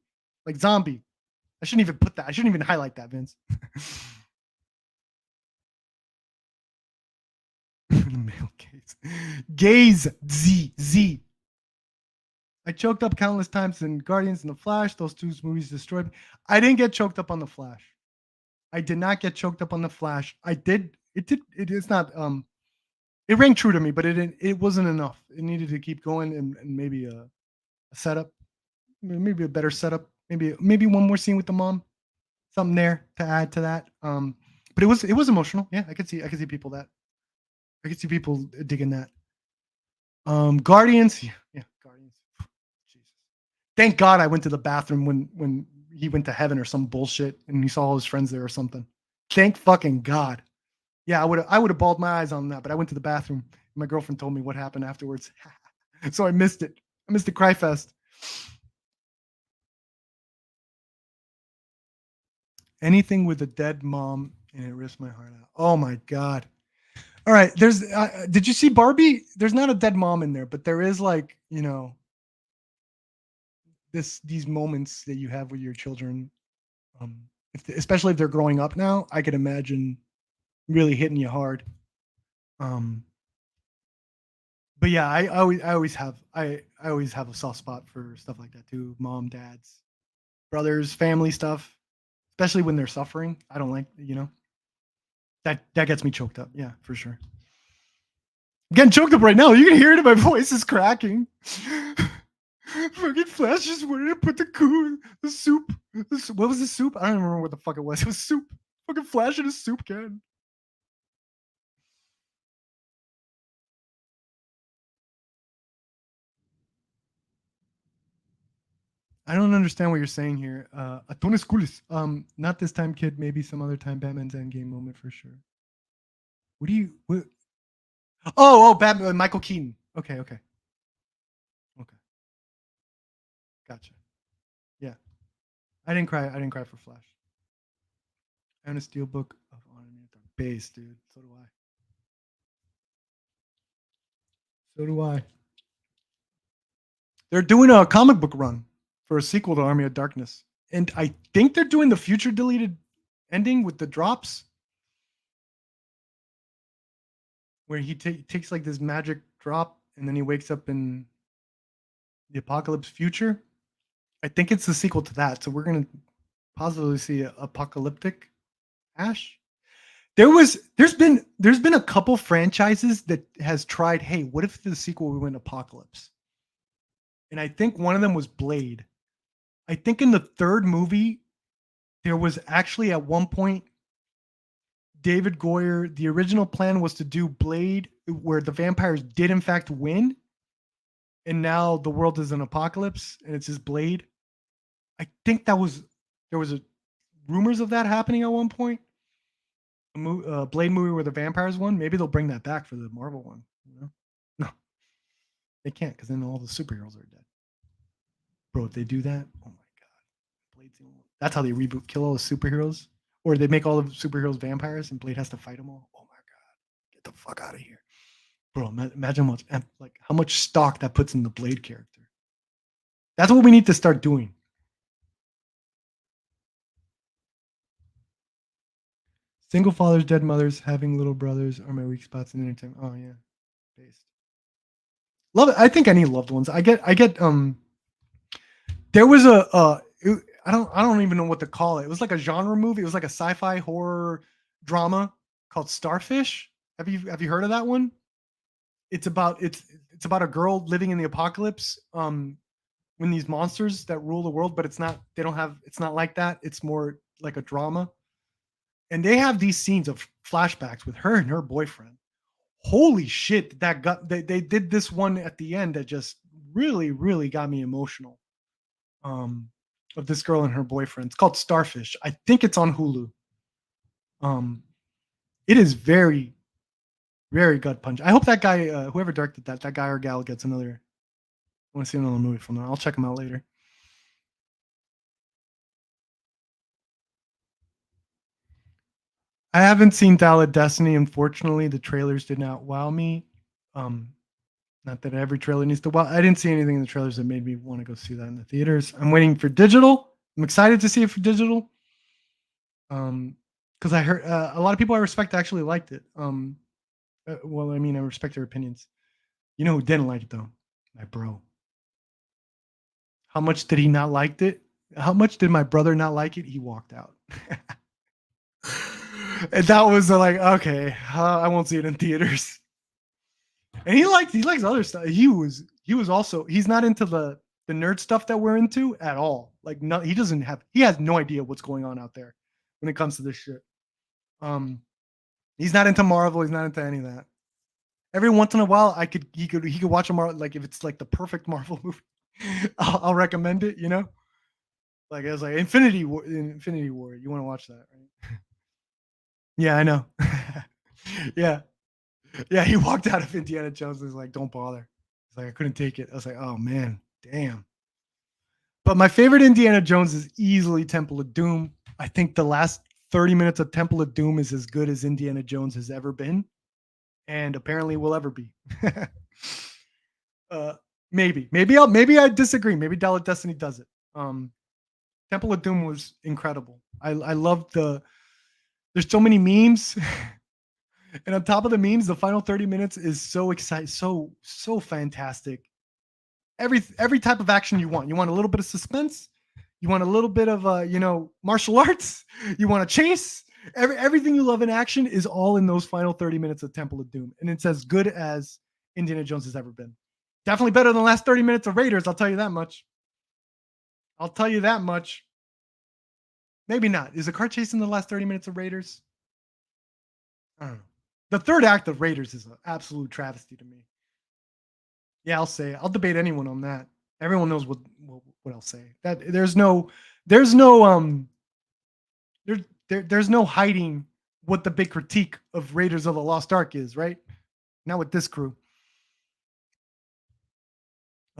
Like zombie. I shouldn't even put that. I shouldn't even highlight that, Vince. Male gaze. Z. I choked up countless times in Guardians and The Flash. Those two movies destroyed me. I didn't get choked up on The Flash. I did not get choked up on The Flash. I did. It is not. It rang true to me, but it wasn't enough. It needed to keep going and maybe a setup, maybe a better setup. Maybe one more scene with the mom, something there to add to that. But it was emotional. Yeah, I could see people digging that. Guardians, yeah, Guardians. Jesus. Thank God I went to the bathroom when he went to heaven or some bullshit and he saw all his friends there or something. Thank fucking God. Yeah, I would have bawled my eyes on that, but I went to the bathroom. My girlfriend told me what happened afterwards. So I missed it. I missed the cry fest. Anything with a dead mom and it rips my heart out. Oh my God. All right. There's did you see Barbie? There's not a dead mom in there, but there is like, you know, these moments that you have with your children. Especially if they're growing up now, I could imagine really hitting you hard. But yeah, I always have a soft spot for stuff like that too. Mom, dads, brothers, family stuff, especially when they're suffering. I don't like, you know, that gets me choked up. Yeah, for sure. I'm getting choked up right now. You can hear it in my voice is cracking. Fucking Flash just wanted to put the soup. What was the soup? I don't remember what the fuck it was. It was soup. Fucking Flash in a soup can. I don't understand what you're saying here. Atones Kulis. Not this time, kid. Maybe some other time. Batman's Endgame moment for sure. What? Oh, Batman. Michael Keaton. Okay. Gotcha. Yeah. I didn't cry for Flash. I own a steelbook of On Base, dude. So do I. They're doing a comic book run for a sequel to Army of Darkness. And I think they're doing the future deleted ending with the drops. Where he takes like this magic drop and then he wakes up in the apocalypse future. I think it's the sequel to that. So we're going to possibly see a apocalyptic Ash. There's been a couple franchises that has tried, hey, what if the sequel we went apocalypse? And I think one of them was Blade. I think in the third movie, there was actually at one point David Goyer, the original plan was to do Blade where the vampires did in fact win. And now the world is an apocalypse and it's just Blade. I think there was rumors of that happening at one point. A Blade movie where the vampires won. Maybe they'll bring that back for the Marvel one. You know? No, they can't because then all the superheroes are dead. Bro, if they do that, oh my God. Blade's the only one. That's how they reboot, kill all the superheroes. Or they make all the superheroes vampires and Blade has to fight them all. Oh my God. Get the fuck out of here. Bro, imagine how much stock that puts in the Blade character. That's what we need to start doing. Single fathers, dead mothers, having little brothers are my weak spots in entertainment. Oh yeah. Based. Love it. I think I need loved ones. I get there was I don't even know what to call it. It was like a genre movie. It was like a sci-fi horror drama called Starfish. Have you heard of that one? It's about a girl living in the apocalypse. When these monsters that rule the world, but it's not like that. It's more like a drama. And they have these scenes of flashbacks with her and her boyfriend. Holy shit, they did this one at the end that just really, really got me emotional. Of this girl and her boyfriend. It's called Starfish. I think it's on Hulu. It is very, very gut punch. I hope that guy, whoever directed that guy or gal gets another. I want to see another movie from there. I'll check them out later. I haven't seen Dial Destiny. Unfortunately, the trailers did not wow me. Not that every trailer needs to wow. I didn't see anything in the trailers that made me want to go see that in the theaters. I'm waiting for digital. I'm excited to see it for digital. Because I heard a lot of people I respect actually liked it. Well, I mean, I respect their opinions. You know who didn't like it though? My bro. How much did he not like it? How much did my brother not like it? He walked out. And that was like, okay, I won't see it in theaters. And he likes other stuff. He was also, he's not into the nerd stuff that we're into at all. Like, no, he has no idea what's going on out there when it comes to this shit. He's not into Marvel. He's not into any of that. Every once in a while, he could watch a Marvel, like if it's like the perfect Marvel movie, I'll recommend it. You know, like it was like Infinity War. You want to watch that, right? Yeah, I know. Yeah. Yeah, he walked out of Indiana Jones and was like, don't bother. He's like, I couldn't take it. I was like, oh man, damn. But my favorite Indiana Jones is easily Temple of Doom. I think the last 30 minutes of Temple of Doom is as good as Indiana Jones has ever been. And apparently will ever be. Maybe I disagree. Maybe Dial of Destiny does it. Temple of Doom was incredible. I love there's so many memes. And on top of the memes, the final 30 minutes is so exciting, so fantastic. Every type of action you want. You want a little bit of suspense. You want a little bit of martial arts. You want to chase. Everything you love in action is all in those final 30 minutes of Temple of Doom. And it's as good as Indiana Jones has ever been. Definitely better than the last 30 minutes of Raiders, I'll tell you that much. Maybe not. Is a car chase in the last 30 minutes of Raiders? I don't know. The third act of Raiders is an absolute travesty to me. Yeah, I'll say it. I'll debate anyone on that. Everyone knows what I'll say. That there's no hiding what the big critique of Raiders of the Lost Ark is, right? Not with this crew.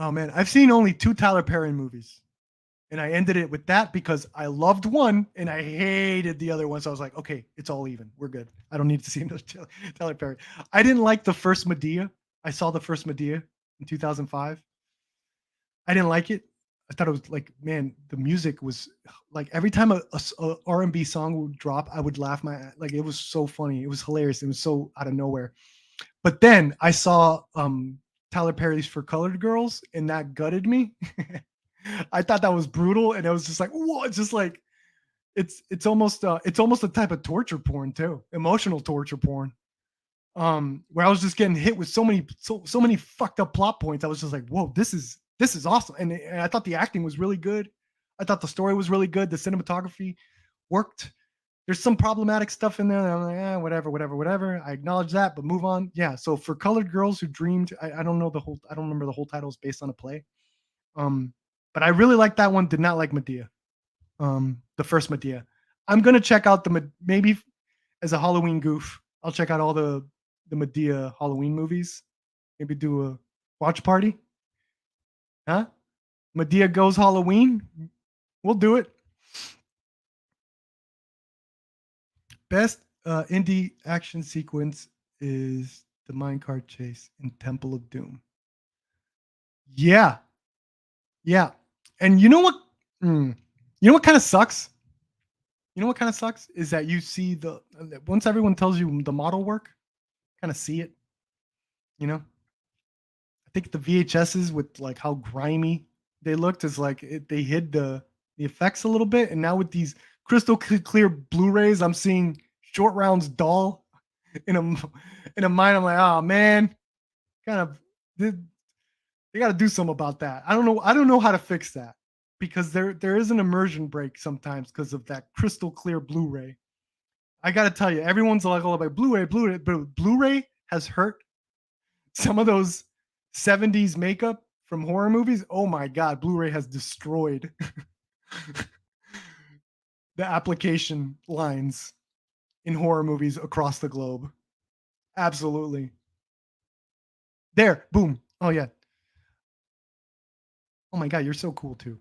Oh man, I've seen only 2 Tyler Perry movies. And I ended it with that because I loved one and I hated the other one. So I was like, okay, it's all even. We're good. I don't need to see another Tyler Perry. I didn't like the first Medea. I saw the first Medea in 2005. I didn't like it. I thought it was like, man, the music was like every time a R&B song would drop, I would laugh like it was so funny. It was hilarious. It was so out of nowhere. But then I saw Tyler Perry's For Colored Girls and that gutted me. I thought that was brutal, and I was just like, "Whoa!" It's just like, it's almost a type of torture porn too, emotional torture porn. Where I was just getting hit with so many fucked up plot points. I was just like, "Whoa, this is awesome!" And I thought the acting was really good. I thought the story was really good. The cinematography worked. There's some problematic stuff in there. That I'm like, whatever. I acknowledge that, but move on. Yeah. So For Colored Girls Who Dreamed, I don't remember the whole title is based on a play. But I really like that one. Did not like Medea. The first Medea. I'm gonna check out maybe as a Halloween goof. I'll check out all the Medea Halloween movies. Maybe do a watch party. Huh? Medea Goes Halloween. We'll do it. Best indie action sequence is the minecart chase in Temple of Doom. Yeah. And you know what? You know what kind of sucks? Is that you see once everyone tells you the model work, kind of see it. You know, I think the VHSs with like how grimy they looked is like they hid the effects a little bit, and now with these crystal clear Blu-rays, I'm seeing Short Round's doll in a mind, I'm like, oh man, kind of they got to do something about that. I don't know how to fix that because there is an immersion break sometimes because of that crystal clear Blu-ray. I got to tell you, everyone's like, oh, like Blu-ray, but Blu-ray has hurt some of those 70s makeup from horror movies. Oh my God, Blu-ray has destroyed the application lines in horror movies across the globe. Absolutely. There, boom. Oh yeah. Oh my God, you're so cool too.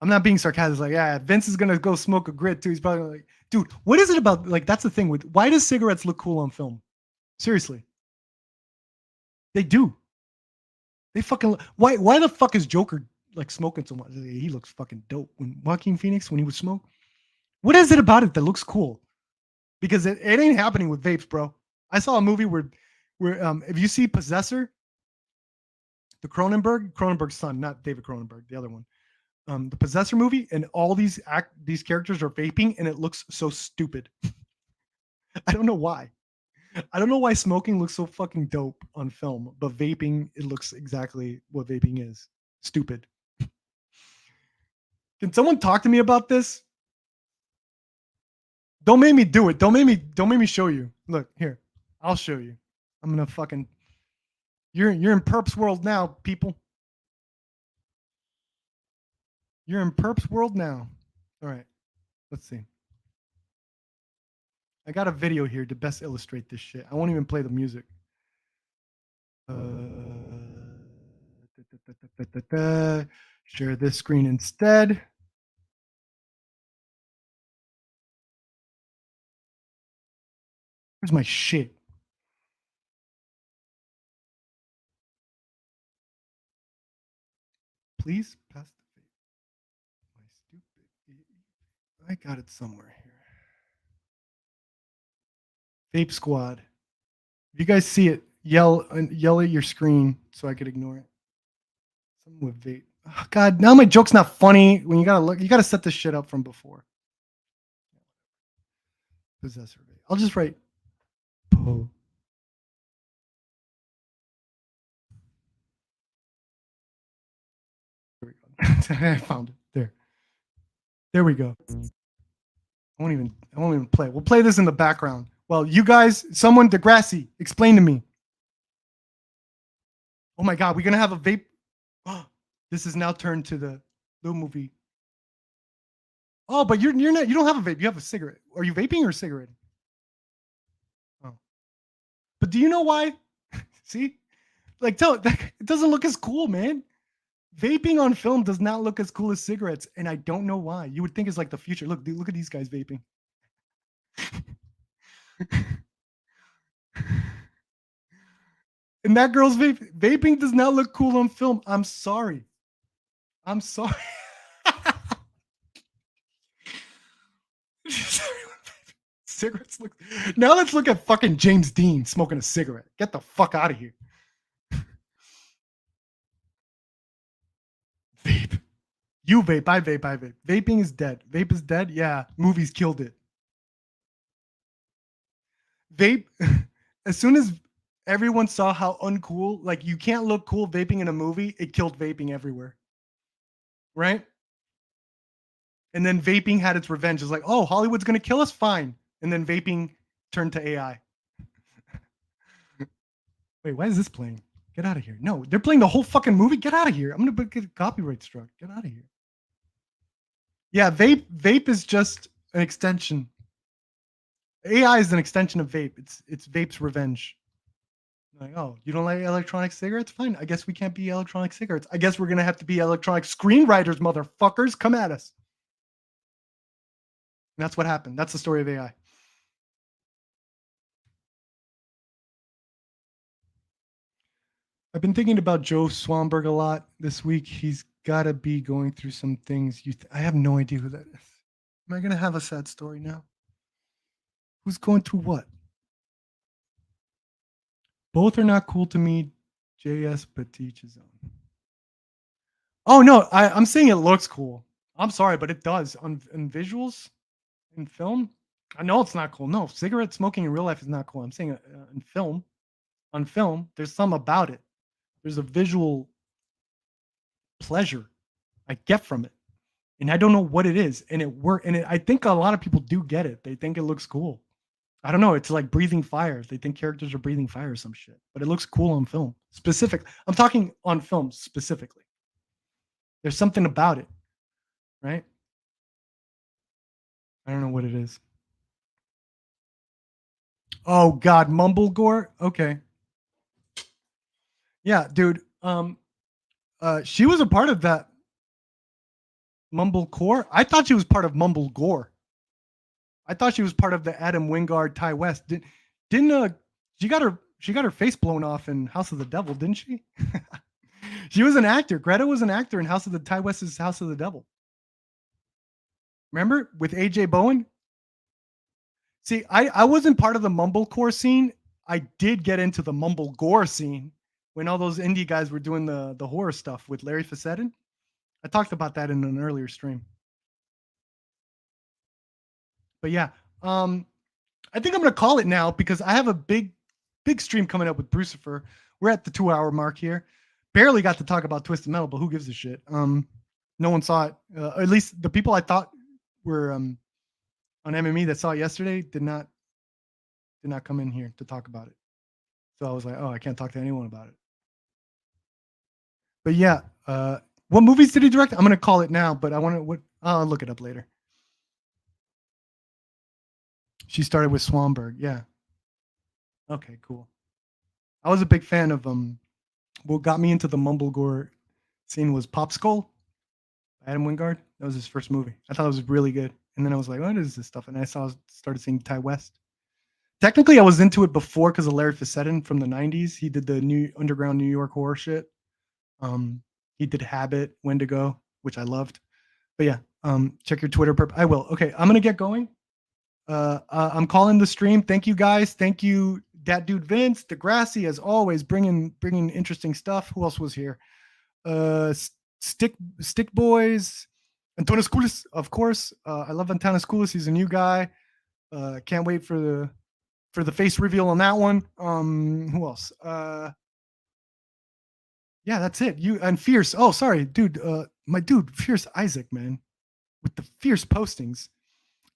I'm not being sarcastic. Like, yeah, Vince is gonna go smoke a grit too. He's probably like, dude, what is it about? Like, that's the thing with why does cigarettes look cool on film? Seriously, they do. They fucking why? Why the fuck is Joker like smoking so much? He looks fucking dope. When Joaquin Phoenix when he would smoke, what is it about it that looks cool? Because it ain't happening with vapes, bro. I saw a movie where if you see Possessor, the Cronenberg's son, not David Cronenberg, the other one. The Possessor movie, and all these characters are vaping, and it looks so stupid. I don't know why. I don't know why smoking looks so fucking dope on film, but vaping, it looks exactly what vaping is. Stupid. Can someone talk to me about this? Don't make me do it. Don't make me show you. Look, here. I'll show you. I'm gonna fucking you're in Perp's world now, people. You're in Perp's world now. All right. Let's see. I got a video here to best illustrate this shit. I won't even play the music. Share this screen instead. Where's my shit? Please pass the vape. My stupid. I got it somewhere here. Vape Squad. If you guys see it, yell at your screen so I could ignore it. Something with vape. Oh, God, now my joke's not funny. When you gotta set this shit up from before. Possessor vape. I'll just write po. There we go. I found it. There we go. I won't even play. We'll play this in the background. Well, you guys, someone, Degrassi, explain to me. Oh my God, we're gonna have a vape. Oh, this is now turned to the little movie. Oh, but you're not. You don't have a vape. You have a cigarette. Are you vaping or cigarette? Oh, but do you know why? See, like, it doesn't look as cool, man. Vaping on film does not look as cool as cigarettes, and I don't know why. You would think it's like the future. Look, dude, look at these guys vaping. And that girl's vaping does not look cool on film. I'm sorry. Cigarettes look. Now let's look at fucking James Dean smoking a cigarette. Get the fuck out of here. Vape. You vape. I vape. Vaping is dead. Vape is dead. Yeah. Movies killed it. Vape. As soon as everyone saw how uncool, like you can't look cool vaping in a movie, it killed vaping everywhere. Right? And then vaping had its revenge. It's like, oh, Hollywood's going to kill us? Fine. And then vaping turned to AI. Wait, why is this playing? Get out of here. No, they're playing the whole fucking movie. Get out of here. I'm going to get copyright struck. Get out of here. Yeah, vape is just an extension. AI is an extension of vape. It's vape's revenge. Like, oh, you don't like electronic cigarettes? Fine. I guess we can't be electronic cigarettes. I guess we're going to have to be electronic screenwriters, motherfuckers. Come at us. And that's what happened. That's the story of AI. I've been thinking about Joe Swanberg a lot this week. He's got to be going through some things. I have no idea who that is. Am I going to have a sad story now? Who's going through what? Both are not cool to me. JS, but to each his own. Oh, no. I'm saying it looks cool. I'm sorry, but it does. In visuals, in film, I know it's not cool. No, cigarette smoking in real life is not cool. I'm saying in film. On film, there's some about it. There's a visual pleasure I get from it, and I don't know what it is. And it work. And I think a lot of people do get it. They think it looks cool. I don't know. It's like breathing fire. They think characters are breathing fire or some shit, but it looks cool on film. Specifically, I'm talking on film specifically. There's something about it, right? I don't know what it is. Oh God, Mumblegore. Okay. Yeah, dude. She was a part of that Mumblecore. I thought she was part of Mumblegore. I thought she was part of the Adam Wingard Ty West. Didn't she got her face blown off in House of the Devil, didn't she? She was an actor. Greta was an actor in Ty West's House of the Devil. Remember with AJ Bowen? See, I wasn't part of the Mumblecore scene. I did get into the Mumblegore scene when all those indie guys were doing the horror stuff with Larry Facettin. I talked about that in an earlier stream. But yeah, I think I'm gonna call it now because I have a big stream coming up with Brucifer. We're at the 2-hour mark here. Barely got to talk about Twisted Metal, but who gives a shit? No one saw it. At least the people I thought were on MME that saw it yesterday did not come in here to talk about it. So I was like, oh, I can't talk to anyone about it. But yeah, what movies did he direct? I'm gonna call it now, but I want to. I'll look it up later. She started with Swanberg. Yeah. Okay, cool. I was a big fan of what got me into the Mumblegore scene was Pop Skull, Adam Wingard. That was his first movie. I thought it was really good. And then I was like, what is this stuff? And I started seeing Ty West. Technically, I was into it before because of Larry Facettin from the 90s. He did the new underground New York horror shit. He did Habit, Wendigo, which I loved. But yeah, check your Twitter. I will. Okay, I'm going to get going. I'm calling the stream. Thank you guys. Thank you, that dude Vince, Degrassi, as always, bringing interesting stuff. Who else was here? Stick Boys, Antonis Koulis, of course. I love Antonis Koulis. He's a new guy. Can't wait for the face reveal on that one. Who else? Yeah, that's it. You and Fierce. Oh, sorry, dude. My dude, Fierce Isaac, man, with the fierce postings.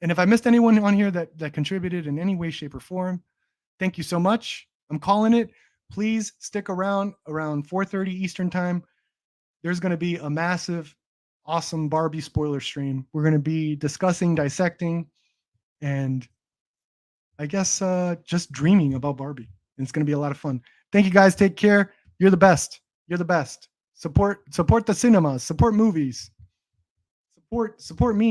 And if I missed anyone on here that contributed in any way, shape, or form, thank you so much. I'm calling it. Please stick around 4:30 Eastern time. There's going to be a massive, awesome Barbie spoiler stream. We're going to be discussing, dissecting, and I guess just dreaming about Barbie. And it's going to be a lot of fun. Thank you guys. Take care. You're the best. You're the best. Support the cinemas. Support movies. Support me.